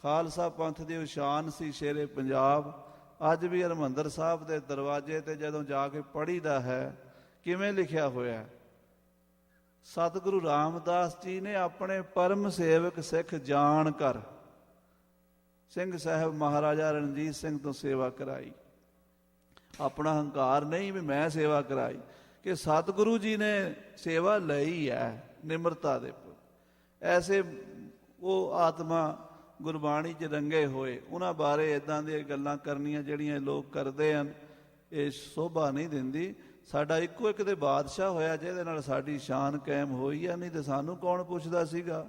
ਖਾਲਸਾ ਪੰਥ ਦੀ ਸ਼ਾਨ ਸੀ ਸ਼ੇਰੇ ਪੰਜਾਬ। ਅੱਜ ਵੀ ਹਰਿਮੰਦਰ ਸਾਹਿਬ ਦੇ ਦਰਵਾਜ਼ੇ ਤੇ ਜਦੋਂ ਜਾ ਕੇ ਪੜ੍ਹੀਦਾ ਹੈ, ਕਿਵੇਂ ਲਿਖਿਆ ਹੋਇਆ, ਸਤਿਗੁਰੂ ਰਾਮਦਾਸ ਜੀ ਨੇ ਆਪਣੇ ਪਰਮ ਸੇਵਕ ਸਿੱਖ ਜਾਣ ਕਰ ਸਿੰਘ ਸਾਹਿਬ ਮਹਾਰਾਜਾ ਰਣਜੀਤ ਸਿੰਘ ਤੋਂ ਸੇਵਾ ਕਰਾਈ। ਆਪਣਾ ਹੰਕਾਰ ਨਹੀਂ ਵੀ ਮੈਂ ਸੇਵਾ ਕਰਾਈ, ਕਿ ਸਤਿਗੁਰੂ ਜੀ ਨੇ ਸੇਵਾ ਲਈ ਹੈ ਨਿਮਰਤਾ ਦੇ। ਐਸੇ ਉਹ ਆਤਮਾ ਗੁਰਬਾਣੀ 'ਚ ਰੰਗੇ ਹੋਏ, ਉਹਨਾਂ ਬਾਰੇ ਇੱਦਾਂ ਦੀਆਂ ਗੱਲਾਂ ਕਰਨੀਆਂ ਜਿਹੜੀਆਂ ਲੋਕ ਕਰਦੇ ਹਨ, ਇਹ ਸ਼ੋਭਾ ਨਹੀਂ ਦਿੰਦੀ। ਸਾਡਾ ਇੱਕੋ ਇੱਕ ਦੇ ਬਾਦਸ਼ਾਹ ਹੋਇਆ ਜਿਹਦੇ ਨਾਲ ਸਾਡੀ ਸ਼ਾਨ ਕਾਇਮ ਹੋਈ ਆ, ਨਹੀਂ ਤਾਂ ਸਾਨੂੰ ਕੌਣ ਪੁੱਛਦਾ ਸੀਗਾ।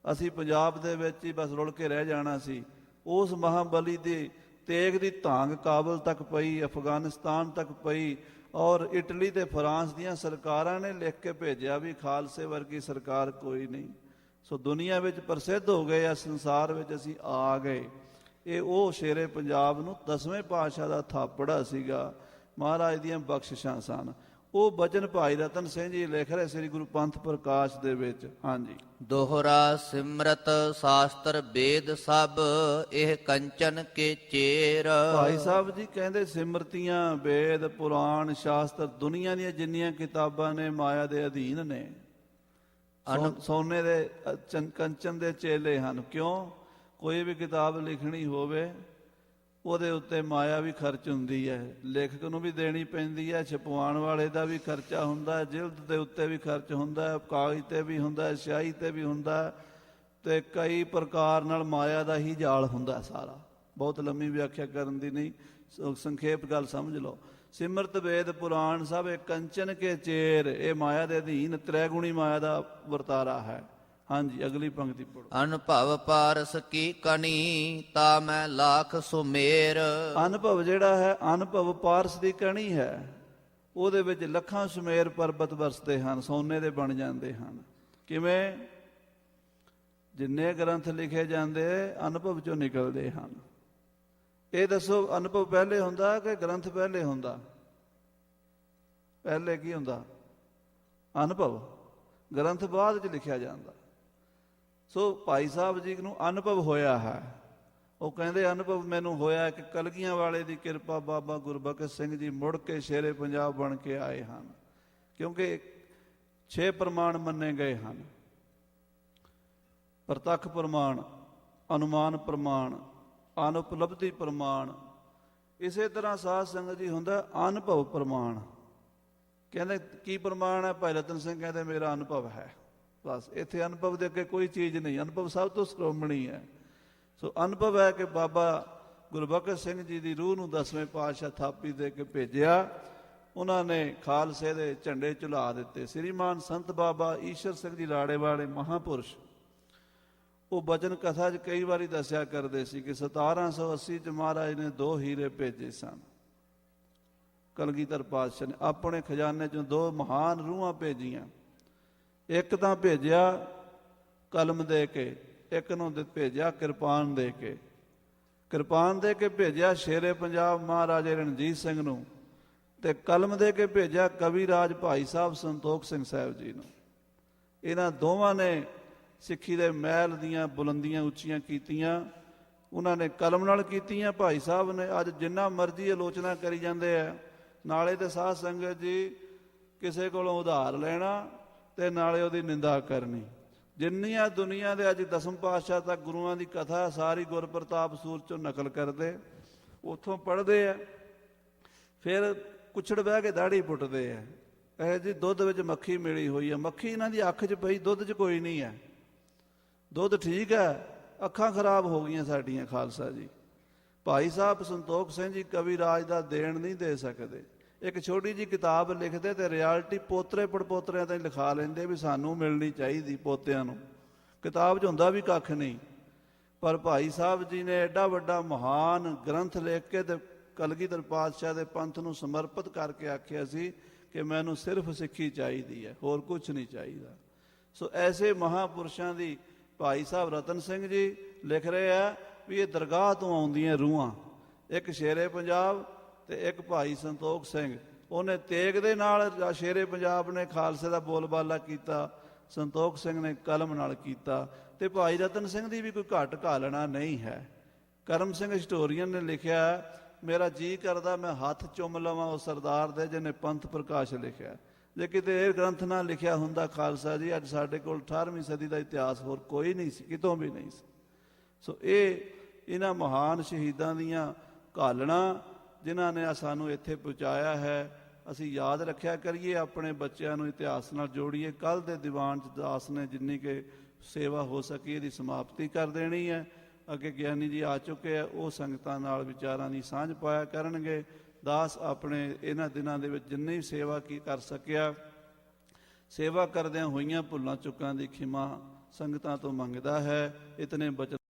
ਅਸੀਂ ਪੰਜਾਬ ਦੇ ਵਿੱਚ ਹੀ ਬਸ ਰੁਲ ਕੇ ਰਹਿ ਜਾਣਾ ਸੀ। ਉਸ ਮਹਾਬਲੀ ਦੀ ਤੇਗ ਦੀ ਧਾਂਗ ਕਾਬਲ ਤੱਕ ਪਈ, ਅਫਗਾਨਿਸਤਾਨ ਤੱਕ ਪਈ, ਔਰ ਇਟਲੀ ਤੇ ਫਰਾਂਸ ਦੀਆਂ ਸਰਕਾਰਾਂ ਨੇ ਲਿਖ ਕੇ ਭੇਜਿਆ ਵੀ ਖਾਲਸੇ ਵਰਗੀ ਸਰਕਾਰ ਕੋਈ ਨਹੀਂ। ਸੋ ਦੁਨੀਆ ਵਿੱਚ ਪ੍ਰਸਿੱਧ ਹੋ ਗਏ ਆ, ਸੰਸਾਰ ਵਿੱਚ ਅਸੀਂ ਆ ਗਏ। ਇਹ ਉਹ ਸ਼ੇਰੇ ਪੰਜਾਬ ਨੂੰ 10ਵੇਂ ਪਾਤਸ਼ਾਹ ਦਾ ਥਾਪੜਾ ਸੀਗਾ, ਮਹਾਰਾਜ ਦੀਆਂ ਬਖਸ਼ਿਸ਼ਾਂ ਸਨ। ਉਹ ਬਚਨ ਭਾਈ ਰਤਨ ਸਿੰਘ ਜੀ ਲਿਖ ਰਹੇ ਸ੍ਰੀ ਗੁਰੂ ਪੰਥ ਪ੍ਰਕਾਸ਼ ਦੇ ਵਿੱਚ। ਹਾਂਜੀ, ਦੋਹਰਾ ਸਿਮਰਤ ਸ਼ਾਸਤਰ ਵੇਦ ਸਭ, ਇਹ ਕੰਚਨ ਕੇ ਚੇਰ। ਭਾਈ ਸਾਹਿਬ ਜੀ ਕਹਿੰਦੇ ਸਿਮਰਤੀਆਂ, ਵੇਦ, ਪੁਰਾਣ, ਸ਼ਾਸਤਰ, ਦੁਨੀਆ ਦੀਆਂ ਜਿੰਨੀਆਂ ਕਿਤਾਬਾਂ ਨੇ ਮਾਇਆ ਦੇ ਅਧੀਨ ਨੇ। ਸੋਨੇ ਦੇ ਕੰਚਨ ਦੇ ਚੇਲੇ ਹਨ। ਕਿਉਂ? ਕੋਈ ਵੀ ਕਿਤਾਬ ਲਿਖਣੀ ਹੋਵੇ ਉਹਦੇ ਉੱਤੇ ਮਾਇਆ ਵੀ ਖਰਚ ਹੁੰਦੀ ਹੈ, ਲੇਖਕ ਨੂੰ ਵੀ ਦੇਣੀ ਪੈਂਦੀ ਹੈ, ਛਪਵਾਉਣ ਵਾਲੇ ਦਾ ਵੀ ਖਰਚਾ ਹੁੰਦਾ, ਜਿਲਦ ਦੇ ਉੱਤੇ ਵੀ ਖਰਚ ਹੁੰਦਾ, ਕਾਗਜ਼ 'ਤੇ ਵੀ ਹੁੰਦਾ, ਸਿਆਹੀ 'ਤੇ ਵੀ ਹੁੰਦਾ, ਅਤੇ ਕਈ ਪ੍ਰਕਾਰ ਨਾਲ ਮਾਇਆ ਦਾ ਹੀ ਜਾਲ ਹੁੰਦਾ ਸਾਰਾ। ਬਹੁਤ ਲੰਮੀ ਵਿਆਖਿਆ ਕਰਨ ਦੀ ਨਹੀਂ, ਸੰਖੇਪ ਗੱਲ ਸਮਝ ਲਓ। ਸਿਮਰਤ ਵੇਦ ਪੁਰਾਣ ਸਭ ਇਹ ਕੰਚਨ ਕੇ ਚੇਰ, ਇਹ ਮਾਇਆ ਦੇ ਅਧੀਨ ਤ੍ਰੈਗੁਣੀ ਮਾਇਆ ਦਾ ਵਰਤਾਰਾ ਹੈ। ਹਾਂਜੀ, ਅਗਲੀ ਪੰਕਤੀ ਪੜੋ। ਅਨੁਭਵ ਪਾਰਸ ਕੀ ਕਣੀ, ਤਾ ਮੈਂ ਲਾਖ ਸੁਮੇਰ। ਅਨੁਭਵ ਜਿਹੜਾ ਹੈ, ਅਨੁਭਵ ਪਾਰਸ ਦੀ ਕਣੀ ਹੈ। ਉਹਦੇ ਵਿੱਚ ਲੱਖਾਂ ਸੁਮੇਰ ਪਰਬਤ ਵਰਸਦੇ ਹਨ, ਸੋਨੇ ਦੇ ਬਣ ਜਾਂਦੇ ਹਨ। ਕਿਵੇਂ? ਜਿੰਨੇ ਗ੍ਰੰਥ ਲਿਖੇ ਜਾਂਦੇ ਅਨੁਭਵ ਚੋਂ ਨਿਕਲਦੇ ਹਨ। ਇਹ ਦੱਸੋ, ਅਨੁਭਵ ਪਹਿਲੇ ਹੁੰਦਾ ਕਿ ਗ੍ਰੰਥ ਪਹਿਲੇ ਹੁੰਦਾ? ਪਹਿਲੇ ਕੀ ਹੁੰਦਾ? ਅਨੁਭਵ। ਗ੍ਰੰਥ ਬਾਅਦ 'ਚ ਲਿਖਿਆ ਜਾਂਦਾ। ਸੋ ਭਾਈ ਸਾਹਿਬ ਜੀ ਨੂੰ ਅਨੁਭਵ ਹੋਇਆ ਹੈ। ਉਹ ਕਹਿੰਦੇ ਅਨੁਭਵ ਮੈਨੂੰ ਹੋਇਆ ਕਿ ਕਲਗੀਆਂ ਵਾਲੇ ਦੀ ਕਿਰਪਾ, ਬਾਬਾ ਗੁਰਬਖਸ਼ ਸਿੰਘ ਜੀ ਮੁੜ ਕੇ ਸ਼ੇਰੇ ਪੰਜਾਬ ਬਣ ਕੇ ਆਏ ਹਨ। ਕਿਉਂਕਿ 6 ਪ੍ਰਮਾਣ ਮੰਨੇ ਗਏ ਹਨ: ਪ੍ਰਤੱਖ ਪ੍ਰਮਾਣ, ਅਨੁਮਾਨ ਪ੍ਰਮਾਣ, ਅਨੁਪਲਬਧੀ ਪ੍ਰਮਾਣ। ਇਸੇ ਤਰ੍ਹਾਂ ਸਾਧ ਸੰਗਤ ਜੀ ਹੁੰਦਾ ਅਨੁਭਵ ਪ੍ਰਮਾਣ। ਕਹਿੰਦੇ ਕੀ ਪ੍ਰਮਾਣ ਹੈ? ਭਾਈ ਰਤਨ ਸਿੰਘ ਕਹਿੰਦੇ ਮੇਰਾ ਅਨੁਭਵ ਹੈ। ਬਸ ਇੱਥੇ ਅਨੁਭਵ ਦੇ ਅੱਗੇ ਕੋਈ ਚੀਜ਼ ਨਹੀਂ, ਅਨੁਭਵ ਸਭ ਤੋਂ ਸ਼੍ਰੋਮਣੀ ਹੈ। ਸੋ ਅਨੁਭਵ ਹੈ ਕਿ ਬਾਬਾ ਗੁਰਬਖਸ਼ ਸਿੰਘ ਜੀ ਦੀ ਰੂਹ ਨੂੰ 10ਵੇਂ ਪਾਤਸ਼ਾਹ ਥਾਪੀ ਦੇ ਕੇ ਭੇਜਿਆ। ਉਹਨਾਂ ਨੇ ਖਾਲਸੇ ਦੇ ਝੰਡੇ ਝੁਲਾ ਦਿੱਤੇ। ਸ੍ਰੀਮਾਨ ਸੰਤ ਬਾਬਾ ਈਸ਼ਰ ਸਿੰਘ ਜੀ ਲਾੜੇ ਵਾਲੇ ਮਹਾਂਪੁਰਸ਼, ਉਹ ਬਚਨ ਕਥਾ 'ਚ ਕਈ ਵਾਰੀ ਦੱਸਿਆ ਕਰਦੇ ਸੀ ਕਿ 1780 'ਚ ਮਹਾਰਾਜ ਨੇ 2 ਹੀਰੇ ਭੇਜੇ ਸਨ। ਕਲਗੀਧਰ ਪਾਤਸ਼ਾਹ ਨੇ ਆਪਣੇ ਖਜ਼ਾਨੇ 'ਚੋਂ 2 ਮਹਾਨ ਰੂਹਾਂ ਭੇਜੀਆਂ। ਇੱਕ ਤਾਂ ਭੇਜਿਆ ਕਲਮ ਦੇ ਕੇ, ਇੱਕ ਨੂੰ ਭੇਜਿਆ ਕਿਰਪਾਨ ਦੇ ਕੇ। ਕਿਰਪਾਨ ਦੇ ਕੇ ਭੇਜਿਆ ਸ਼ੇਰੇ ਪੰਜਾਬ ਮਹਾਰਾਜੇ ਰਣਜੀਤ ਸਿੰਘ ਨੂੰ, ਤੇ ਕਲਮ ਦੇ ਕੇ ਭੇਜਿਆ ਕਵੀ ਰਾਜ ਭਾਈ ਸਾਹਿਬ ਸੰਤੋਖ ਸਿੰਘ ਸਾਹਿਬ ਜੀ ਨੂੰ। ਇਹਨਾਂ ਦੋਵਾਂ ਨੇ ਸਿੱਖੀ ਦੇ ਮਹਿਲ ਦੀਆਂ ਬੁਲੰਦੀਆਂ ਉੱਚੀਆਂ ਕੀਤੀਆਂ। ਉਹਨਾਂ ਨੇ ਕਲਮ ਨਾਲ ਕੀਤੀਆਂ। ਭਾਈ ਸਾਹਿਬ ਨੇ ਅੱਜ ਜਿੰਨਾ ਮਰਜ਼ੀ ਆਲੋਚਨਾ ਕਰੀ ਜਾਂਦੇ ਆ, ਨਾਲੇ ਤੇ ਸਾਧ ਸੰਗਤ ਜੀ ਕਿਸੇ ਕੋਲੋਂ ਉਧਾਰ ਲੈਣਾ ਤੇ ਨਾਲੇ ਉਹਦੀ ਨਿੰਦਾ ਕਰਨੀ। ਜਿੰਨੀਆਂ ਦੁਨੀਆ ਦੇ ਅੱਜ 10ਵੇਂ ਪਾਤਸ਼ਾਹ ਤੱਕ ਗੁਰੂਆਂ ਦੀ ਕਥਾ ਸਾਰੀ ਗੁਰਪ੍ਰਤਾਪ ਸੂਰਤ ਚੋਂ ਨਕਲ ਕਰਦੇ, ਉੱਥੋਂ ਪੜ੍ਹਦੇ ਆ, ਫਿਰ ਕੁੱਛੜ ਬਹਿ ਕੇ ਦਾੜੀ ਪੁੱਟਦੇ ਆ। ਇਹ ਜੀ ਦੁੱਧ ਵਿੱਚ ਮੱਖੀ ਮਿਲੀ ਹੋਈ ਹੈ, ਮੱਖੀ ਇਹਨਾਂ ਦੀ ਅੱਖ 'ਚ ਪਈ, ਦੁੱਧ 'ਚ ਕੋਈ ਨਹੀਂ ਹੈ। ਦੁੱਧ ਠੀਕ ਹੈ, ਅੱਖਾਂ ਖਰਾਬ ਹੋ ਗਈਆਂ ਸਾਡੀਆਂ। ਖਾਲਸਾ ਜੀ ਭਾਈ ਸਾਹਿਬ ਸੰਤੋਖ ਸਿੰਘ ਜੀ ਕਵੀ ਰਾਜ ਦਾ ਦੇਣ ਨਹੀਂ ਦੇ ਸਕਦੇ। ਇੱਕ ਛੋਟੀ ਜਿਹੀ ਕਿਤਾਬ ਲਿਖਦੇ ਤੇ ਰਿਐਲਿਟੀ ਪੋਤਰੇ ਪੜਪੋਤਰਿਆਂ ਤਾਂ ਲਿਖਾ ਲੈਂਦੇ ਵੀ ਸਾਨੂੰ ਮਿਲਣੀ ਚਾਹੀਦੀ ਪੋਤਿਆਂ ਨੂੰ। ਕਿਤਾਬ 'ਚ ਹੁੰਦਾ ਵੀ ਕੱਖ ਨਹੀਂ। ਪਰ ਭਾਈ ਸਾਹਿਬ ਜੀ ਨੇ ਐਡਾ ਵੱਡਾ ਮਹਾਨ ਗ੍ਰੰਥ ਲਿਖ ਕੇ ਤੇ ਕਲਗੀਧਰ ਪਾਤਸ਼ਾਹ ਦੇ ਪੰਥ ਨੂੰ ਸਮਰਪਿਤ ਕਰਕੇ ਆਖਿਆ ਸੀ ਕਿ ਮੈਨੂੰ ਸਿਰਫ ਸਿੱਖੀ ਚਾਹੀਦੀ ਹੈ, ਹੋਰ ਕੁਝ ਨਹੀਂ ਚਾਹੀਦਾ। ਸੋ ਐਸੇ ਮਹਾਂਪੁਰਸ਼ਾਂ ਦੀ ਭਾਈ ਸਾਹਿਬ ਰਤਨ ਸਿੰਘ ਜੀ ਲਿਖ ਰਹੇ ਆ ਵੀ ਇਹ ਦਰਗਾਹ ਤੋਂ ਆਉਂਦੀਆਂ ਰੂਹਾਂ। ਇੱਕ ਸ਼ੇਰੇ ਪੰਜਾਬ ਤੇ ਇੱਕ ਭਾਈ ਸੰਤੋਖ ਸਿੰਘ। ਉਹਨੇ ਤੇਗ ਦੇ ਨਾਲ ਸ਼ੇਰੇ ਪੰਜਾਬ ਨੇ ਖਾਲਸੇ ਦਾ ਬੋਲਬਾਲਾ ਕੀਤਾ, ਸੰਤੋਖ ਸਿੰਘ ਨੇ ਕਲਮ ਨਾਲ ਕੀਤਾ। ਤੇ ਭਾਈ ਰਤਨ ਸਿੰਘ ਦੀ ਵੀ ਕੋਈ ਘੱਟ ਘਾਲਣਾ ਨਹੀਂ ਹੈ। ਕਰਮ ਸਿੰਘ ਹਿਸਟੋਰੀਅਨ ਨੇ ਲਿਖਿਆ, ਮੇਰਾ ਜੀ ਕਰਦਾ ਮੈਂ ਹੱਥ ਚੁੰਮ ਲਵਾਂ ਉਸ ਸਰਦਾਰ ਦੇ ਜਿਹਨੇ ਪੰਥ ਪ੍ਰਕਾਸ਼ ਲਿਖਿਆ। ਜੇ ਕਿਤੇ ਇਹ ਗ੍ਰੰਥ ਨਾ ਲਿਖਿਆ ਹੁੰਦਾ ਖਾਲਸਾ ਜੀ, ਅੱਜ ਸਾਡੇ ਕੋਲ 18ਵੀਂ ਸਦੀ ਦਾ ਇਤਿਹਾਸ ਹੋਰ ਕੋਈ ਨਹੀਂ ਸੀ, ਕਿਤੋਂ ਵੀ ਨਹੀਂ ਸੀ। ਸੋ ਇਹਨਾਂ ਮਹਾਨ ਸ਼ਹੀਦਾਂ ਦੀਆਂ ਘਾਲਣਾ ਜਿਨ੍ਹਾਂ ਨੇ ਸਾਨੂੰ ਇੱਥੇ ਪਹੁੰਚਾਇਆ ਹੈ, ਅਸੀਂ ਯਾਦ ਰੱਖਿਆ ਕਰੀਏ, ਆਪਣੇ ਬੱਚਿਆਂ ਨੂੰ ਇਤਿਹਾਸ ਨਾਲ ਜੋੜੀਏ। ਕੱਲ੍ਹ ਦੇ ਦੀਵਾਨ 'ਚ ਦਾਸ ਨੇ ਜਿੰਨੀ ਕਿ ਸੇਵਾ ਹੋ ਸਕੀ ਇਹਦੀ ਸਮਾਪਤੀ ਕਰ ਦੇਣੀ ਹੈ। ਅੱਗੇ ਗਿਆਨੀ ਜੀ ਆ ਚੁੱਕੇ ਆ, ਉਹ ਸੰਗਤਾਂ ਨਾਲ ਵਿਚਾਰਾਂ ਦੀ ਸਾਂਝ ਪਾਇਆ ਕਰਨਗੇ। ਦਾਸ ਆਪਣੇ ਇਹਨਾਂ ਦਿਨਾਂ ਦੇ ਵਿੱਚ ਜਿੰਨੀ ਸੇਵਾ ਕਰ ਸਕਿਆ, ਸੇਵਾ ਕਰਦਿਆਂ ਹੋਈਆਂ ਭੁੱਲਾਂ ਚੁੱਕਾਂ ਦੀ ਖਿਮਾ ਸੰਗਤਾਂ ਤੋਂ ਮੰਗਦਾ ਹੈ। ਇਤਨੇ ਬਚਨ